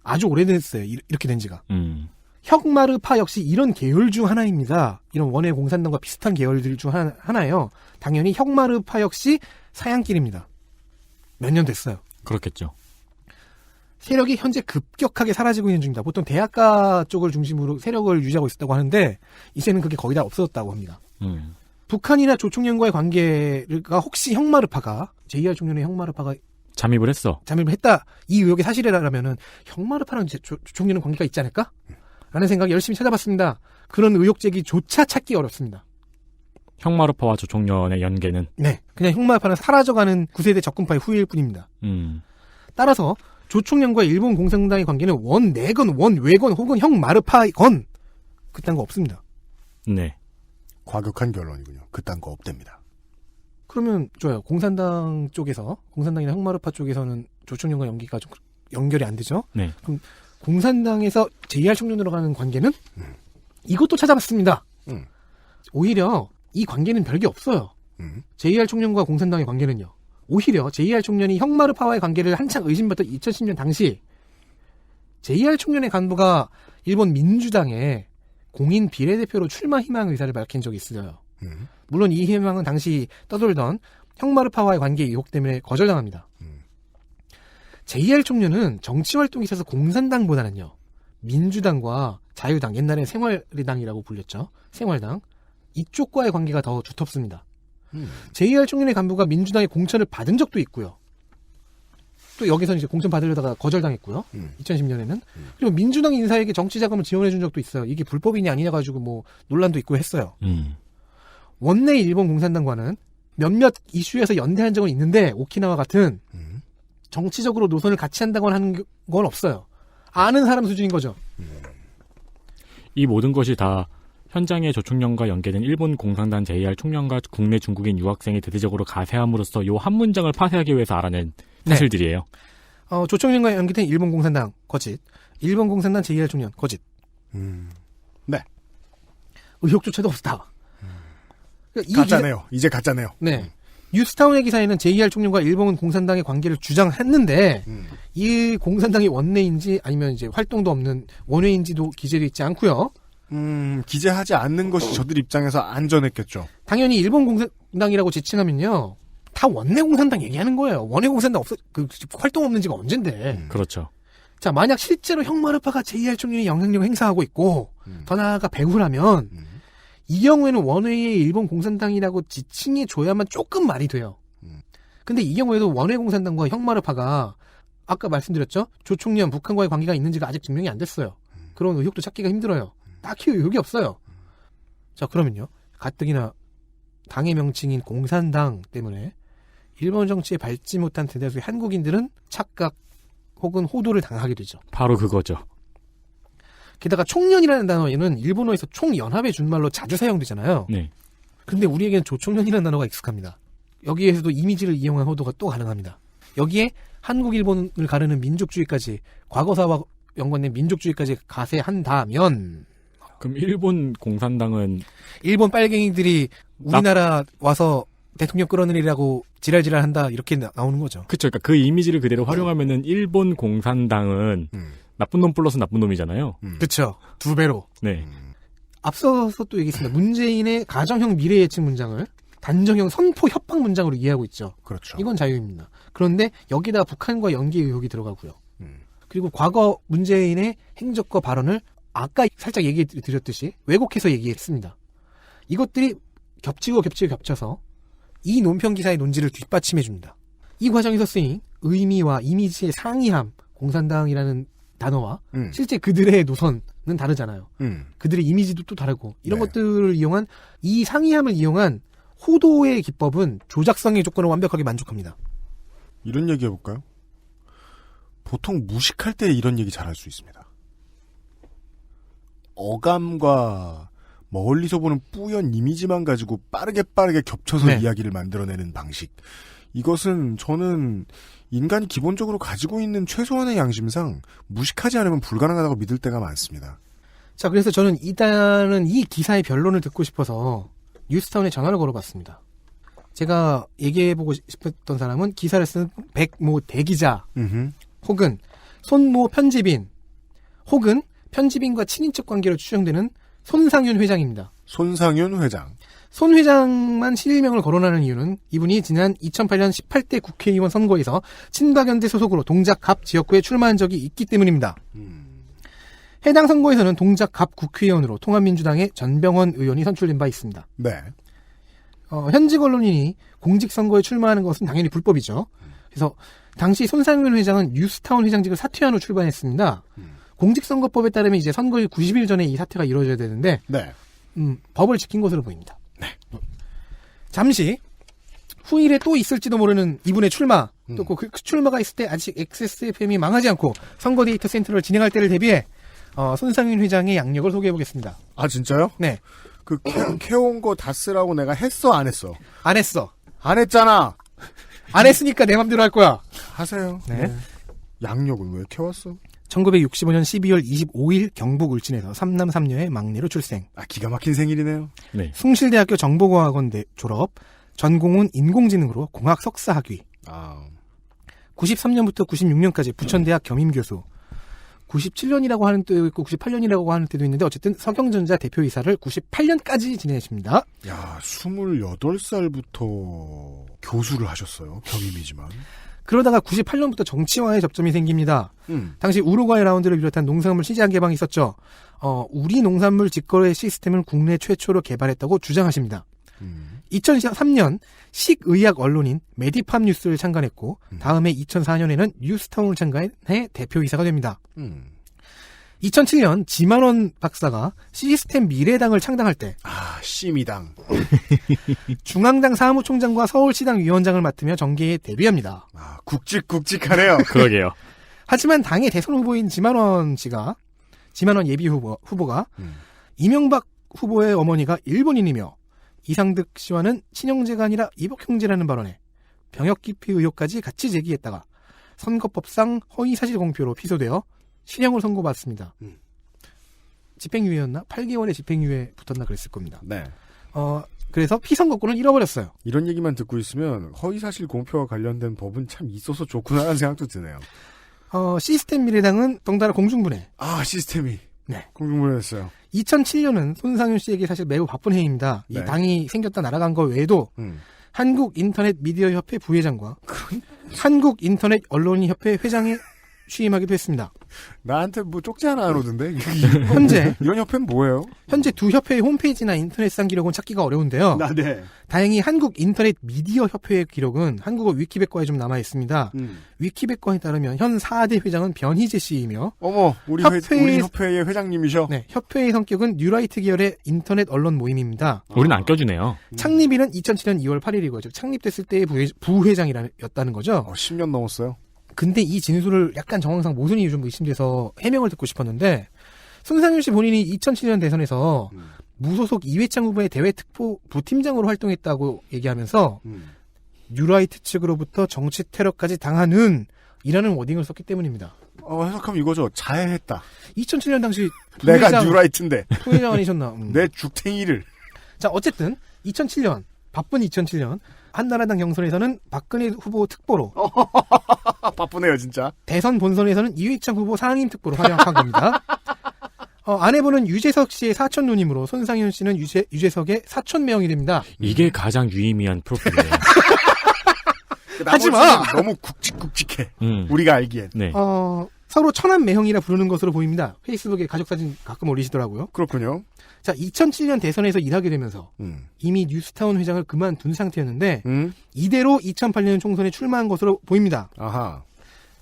아주 오래됐어요. 이렇게 된 지가. 혁마르파 역시 이런 계열 중 하나입니다. 이런 원외 공산당과 비슷한 계열들 중 하나예요. 당연히 혁마르파 역시 사양길입니다. 몇 년 됐어요. 그렇겠죠. 세력이 현재 급격하게 사라지고 있는 중입니다. 보통 대학가 쪽을 중심으로 세력을 유지하고 있었다고 하는데 이제는 그게 거의 다 없어졌다고 합니다. 북한이나 조총련과의 관계가 혹시 혁마르파가 JR 총련의 혁마르파가 잠입을 했다. 이 의혹이 사실이라면은 혁마르파랑 조총련은 관계가 있지 않을까? 라는 생각 열심히 찾아봤습니다. 그런 의혹 제기조차 찾기 어렵습니다. 혁마르파와 조총련의 연계는? 네. 그냥 혁마르파는 사라져가는 9세대 적군파의 후예일 뿐입니다. 따라서 조총련과 일본 공산당의 관계는 원내건 원외건 혹은 형마르파건 그딴 거 없습니다. 네. 과격한 결론이군요. 그딴 거 없답니다. 그러면 좋아요. 공산당 쪽에서 공산당이나 형마르파 쪽에서는 조총련과 연기가 좀 연결이 안 되죠. 네. 그럼 공산당에서 JR 총련으로 가는 관계는 이것도 찾아봤습니다. 오히려 이 관계는 별게 없어요. JR 총련과 공산당의 관계는요. 오히려 JR 총련이 형마르파와의 관계를 한창 의심받던 2010년 당시 JR 총련의 간부가 일본 민주당에 공인 비례대표로 출마 희망 의사를 밝힌 적이 있어요. 물론 이 희망은 당시 떠돌던 형마르파와의 관계 의혹 때문에 거절당합니다. JR 총련은 정치활동에 있어서 공산당보다는요. 민주당과 자유당, 옛날에 생활당이라고 불렸죠. 생활당. 이쪽과의 관계가 더 두텁습니다. JR 총련의 간부가 민주당의 공천을 받은 적도 있고요. 또 여기서는 이제 공천 받으려다가 거절당했고요. 2010년에는. 그리고 민주당 인사에게 정치 자금을 지원해준 적도 있어요. 이게 불법이냐 아니냐 가지고 뭐 논란도 있고 했어요. 원내 일본 공산당과는 몇몇 이슈에서 연대한 적은 있는데 오키나와 같은 정치적으로 노선을 같이 한다고 하는 건 없어요. 아는 사람 수준인 거죠. 이 모든 것이 다 현장의 조총련과 연계된 일본 공산당 JR 총련과 국내 중국인 유학생이 대대적으로 가세함으로써 요 한 문장을 파쇄하기 위해서 알아낸 사실들이에요. 네. 조총련과 연계된 일본 공산당 거짓, 일본 공산당 JR 총련 거짓. 네. 의혹조차도 없다. 그러니까 가짜네요. 이제 가짜네요. 네. 뉴스타운의 기사에는 JR 총련과 일본 공산당의 관계를 주장했는데 이 공산당이 원내인지 아니면 이제 활동도 없는 원외인지도 기재되어 있지 않고요. 기재하지 않는 것이 저들 입장에서 안전했겠죠. 당연히 일본 공산당이라고 지칭하면요. 다 원내 공산당 얘기하는 거예요. 원내 공산당 활동 없는 지가 언젠데. 그렇죠. 자, 만약 실제로 형마르파가 JR 총련의 영향력을 행사하고 있고 더 나아가 배후라면 이 경우에는 원외의 일본 공산당이라고 지칭해 줘야만 조금 말이 돼요. 근데 이 경우에도 원외 공산당과 형마르파가 아까 말씀드렸죠? 조총련 북한과의 관계가 있는지가 아직 증명이 안 됐어요. 그런 의혹도 찾기가 힘들어요. 딱히 의혹이 없어요. 자, 그러면요. 가뜩이나 당의 명칭인 공산당 때문에 일본 정치에 밟지 못한 대다수의 한국인들은 착각 혹은 호도를 당하게 되죠. 바로 그거죠. 게다가 총련이라는 단어에는 일본어에서 총연합의 준말로 자주 사용되잖아요. 네. 근데 우리에게는 조총련이라는 단어가 익숙합니다. 여기에서도 이미지를 이용한 호도가 또 가능합니다. 여기에 한국, 일본을 가르는 민족주의까지, 과거사와 연관된 민족주의까지 가세한다면 그럼 일본 공산당은 일본 빨갱이들이 우리나라 와서 대통령 끌어내리라고 지랄지랄한다 이렇게 나오는 거죠. 그렇죠. 그러니까 그 이미지를 그대로 활용하면은 일본 공산당은 나쁜 놈 플러스 나쁜 놈이잖아요. 그렇죠. 2배로. 네. 앞서서 또 얘기했습니다. 문재인의 가정형 미래 예측 문장을 단정형 선포 협박 문장으로 이해하고 있죠. 그렇죠. 이건 자유입니다. 그런데 여기다 북한과 연계 의혹이 들어가고요. 그리고 과거 문재인의 행적과 발언을 아까 살짝 얘기해 드렸듯이 왜곡해서 얘기했습니다. 이것들이 겹쳐서 이 논평 기사의 논지를 뒷받침해 줍니다. 이 과정에서 쓰인 의미와 이미지의 상이함, 공산당이라는 단어와 실제 그들의 노선은 다르잖아요. 그들의 이미지도 또 다르고 이런 것들을 이용한 이 상이함을 이용한 호도의 기법은 조작성의 조건을 완벽하게 만족합니다. 이런 얘기 해볼까요? 보통 무식할 때 이런 얘기 잘할 수 있습니다. 어감과 멀리서 보는 뿌연 이미지만 가지고 빠르게 겹쳐서 이야기를 만들어내는 방식. 이것은 저는 인간이 기본적으로 가지고 있는 최소한의 양심상 무식하지 않으면 불가능하다고 믿을 때가 많습니다. 자, 그래서 저는 일단은 이 기사의 변론을 듣고 싶어서 뉴스타운에 전화를 걸어봤습니다. 제가 얘기해보고 싶었던 사람은 기사를 쓴 백모 대기자 혹은 손모 편집인 혹은 편집인과 친인척 관계로 추정되는 손상윤 회장입니다. 손상윤 회장. 손 회장만 실명을 거론하는 이유는 이분이 지난 2008년 18대 국회의원 선거에서 친박연대 소속으로 동작 갑 지역구에 출마한 적이 있기 때문입니다. 해당 선거에서는 동작 갑 국회의원으로 통합민주당의 전병헌 의원이 선출된 바 있습니다. 네. 현직 언론인이 공직선거에 출마하는 것은 당연히 불법이죠. 그래서 당시 손상윤 회장은 뉴스타운 회장직을 사퇴한 후 출마했습니다. 공직선거법에 따르면 이제 선거일 90일 전에 이 사퇴가 이루어져야 되는데 법을 지킨 것으로 보입니다. 잠시 후일에 또 있을지도 모르는 이분의 출마 또 그 출마가 있을 때 아직 XSFM이 망하지 않고 선거 데이터 센터를 진행할 때를 대비해 손상윤 회장의 양력을 소개해보겠습니다. 아 진짜요? 네. 그 캐온 거 다 쓰라고 내가 했어 안 했어? 안 했어. 안 했잖아. 안 했으니까 내 맘대로 할 거야. 하세요. 네. 양력을 왜 캐왔어? 1965년 12월 25일 경북 울진에서 3남 3녀의 막내로 출생. 아 기가 막힌 생일이네요. 네. 숭실대학교 정보공학원 졸업. 전공은 인공지능으로 공학 석사 학위. 93년부터 96년까지 부천대학 겸임교수. 97년이라고 하는 때도 있고 98년이라고 하는 때도 있는데 어쨌든 서경전자 대표이사를 98년까지 지내십니다. 야, 28살부터 교수를 하셨어요. 겸임이지만. 그러다가 98년부터 정치와의 접점이 생깁니다. 당시 우루과이 라운드를 비롯한 농산물 시장 개방이 있었죠. 우리 농산물 직거래 시스템을 국내 최초로 개발했다고 주장하십니다. 2003년 식의학 언론인 메디팜 뉴스를 창간했고 다음해 2004년에는 뉴스타운을 창간해 대표이사가 됩니다. 2007년 지만원 박사가 시스템 미래당을 창당할 때 시미당 중앙당 사무총장과 서울시당 위원장을 맡으며 정계에 데뷔합니다. 굵직굵직하네요. 그러게요. 하지만 당의 대선 후보인 지만원 예비 후보가 이명박 후보의 어머니가 일본인이며 이상득 씨와는 친형제가 아니라 이복 형제라는 발언에 병역 기피 의혹까지 같이 제기했다가 선거법상 허위 사실 공표로 피소되어 실형을 선고받습니다. 집행유예였나? 8개월의 집행유예 붙었나 그랬을 겁니다. 네. 그래서 피선거권을 잃어버렸어요. 이런 얘기만 듣고 있으면 허위사실 공표와 관련된 법은 참 있어서 좋구나라는 생각도 드네요. 시스템 미래당은 덩달아 공중분해. 시스템이. 네. 공중분해했어요. 2007년은 손상윤 씨에게 사실 매우 바쁜 해입니다. 네. 이 당이 생겼다 날아간 거 외에도 한국인터넷미디어협회 부회장과 한국인터넷언론인협회 회장에 취임하기도 했습니다. 나한테 뭐 쪽지 하나 안 오던데? 현재 이런 협회는 뭐예요? 현재 두 협회의 홈페이지나 인터넷상 기록은 찾기가 어려운데요. 네. 다행히 한국인터넷미디어협회의 기록은 한국어 위키백과에 좀 남아 있습니다. 위키백과에 따르면 현 4대 회장은 변희재 씨이며 어머, 우리 협회의 회장님이셔? 네, 협회의 성격은 뉴라이트 계열의 인터넷 언론 모임입니다. 우리는 안 껴주네요. 창립일은 2007년 2월 8일이고 창립됐을 때의 부회장이었다는 거죠. 10년 넘었어요. 근데 이 진술을 약간 정황상 모순이 좀 의심돼서 해명을 듣고 싶었는데 손상윤 씨 본인이 2007년 대선에서 무소속 이회창 후보의 대외 특보 부팀장으로 활동했다고 얘기하면서 뉴라이트 측으로부터 정치 테러까지 당하는 이라는 워딩을 썼기 때문입니다. 해석하면 이거죠. 자해했다. 2007년 당시 내가 뉴라이트인데. 부회장 아니셨나? 내 죽탱이를. 자, 어쨌든 2007년 바쁜 2007년 한나라당 경선에서는 박근혜 후보 특보로 바쁘네요 진짜. 대선 본선에서는 이회창 후보 상임 특보로 활약한 겁니다. 아내분은 유재석 씨의 사촌 누님으로 손상윤 씨는 유재석의 사촌 매형이 됩니다. 이게 가장 유의미한 프로필이에요. 하지마. 너무 굵직굵직해. 우리가 알기엔. 네. 서로 천안 매형이라 부르는 것으로 보입니다. 페이스북에 가족사진 가끔 올리시더라고요. 그렇군요. 자, 2007년 대선에서 일하게 되면서 이미 뉴스타운 회장을 그만둔 상태였는데 이대로 2008년 총선에 출마한 것으로 보입니다. 아하.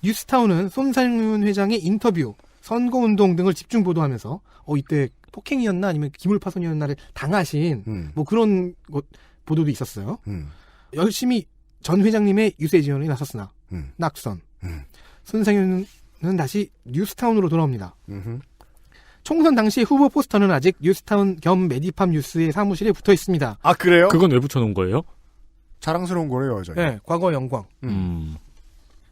뉴스타운은 손상윤 회장의 인터뷰, 선거운동 등을 집중 보도하면서 이때 폭행이었나 아니면 기물파손이었나를 당하신 뭐 그런 보도도 있었어요. 열심히 전 회장님의 유세 지원에 나섰으나 낙선. 손상윤은 다시 뉴스타운으로 돌아옵니다. 총선 당시 후보 포스터는 아직 뉴스타운 겸 메디팜 뉴스의 사무실에 붙어 있습니다. 아, 그래요? 그건 왜 붙여놓은 거예요? 자랑스러운 거래요, 여전히. 네, 과거 영광.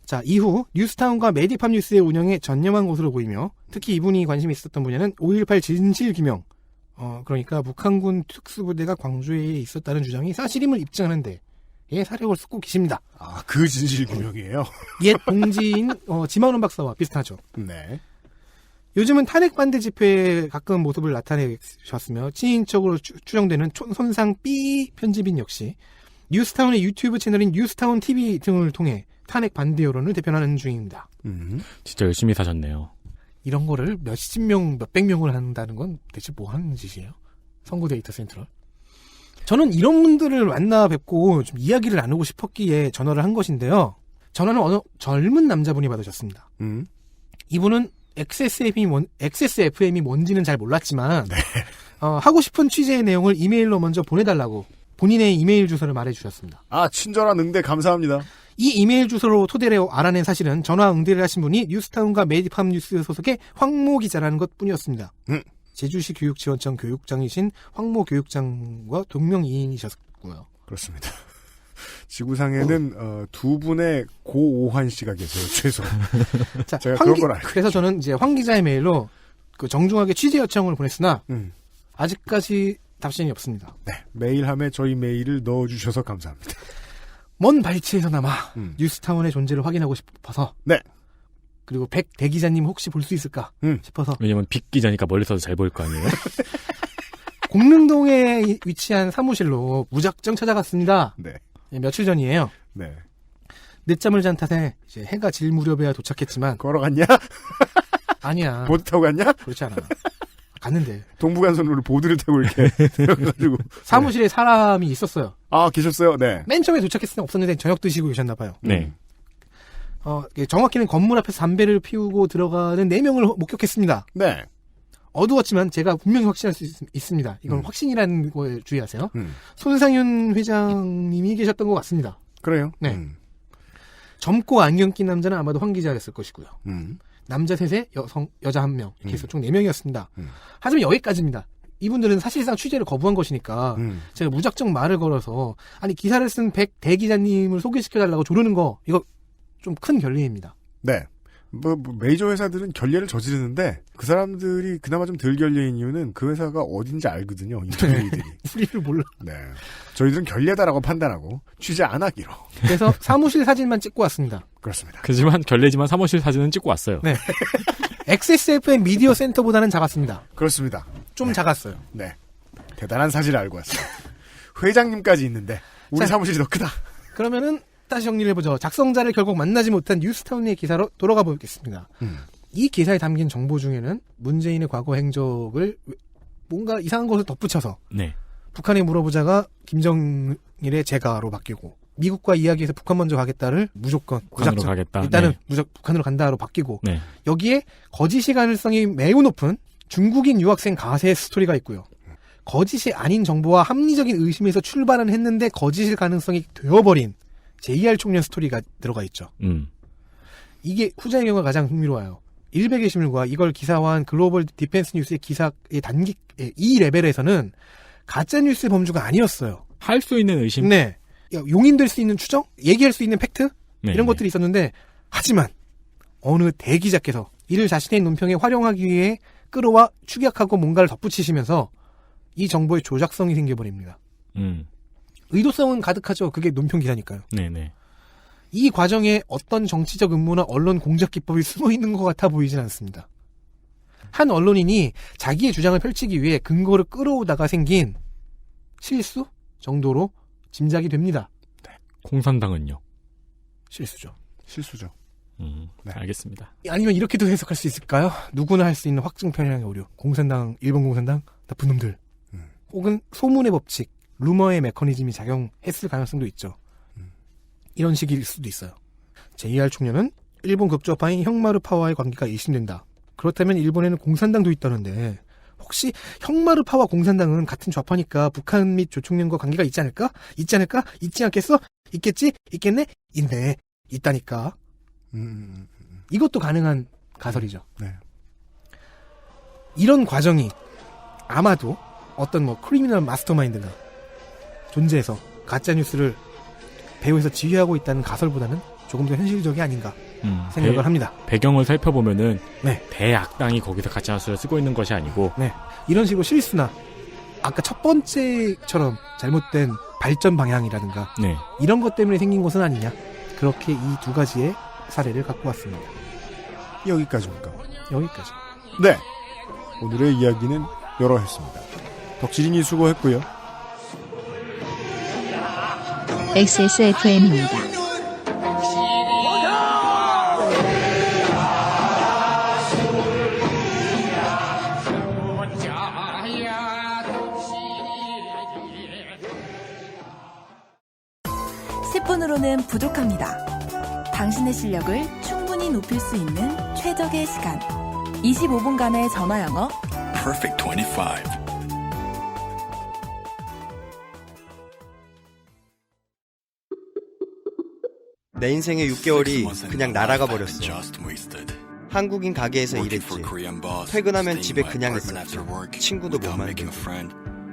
자, 이후 뉴스타운과 메디팜 뉴스의 운영에 전념한 것으로 보이며 특히 이분이 관심이 있었던 분야는 5.18 진실규명. 그러니까 북한군 특수부대가 광주에 있었다는 주장이 사실임을 입증하는데 사력을 쏟고 계십니다. 아, 그 진실규명이에요? 옛 공지인 지만원 박사와 비슷하죠. 네. 요즘은 탄핵반대 집회에 가끔 모습을 나타내셨으며 친인척으로 추정되는 손상 B 편집인 역시 뉴스타운의 유튜브 채널인 뉴스타운 TV 등을 통해 탄핵 반대 여론을 대변하는 중입니다. 진짜 열심히 사셨네요. 이런 거를 몇십 명, 몇백 명을 한다는 건 대체 뭐 하는 짓이에요? 선거 데이터 센터를? 저는 이런 분들을 만나 뵙고 좀 이야기를 나누고 싶었기에 전화를 한 것인데요. 전화는 어느 젊은 남자분이 받으셨습니다. 이분은 XSFM이 뭔지는 잘 몰랐지만 네. 하고 싶은 취재의 내용을 이메일로 먼저 보내달라고 본인의 이메일 주소를 말해주셨습니다. 아, 친절한 응대 감사합니다. 이 이메일 주소로 토대를 알아낸 사실은 전화 응대를 하신 분이 뉴스타운과 메디팜 뉴스 소속의 황모 기자라는 것뿐이었습니다. 제주시 교육지원청 교육장이신 황모 교육장과 동명이인이셨고요. 그렇습니다. 지구상에는 두 분의 고오한 씨가 계세요. 최소. 자, 제가 그런 걸 알고. 그래서 저는 이제 황 기자의 메일로 그 정중하게 취재 요청을 보냈으나 아직까지 답신이 없습니다. 네, 메일함에 저희 메일을 넣어주셔서 감사합니다. 먼 발치에서나마 뉴스타운의 존재를 확인하고 싶어서. 네. 그리고 백 대기자님 혹시 볼 수 있을까 싶어서. 왜냐면 빅 기자니까 멀리서도 잘 보일 거 아니에요. 공릉동에 위치한 사무실로 무작정 찾아갔습니다. 네. 며칠 전이에요. 네. 늦잠을 잔 탓에 이제 해가 질 무렵에야 도착했지만. 걸어갔냐? 아니야. 보드 타고 갔냐? 그렇지 않아. 갔는데. 동부간선로를 보드를 타고 이렇게 들어가지고. 사무실에 사람이 있었어요. 아, 계셨어요? 네. 맨 처음에 도착했을 때 없었는데 저녁 드시고 계셨나봐요. 네. 정확히는 건물 앞에서 담배를 피우고 들어가는 4명을 목격했습니다. 네. 어두웠지만 제가 분명히 확신할 수 있습니다. 이건 확신이라는 거에 주의하세요. 손상윤 회장님이 계셨던 것 같습니다. 그래요? 네. 젊고 안경 낀 남자는 아마도 황 기자였을 것이고요. 남자 셋에 여자 1명 이렇게 해서 총 4명이었습니다. 하지만 여기까지입니다. 이분들은 사실상 취재를 거부한 것이니까 제가 무작정 말을 걸어서 아니 기사를 쓴 백 대기자님을 소개시켜달라고 조르는 거 이거 좀 큰 결례입니다. 네. 메이저 회사들은 결례를 저지르는데 그 사람들이 그나마 좀 덜 결례인 이유는 그 회사가 어딘지 알거든요. 인터뷰들이. 우리를 몰라. 네. 저희들은 결례다라고 판단하고 취재 안 하기로. 그래서 사무실 사진만 찍고 왔습니다. 그렇습니다. 그지만 결례지만 사무실 사진은 찍고 왔어요. 네. XSFM 미디어 센터보다는 작았습니다. 그렇습니다. 좀 작았어요. 네. 대단한 사실을 알고 왔어요. 회장님까지 있는데 우리 사무실이 더 크다. 그러면은 다시 정리를 해보죠. 작성자를 결국 만나지 못한 뉴스타운의 기사로 돌아가 보겠습니다. 이 기사에 담긴 정보 중에는 문재인의 과거 행적을 뭔가 이상한 것을 덧붙여서 네. 북한에 물어보자가 김정일의 제가로 바뀌고 미국과 이야기해서 북한 먼저 가겠다를 무조건 북한으로 가겠다. 일단은 네. 북한으로 간다로 바뀌고 네. 여기에 거짓이 가능성이 매우 높은 중국인 유학생 가세 스토리가 있고요. 거짓이 아닌 정보와 합리적인 의심에서 출발은 했는데 거짓일 가능성이 되어버린 JR 총련 스토리가 들어가 있죠. 이게 후자의 경우가 가장 흥미로워요. 일베 신문과 이걸 기사화한 글로벌 디펜스 뉴스의 기사의 단기 이 레벨에서는 가짜 뉴스의 범주가 아니었어요. 할 수 있는 의심. 네. 용인될 수 있는 추정, 얘기할 수 있는 팩트 네, 이런 것들이 있었는데 하지만 어느 대기자께서 이를 자신의 논평에 활용하기 위해 끌어와 축약하고 뭔가를 덧붙이시면서 이 정보의 조작성이 생겨버립니다. 의도성은 가득하죠. 그게 논평 기사니까요. 네네. 이 과정에 어떤 정치적 음모나 언론 공작 기법이 숨어 있는 것 같아 보이진 않습니다. 한 언론인이 자기의 주장을 펼치기 위해 근거를 끌어오다가 생긴 실수 정도로 짐작이 됩니다. 네. 공산당은요? 실수죠. 실수죠. 네. 알겠습니다. 아니면 이렇게도 해석할 수 있을까요? 누구나 할 수 있는 확증 편향의 오류. 공산당, 일본 공산당, 나쁜 놈들. 혹은 소문의 법칙, 루머의 메커니즘이 작용했을 가능성도 있죠. 이런 식일 수도 있어요. JR 총련은 일본 극좌파인 형마르파와의 관계가 의심된다. 그렇다면 일본에는 공산당도 있다는데 혹시 형마르파와 공산당은 같은 좌파니까 북한 및 조총련과 관계가 있지 않을까? 있지 않을까? 있지 않겠어? 있겠지? 있겠네? 있네. 있다니까. 이것도 가능한 가설이죠. 네. 이런 과정이 아마도 어떤 크리미널 마스터마인드가 존재해서 가짜뉴스를 배후에서 지휘하고 있다는 가설보다는 조금 더 현실적이 아닌가 생각을 합니다. 배경을 살펴보면은 네. 대악당이 거기서 가짜뉴스를 쓰고 있는 것이 아니고 네. 이런 식으로 실수나 아까 첫 번째처럼 잘못된 발전 방향이라든가 네. 이런 것 때문에 생긴 것은 아니냐. 그렇게 이 두 가지의 사례를 갖고 왔습니다. 여기까지입니까? 여기까지. 네. 오늘의 이야기는 여러했습니다. 덕질인이 수고했고요. XSFM입니다. (10분으로는) 부족합니다. 당신의 실력을 충분히 높일 수 있는 최적의 시간. 25분간의 전화 영어. Perfect 25. 내 인생의 6개월이 그냥 날아가 버렸어. 한국인 가게에서 일했지. 퇴근하면 집에 그냥 있었지. 친구도 못 만들고.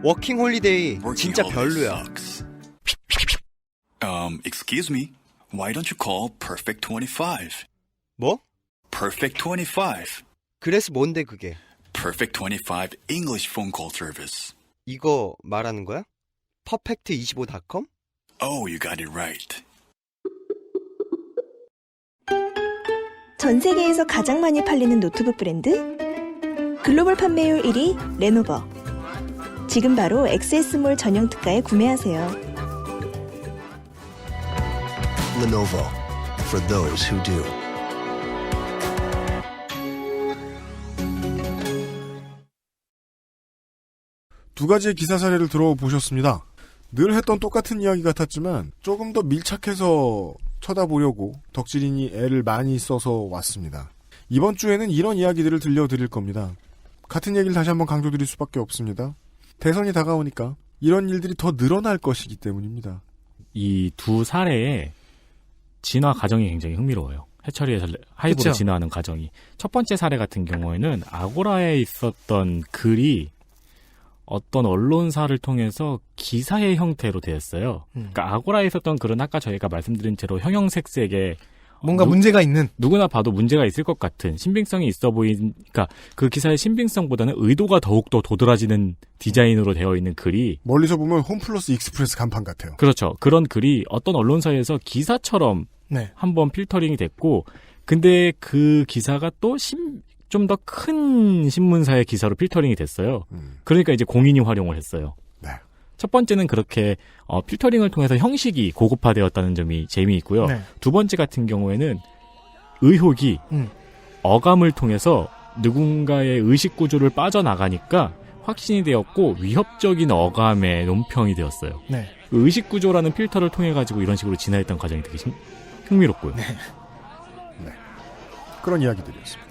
워킹 홀리데이 진짜 별로야. Excuse me. Why don't you call Perfect 25? 뭐? Perfect 25. 그래서 뭔데 그게? Perfect 25 English phone call service. 이거 말하는 거야? perfect25.com? Oh, you got it right. 전 세계에서 가장 많이 팔리는 노트북 브랜드? 글로벌 판매율 1위 레노버. 지금 바로 XS몰 전용 특가에 구매하세요. Lenovo, for those who do. 두 가지의 기사 사례를 들어보셨습니다. 늘 했던 똑같은 이야기 같았지만 조금 더 밀착해서 쳐다보려고 덕질인이 애를 많이 써서 왔습니다. 이번 주에는 이런 이야기들을 들려드릴 겁니다. 같은 얘기를 다시 한번 강조드릴 수밖에 없습니다. 대선이 다가오니까 이런 일들이 더 늘어날 것이기 때문입니다. 이 두 사례의 진화 과정이 굉장히 흥미로워요. 해처리에서 하이브로 그쵸? 진화하는 과정이. 첫 번째 사례 같은 경우에는 아고라에 있었던 글이 어떤 언론사를 통해서 기사의 형태로 되었어요. 그러니까 아고라에 있었던 글은 아까 저희가 말씀드린 대로 형형색색의 뭔가 문제가 있는, 누구나 봐도 문제가 있을 것 같은 신빙성이 있어 보인, 그러니까 그 기사의 신빙성보다는 의도가 더욱더 도드라지는 디자인으로 되어 있는 글이 멀리서 보면 홈플러스 익스프레스 간판 같아요. 그렇죠. 그런 글이 어떤 언론사에서 기사처럼 네. 한번 필터링이 됐고, 근데 그 기사가 또 좀 더 큰 신문사의 기사로 필터링이 됐어요. 그러니까 이제 공인이 활용을 했어요. 네. 첫 번째는 그렇게 필터링을 통해서 형식이 고급화되었다는 점이 재미있고요. 네. 두 번째 같은 경우에는 의혹이 어감을 통해서 누군가의 의식 구조를 빠져나가니까 확신이 되었고 위협적인 어감의 논평이 되었어요. 네. 의식 구조라는 필터를 통해 가지고 이런 식으로 진화했던 과정이 되게 흥미롭고요. 네. 그런 이야기들이었습니다.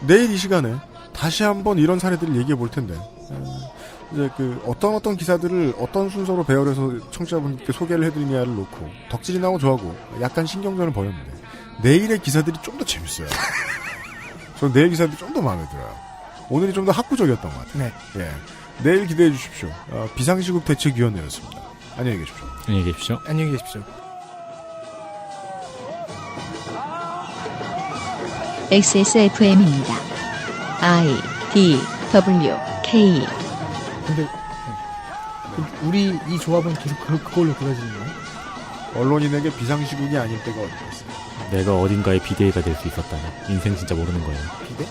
내일 이 시간에 다시 한번 이런 사례들을 얘기해 볼 텐데, 이제 어떤 기사들을 어떤 순서로 배열해서 청취자분께 소개를 해드리냐를 놓고 덕질이나고 저하고 약간 신경전을 벌였는데, 내일의 기사들이 좀 더 재밌어요. 저는 내일 기사들이 좀 더 마음에 들어요. 오늘이 좀 더 학구적이었던 것 같아요. 네. 예. 내일 기대해 주십시오. 비상시국 대책위원회였습니다. 안녕히 계십시오. 안녕히 계십시오. 안녕히 계십시오. XSFM입니다. I, D, W, K. 근데 우리 이 조합은 계속 그걸로 그려지는 거예요? 언론인에게 비상시국이 아닐 때가 어디 있어요. 내가 어딘가에 비대위가 될 수 있었다면 인생 진짜 모르는 거예요. 비대?